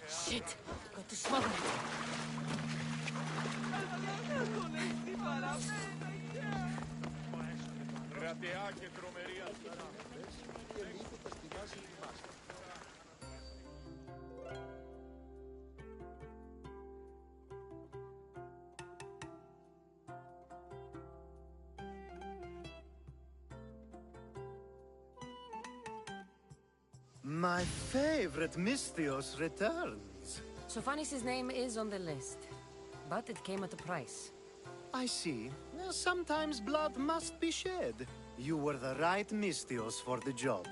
Shit! Got to smother it. Κρατεά και τρομερή αστερά. My favorite Misthios returns. Sophanis' name is on the list, but it came at a price. I see. Sometimes blood must be shed. You were the right Misthios for the job.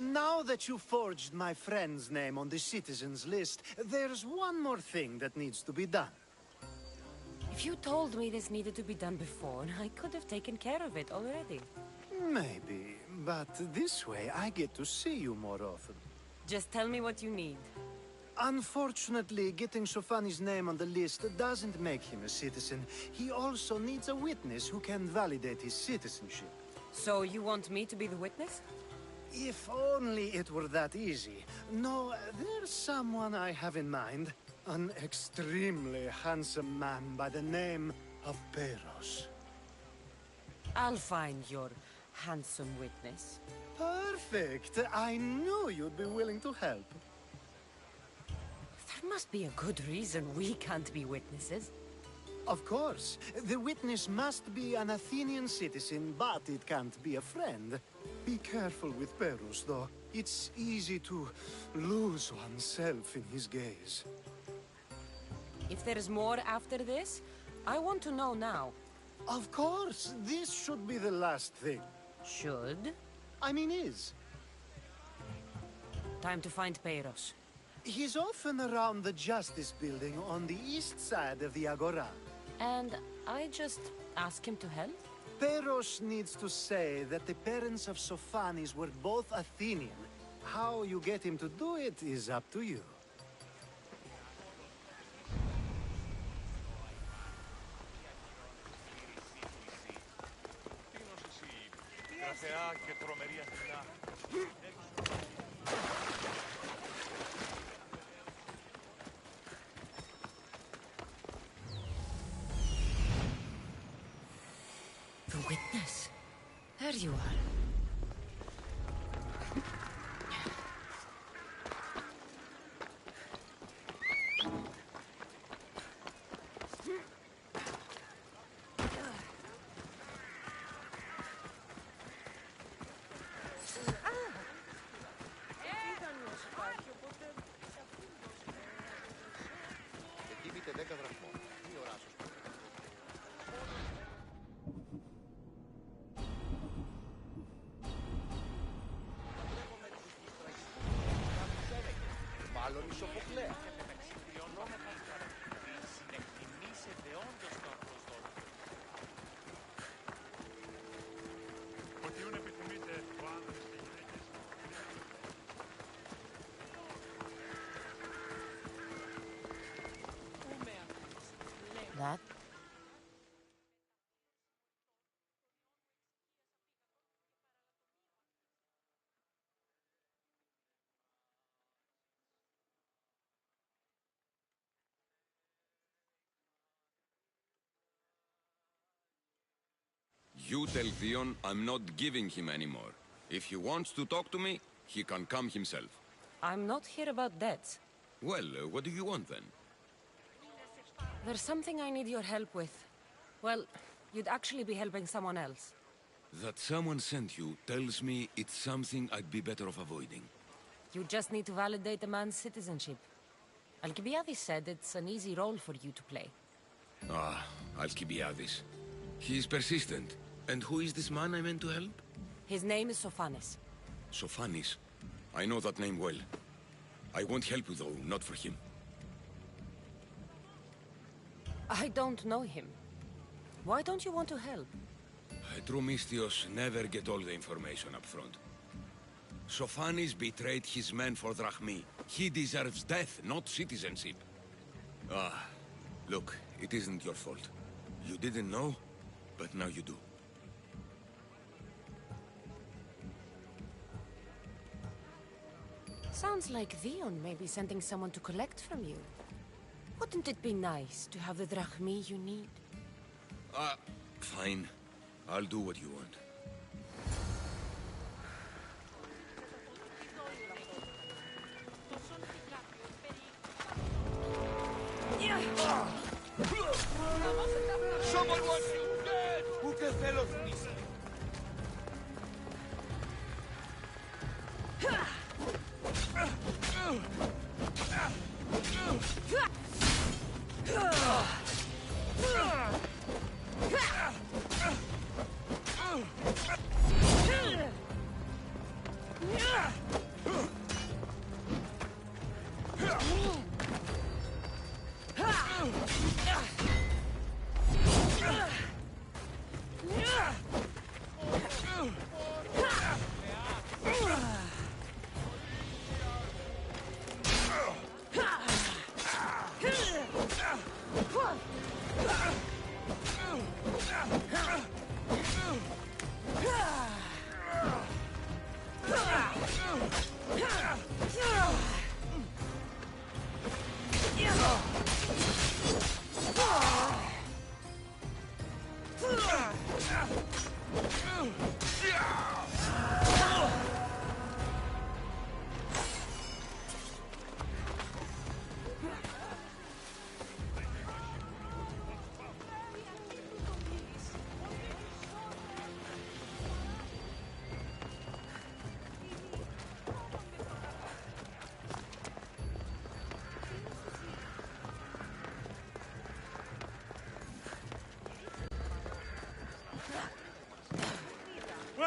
Now that you forged my friend's name on the citizens list, there's one more thing that needs to be done. If you told me this needed to be done before, I could have taken care of it already. Maybe, but this way I get to see you more often. Just tell me what you need. Unfortunately, getting Sofani's name on the list doesn't make him a citizen. He also needs a witness who can validate his citizenship. So you want me to be the witness? If only it were that easy. No, there's someone I have in mind. An extremely handsome man by the name of Peros. I'll find your handsome witness. Perfect. I knew you'd be willing to help. There must be a good reason we can't be witnesses. Of course. The witness must be an Athenian citizen, but it can't be a friend. Be careful with Peros, though. It's easy to lose oneself in his gaze. If there's more after this, I want to know now. Of course. This should be the last thing. Should? I mean, is. Time to find Peros. He's often around the Justice Building on the east side of the Agora. And I just ask him to help? Peros needs to say that the parents of Sophanis were both Athenian. How you get him to do it is up to you. The witness. There you are. That? You tell Theon I'm not giving him any more. If he wants to talk to me, he can come himself. I'm not here about debts. Well, what do you want then? There's something I need your help with. Well, you'd actually be helping someone else. That someone sent you tells me it's something I'd be better off avoiding. You just need to validate a man's citizenship. Alcibiades said it's an easy role for you to play. Ah, Alcibiades. He's persistent. And who is this man I meant to help? His name is Sophanis. Sophanis. I know that name well. I won't help you though, not for him. I don't know him. Why don't you want to help? True Mystios never get all the information up front. Sophanis betrayed his men for Drachmi. He deserves death, not citizenship. Ah, look, it isn't your fault. You didn't know, but now you do. Sounds like Theon may be sending someone to collect from you. Wouldn't it be nice to have the drachmi you need? Fine. I'll do what you want. Someone wants you dead! Who can fellow me?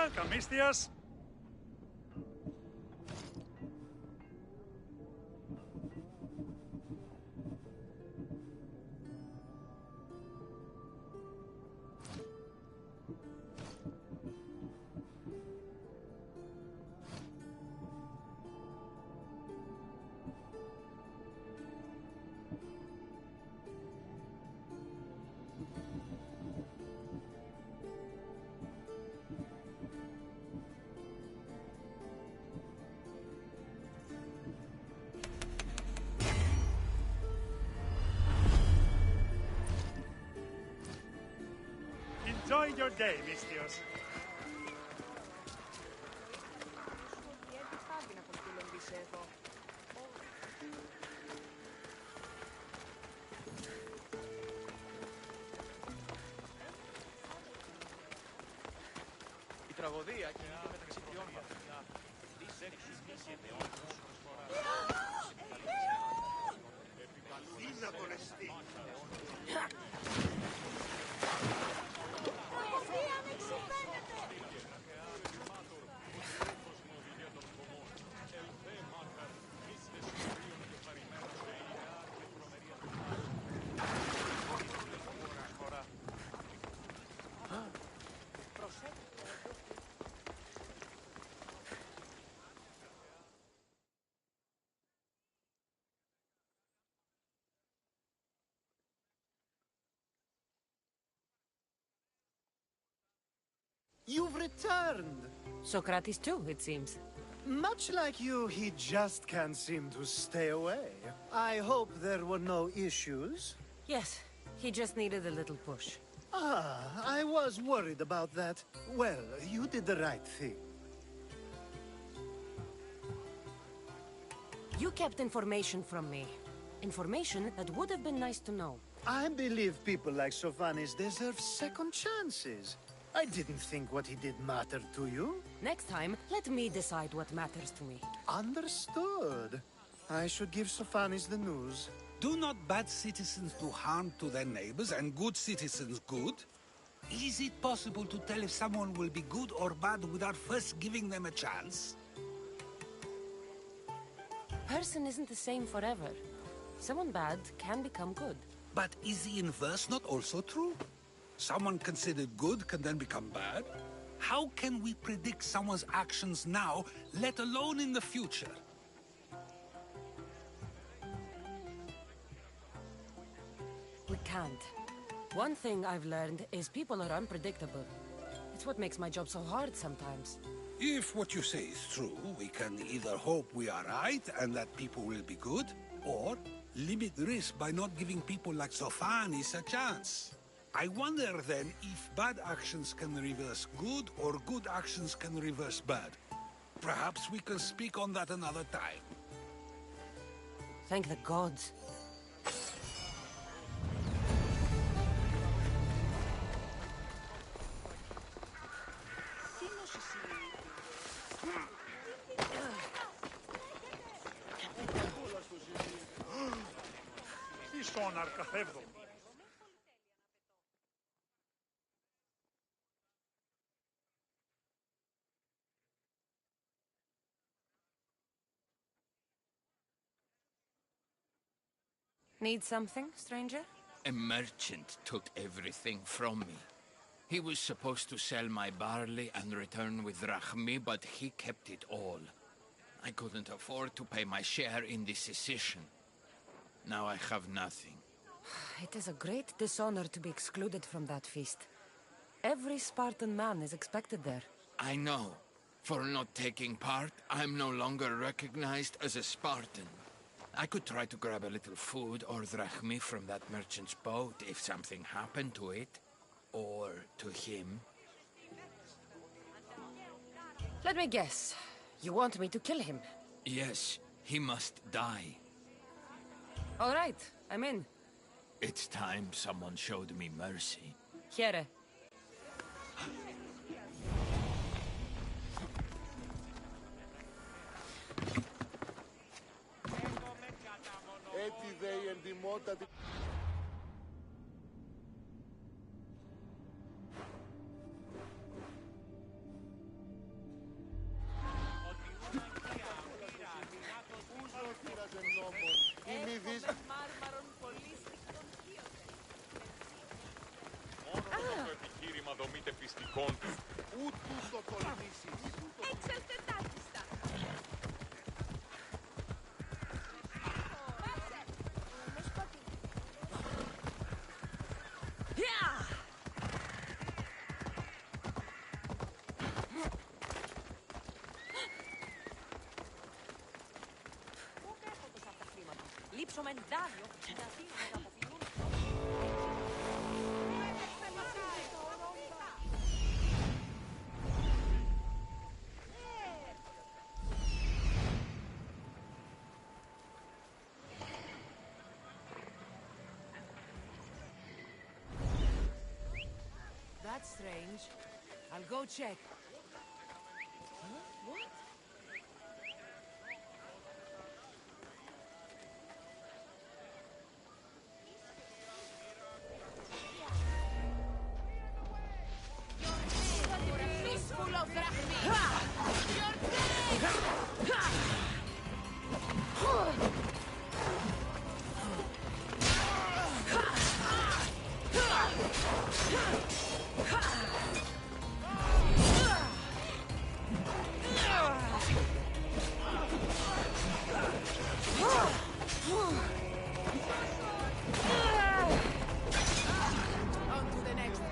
Welcome, Mistias. Enjoy your day, Mistios. Η τραγωδία κινείται μεταξύ τριών βαθμών. Τις έξι κλείσεται όμως. Είναι απολεστή. You've returned! Socrates too, it seems. Much like you, he just can't seem to stay away. I hope there were no issues. Yes, he just needed a little push. Ah, I was worried about that. Well, you did the right thing. You kept information from me. Information that would have been nice to know. I believe people like Sophanis deserve second chances. I didn't think what he did mattered to you. Next time, let me decide what matters to me. Understood. I should give Sophanis the news. Do not bad citizens do harm to their neighbors and good citizens good? Is it possible to tell if someone will be good or bad without first giving them a chance? Person isn't the same forever. Someone bad can become good. But is the inverse not also true? Someone considered good can then become bad? How can we predict someone's actions now, let alone in the future? We can't. One thing I've learned is people are unpredictable. It's what makes my job so hard sometimes. If what you say is true, we can either hope we are right and that people will be good, or limit risk by not giving people like Sophanis a chance. I wonder then if bad actions can reverse good or good actions can reverse bad. Perhaps we can speak on that another time. Thank the gods. Τι σόναρκα έβδομη. Need something, stranger? A merchant took everything from me. He was supposed to sell my barley and return with drachmi, but he kept it all. I couldn't afford to pay my share in the secession. Now I have nothing. It is a great dishonor to be excluded from that feast. Every Spartan man is expected there. I know. For not taking part, I'm no longer recognized as a Spartan. I could try to grab a little food or drachmi from that merchant's boat if something happened to it. Or to him. Let me guess. You want me to kill him? Yes, he must die. All right, I'm in. It's time someone showed me mercy. Here. Έτσι δε η εντιμότατη... commendario cittadino della That's strange. I'll go check. Huh? What? Fistful of drachmi! Your on to the next round.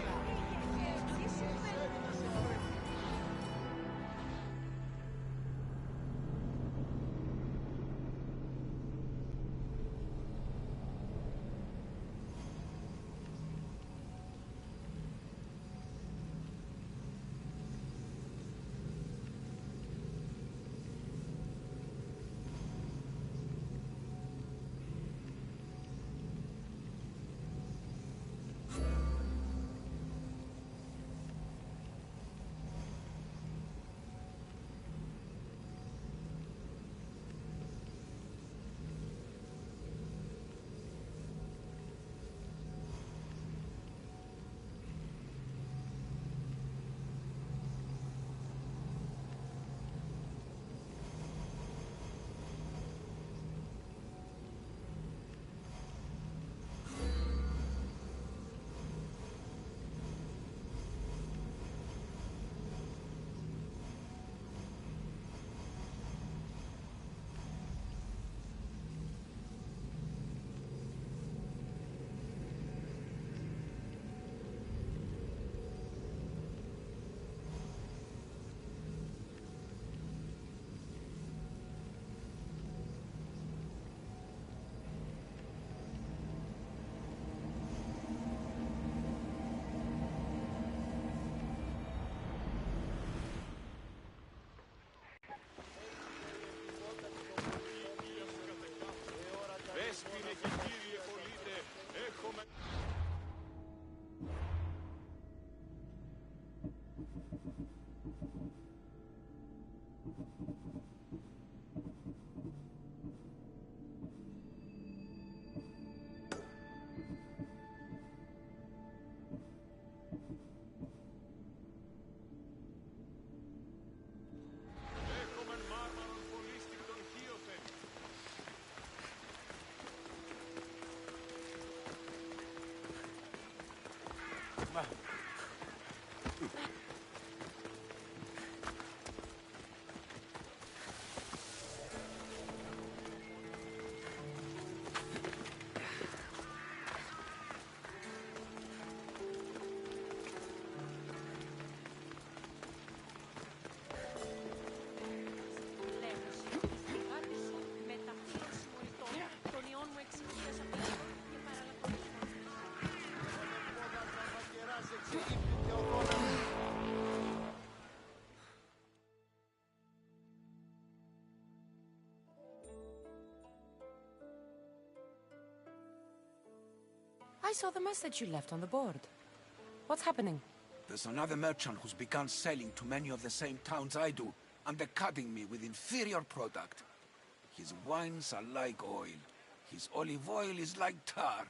Δέσποινε και κύριε πολίτε, έχουμε... Έχομεν μάρμαρον πολύστικτον χίωθεν. I saw the message you left on the board. What's happening? There's another merchant who's begun selling to many of the same towns I do, undercutting me with inferior product. His wines are like oil. His olive oil is like tar.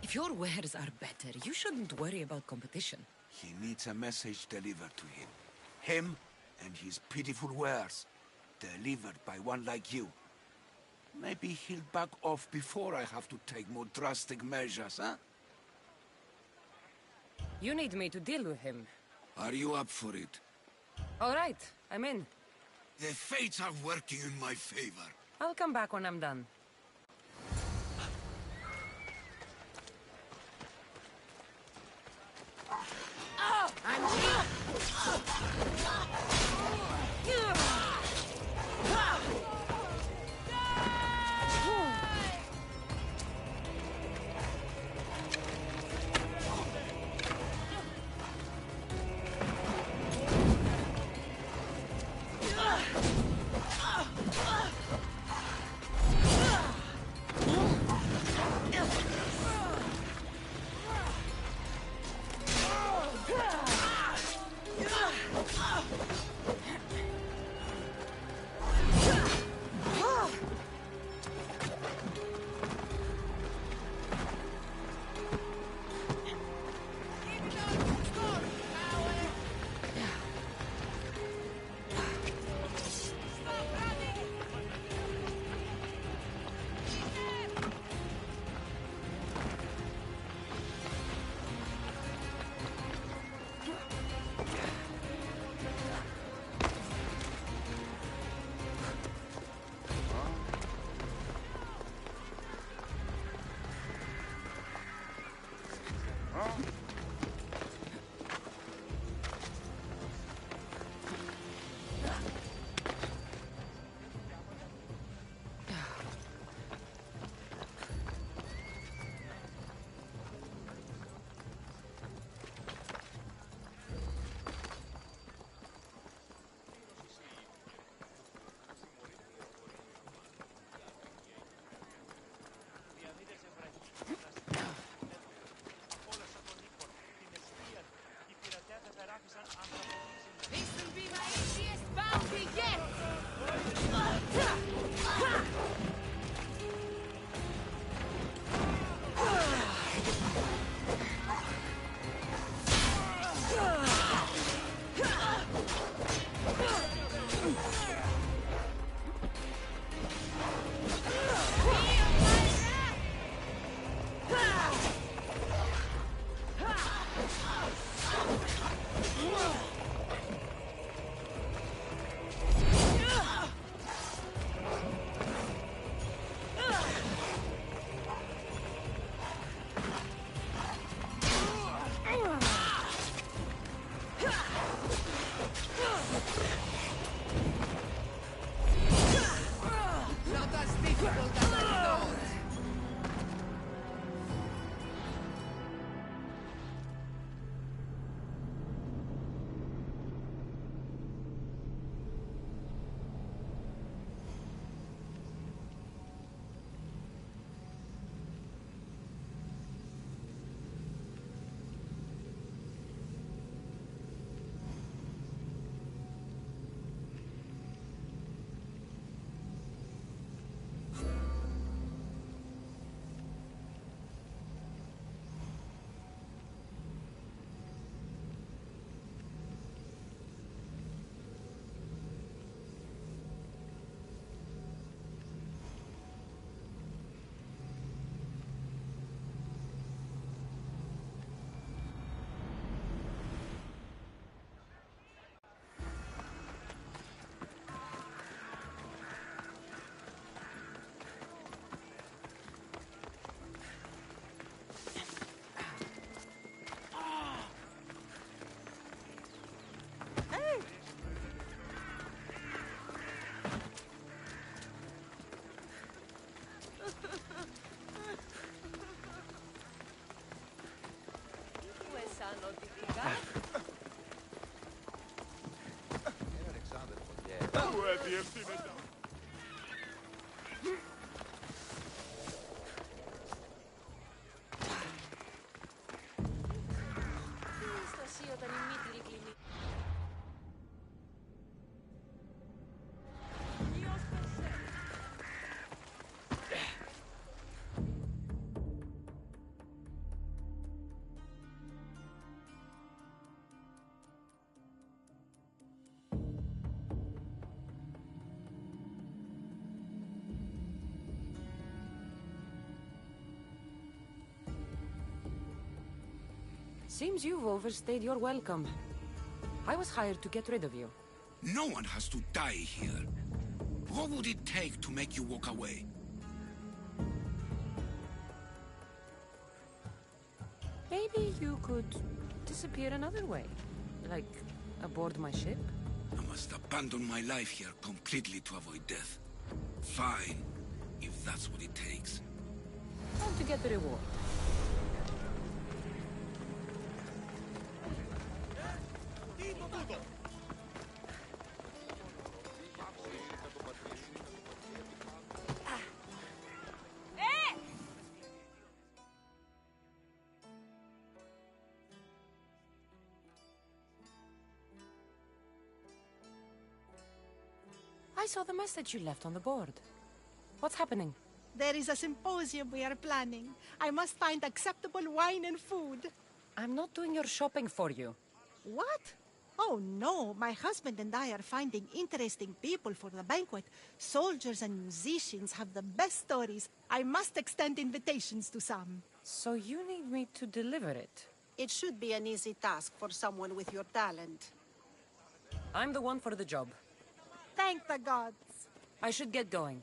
If your wares are better, you shouldn't worry about competition. He needs a message delivered to him. Him and his pitiful wares. Delivered by one like you. Maybe he'll back off before I have to take more drastic measures, huh? You need me to deal with him. Are you up for it? All right, I'm in. The fates are working in my favor. I'll come back when I'm done. Oh! This will be my easiest bounty yet! Not as difficult as I thought. Seems you've overstayed your welcome. I was hired to get rid of you. No one has to die here. What would it take to make you walk away? Maybe you could disappear another way. Like, aboard my ship? I must abandon my life here completely to avoid death. Fine, if that's what it takes. Time to get the reward. I saw the message you left on the board. What's happening? There is a symposium we are planning. I must find acceptable wine and food. I'm not doing your shopping for you. What? Oh no, my husband and I are finding interesting people for the banquet. Soldiers and musicians have the best stories. I must extend invitations to some. So you need me to deliver it? It should be an easy task for someone with your talent. I'm the one for the job. Thank the gods. I should get going.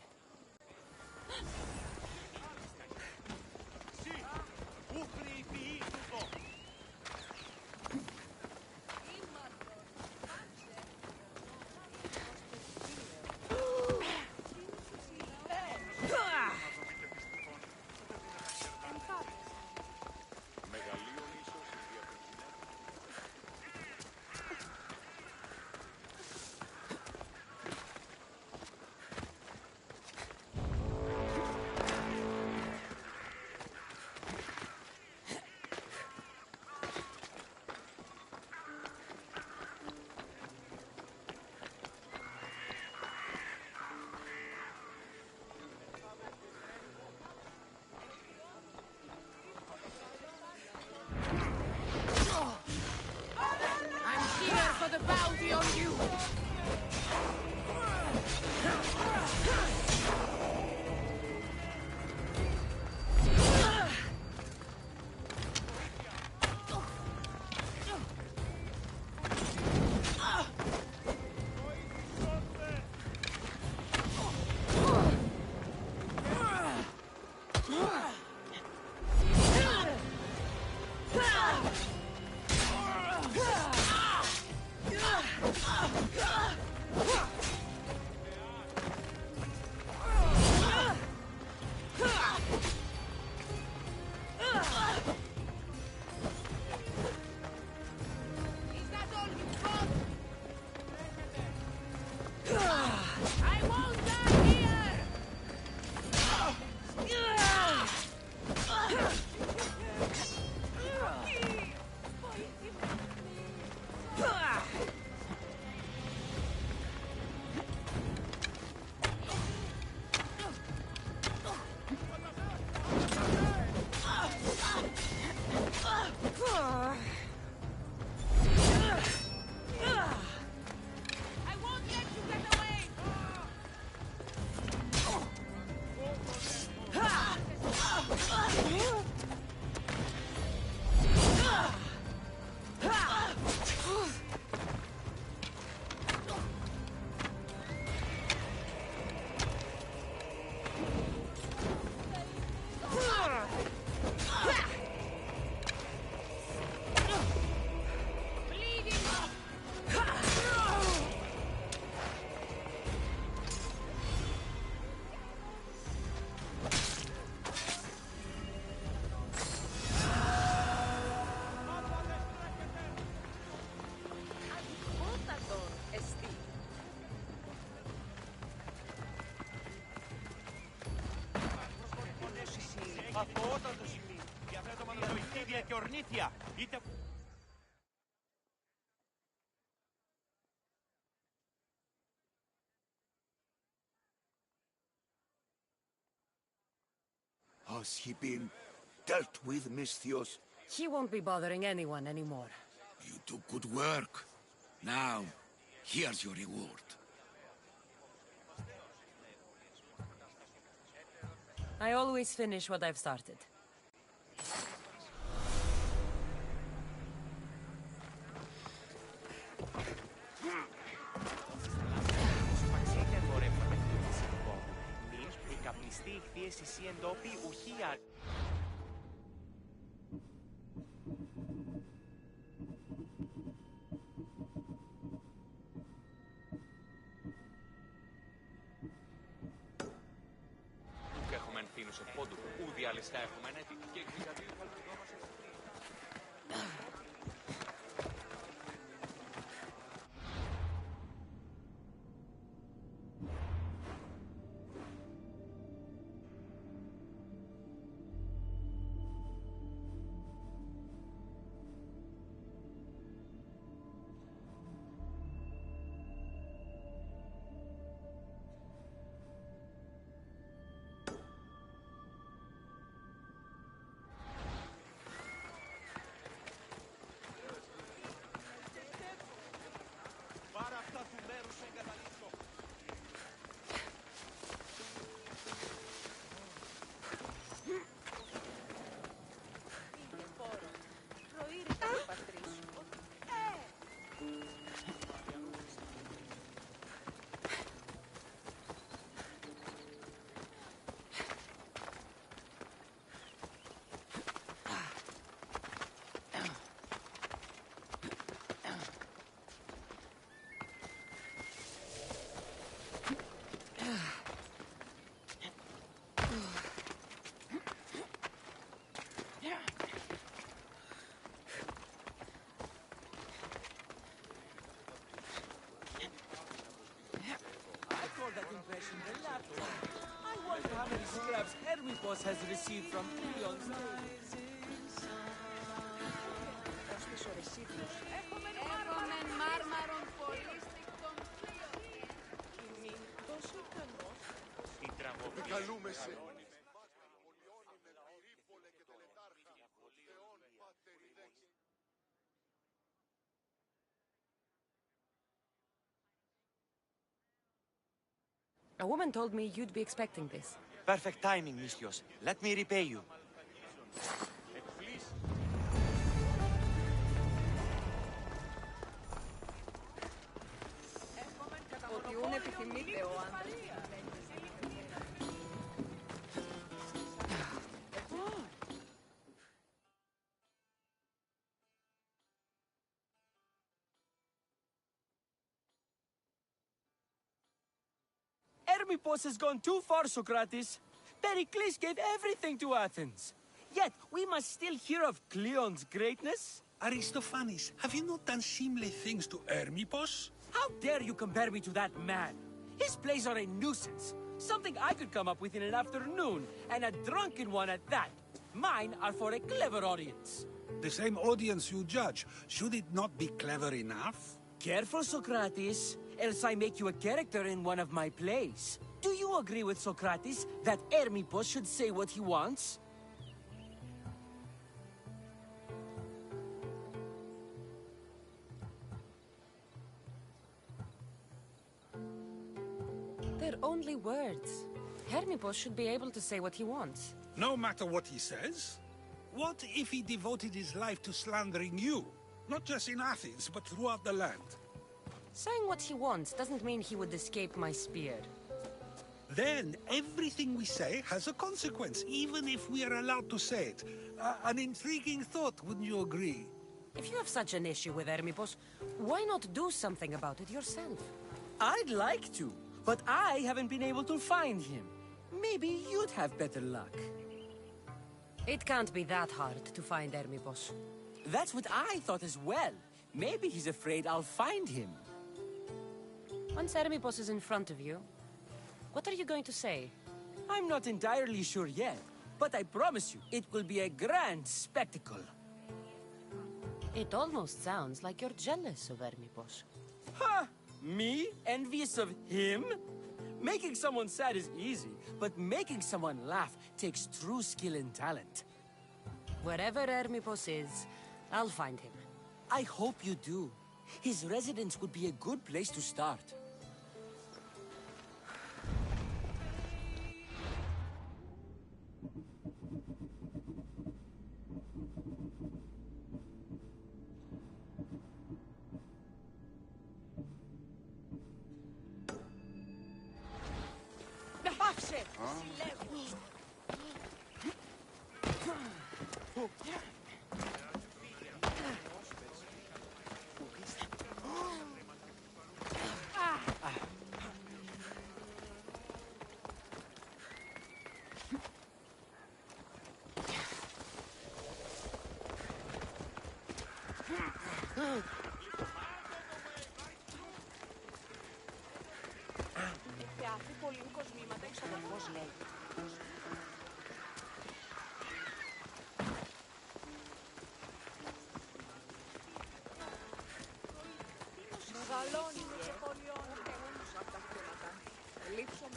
απότατο σημείο. Διαθέτω μανολοϊχτίδια και ορνήθια. Είτε... Has he been dealt with, Misthios? He won't be bothering anyone anymore. You do good work. Now, here's your reward. I always finish what I've started. Έχουμε ενθύνους σε πόντου, ούδι αλιστά έχουμε ενέτη και εξηγατήρι θα λυπηθόμαστε σε αυτή. I wonder how many scraps Hermipos has received from Cleon's days. A woman told me you'd be expecting this. Perfect timing, Misthios. Let me repay you. Hermipos has gone too far, Socrates. Pericles gave everything to Athens. Yet, we must still hear of Cleon's greatness. Aristophanes, have you not done seemly things to Hermipos? How dare you compare me to that man? His plays are a nuisance. Something I could come up with in an afternoon, and a drunken one at that. Mine are for a clever audience. The same audience you judge. Should it not be clever enough? Careful, Socrates, else I make you a character in one of my plays. Do you agree with Socrates that Hermipos should say what he wants? They're only words. Hermipos should be able to say what he wants. No matter what he says? What if he devoted his life to slandering you? Not just in Athens, but throughout the land. Saying what he wants doesn't mean he would escape my spear. Then everything we say has a consequence, even if we are allowed to say it. An intriguing thought, wouldn't you agree? If you have such an issue with Hermipos, why not do something about it yourself? I'd like to, but I haven't been able to find him. Maybe you'd have better luck. It can't be that hard to find Hermipos. That's what I thought as well. Maybe he's afraid I'll find him. Once Hermipos is in front of you, what are you going to say? I'm not entirely sure yet. but I promise you, it will be a grand spectacle. It almost sounds like you're jealous of Hermipos. Ha! Me? Envious of him? Making someone sad is easy, but making someone laugh takes true skill and talent. Wherever Hermipos is, I'll find him. I hope you do. His residence would be a good place to start.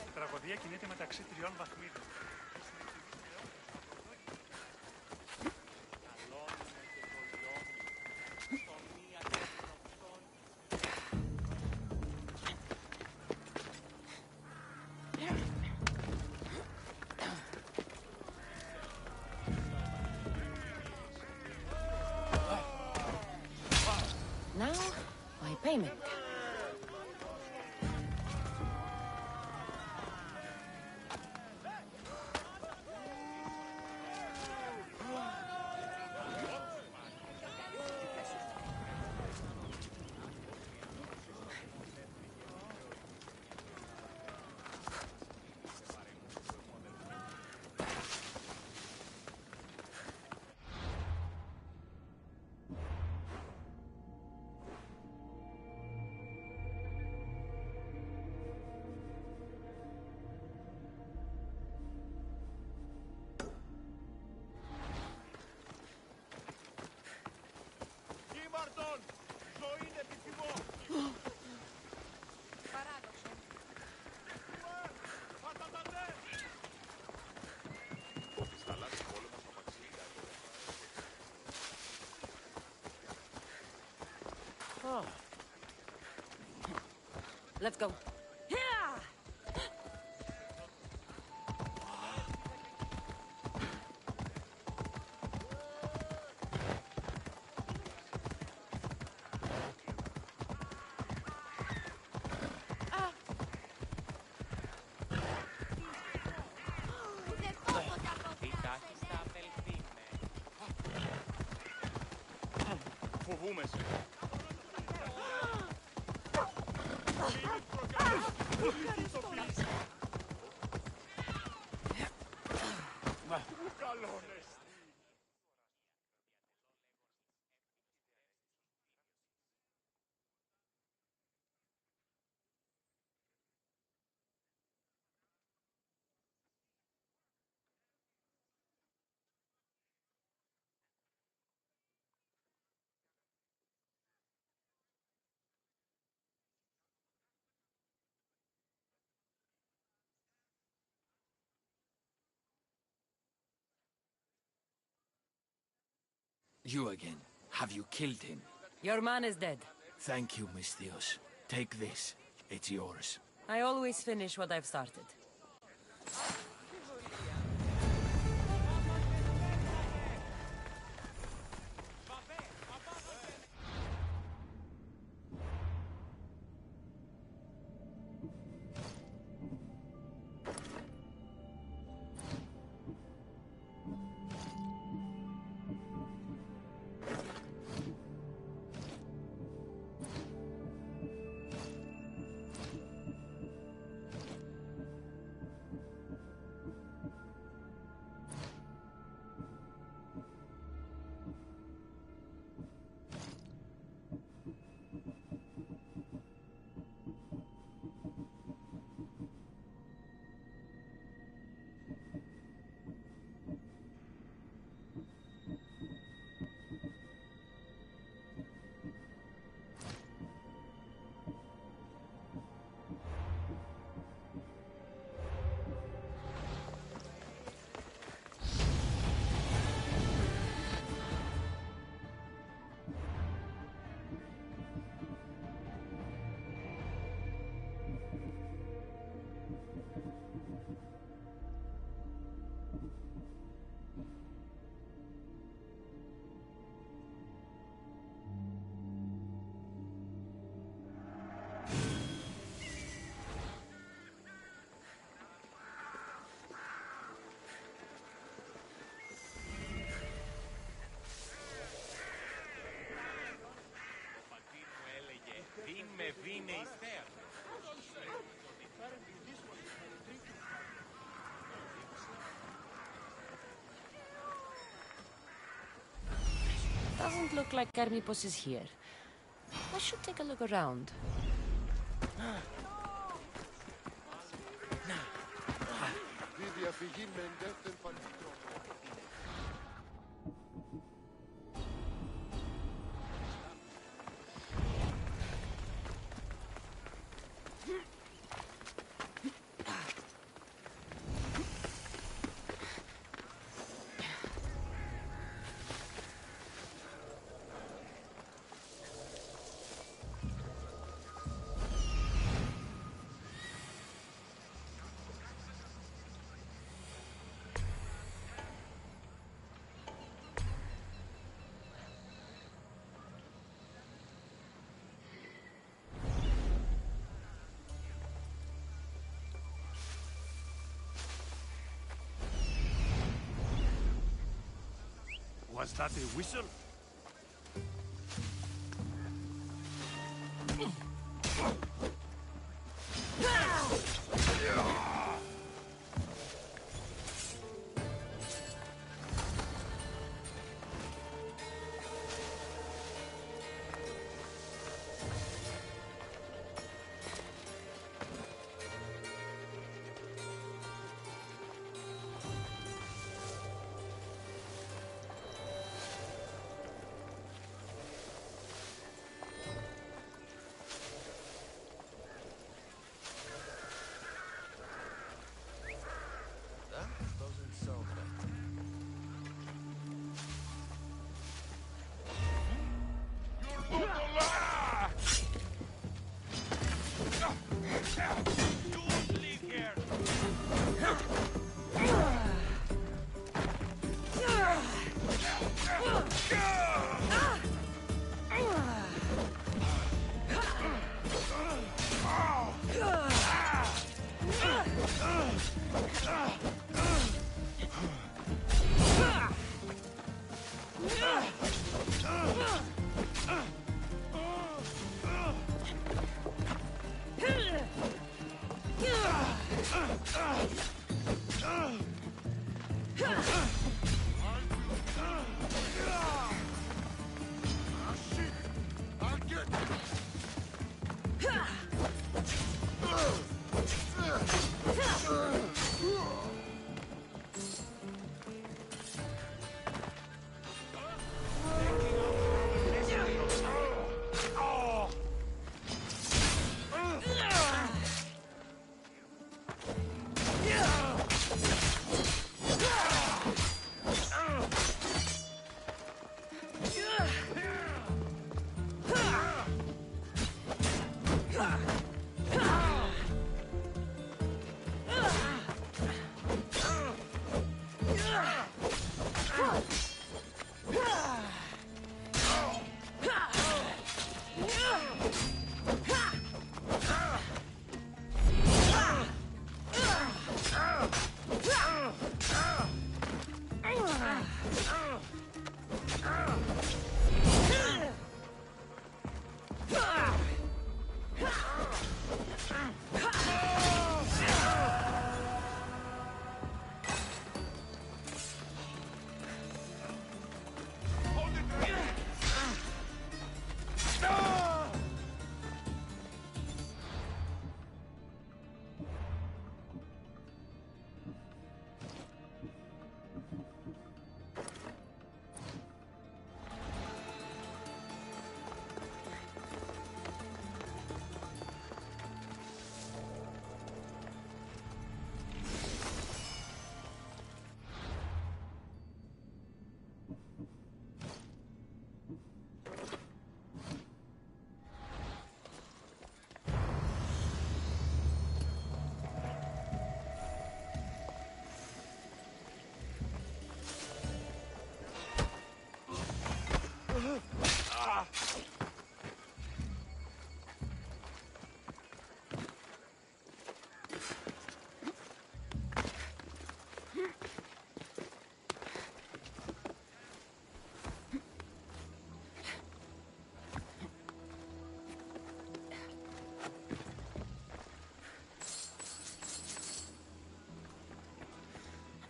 Η τραγωδία κινείται μεταξύ τριών βαθμίδων. Now, my payment. Ήμαρτον! Ζωή είναι επιθυμό! Παράδοξο. Πατατατέ! Της θαλάσσης πόλεμος στο Παξίλικα. Let's go. Φοβούμαι σε. You again. Have you killed him? Your man is dead. Thank you, Misthios. Take this. It's yours. I always finish what I've started. Doesn't look like Hermipos is here. I should take a look around. Was that a whistle?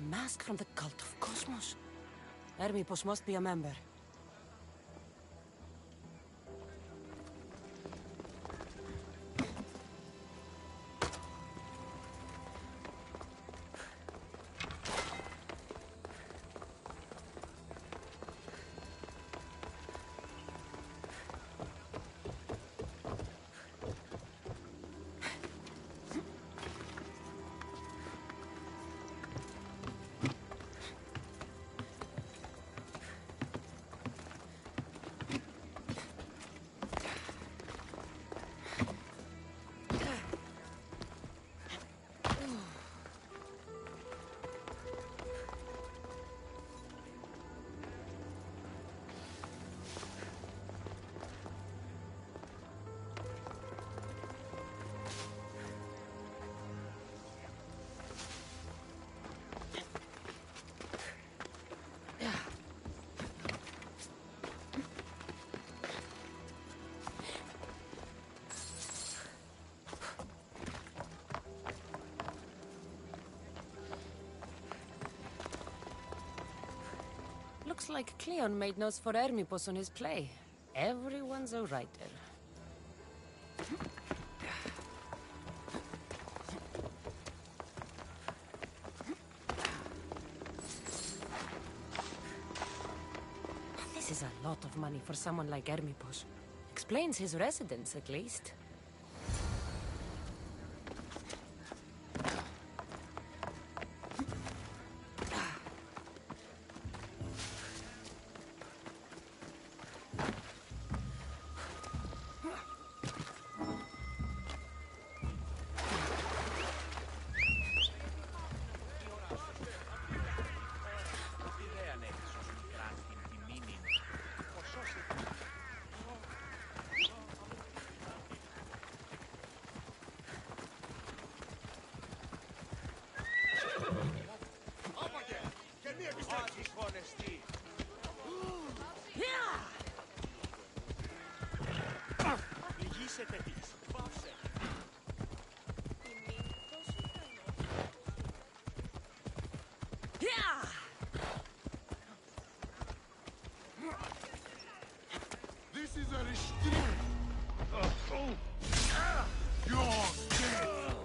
Mask from the cult of Cosmos. Hermipos must be a member. Looks like Cleon made notes for Hermipos on his play. Everyone's a writer. This is a lot of money for someone like Hermipos. Explains his residence, at least. This is a restraint. You're dead.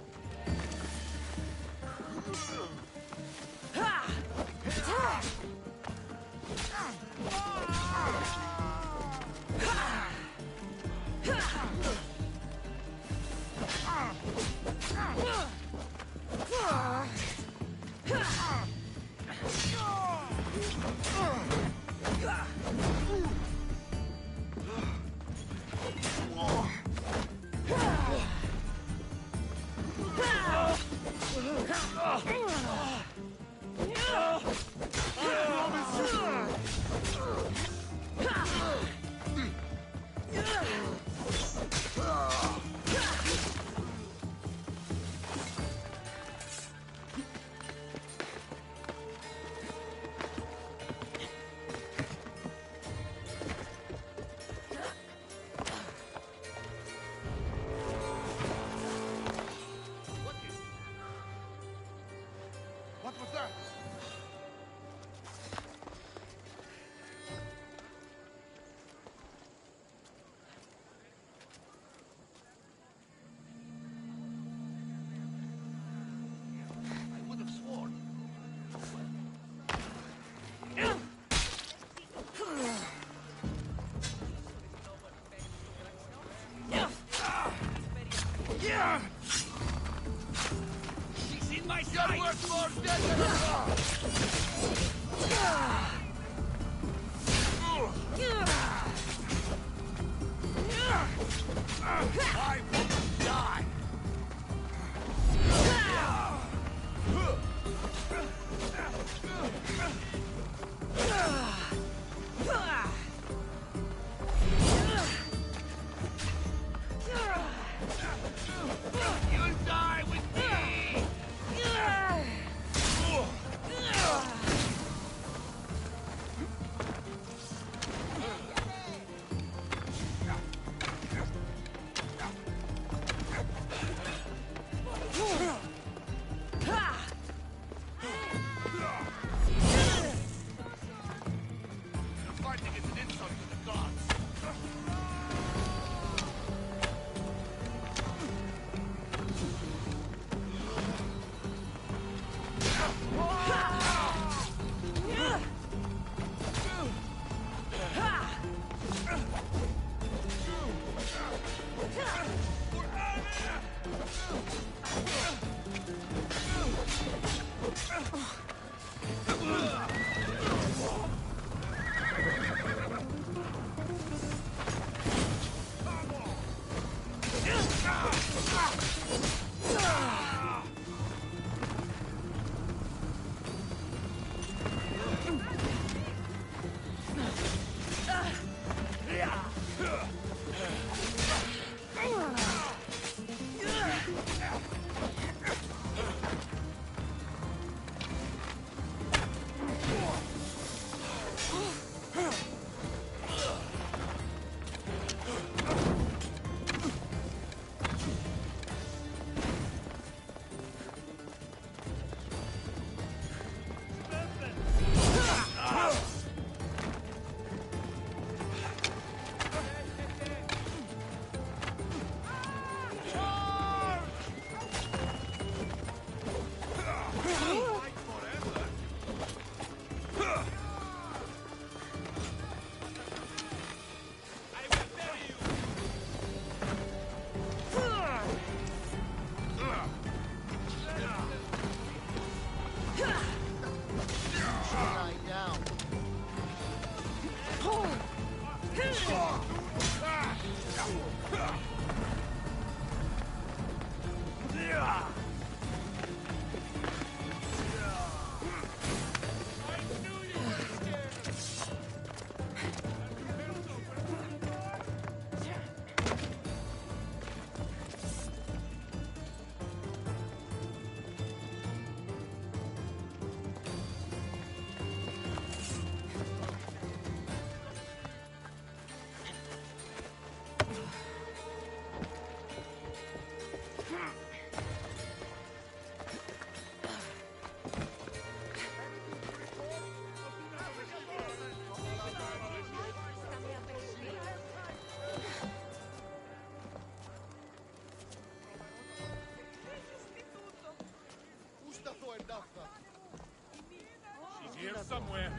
She's here somewhere.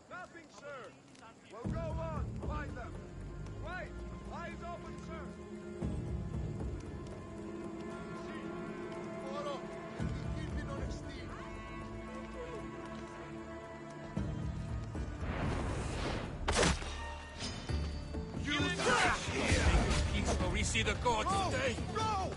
Nothing, sir. Well, go on. Find them. Right. Eyes open, sir. You die here. Peace where we see the gods today. Go!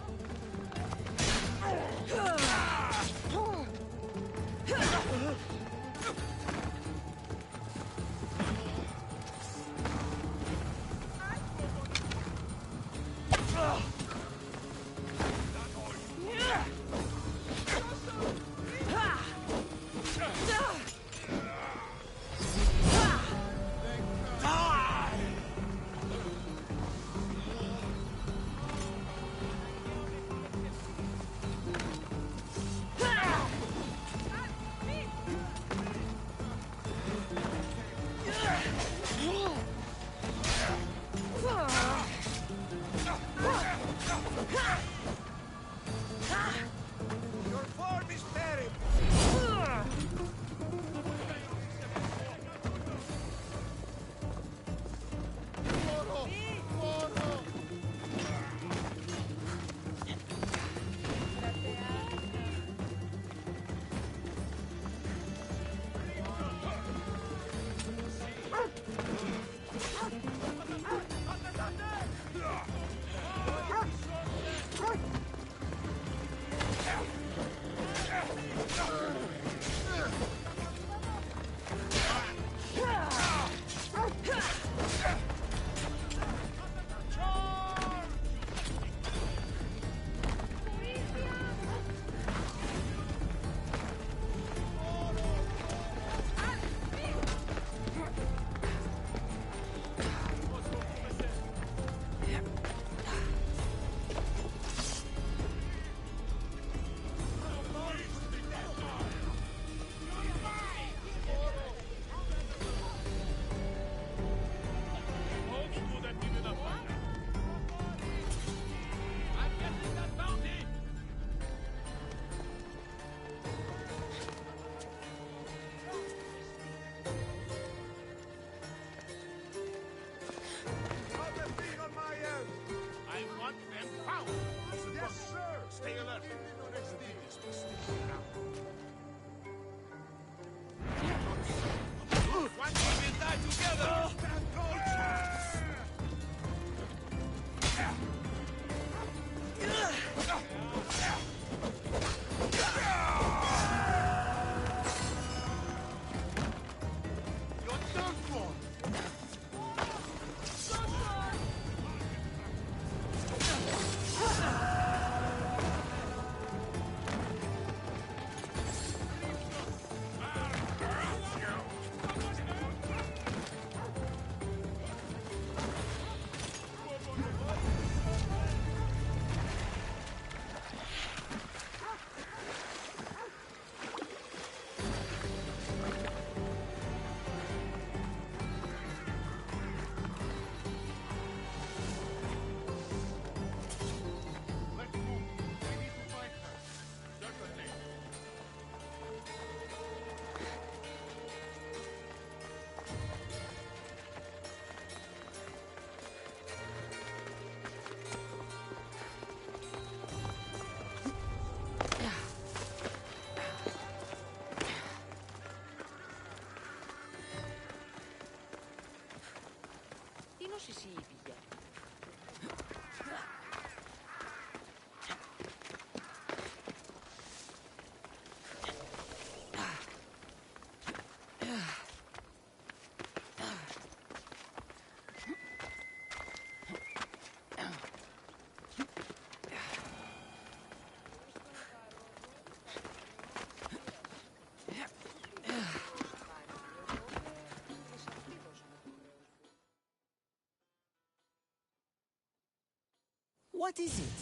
What is it?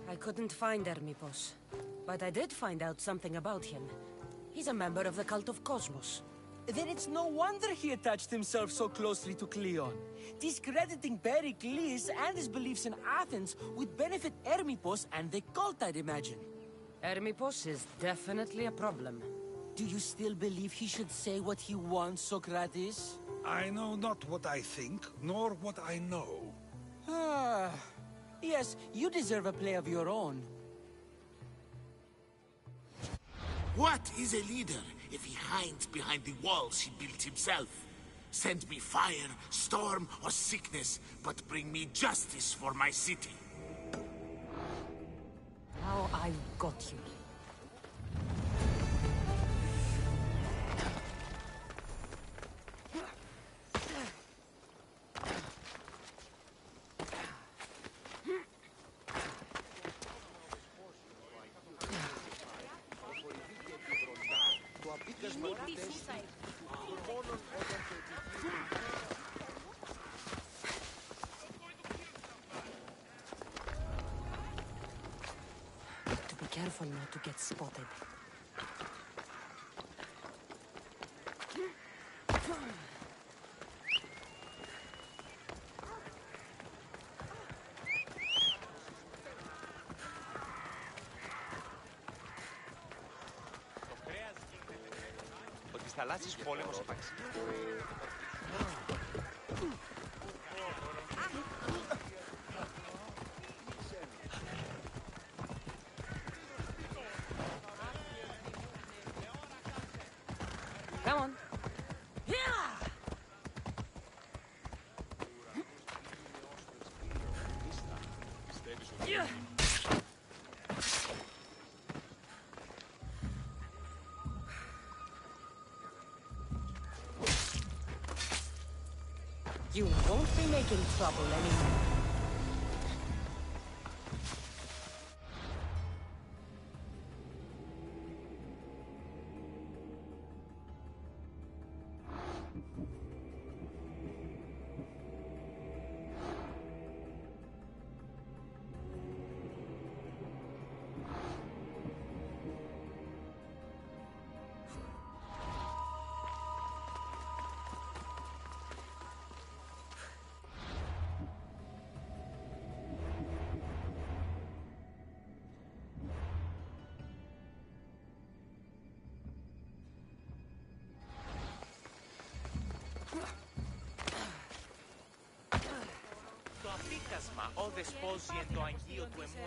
I couldn't find Hermipos, but I did find out something about him. He's a member of the cult of Cosmos. Then it's no wonder he attached himself so closely to Cleon. Discrediting Pericles and his beliefs in Athens would benefit Hermipos and the cult, I'd imagine. Hermipos is definitely a problem. Do you still believe he should say what he wants, Socrates? I know not what I think, nor what I know. Ah, yes, you deserve a play of your own. What is a leader if he hides behind the walls he built himself? Send me fire, storm, or sickness, but bring me justice for my city. Now I've got you. Be careful not to get spotted. Το κρέας γίνεται ότι στις θαλάσσιες πόλεμος υπαξίζει. Come on. Yeah. You won't be making trouble anymore. Το απίκασμα, ο δεσπόζει εν το αγγείο του εμού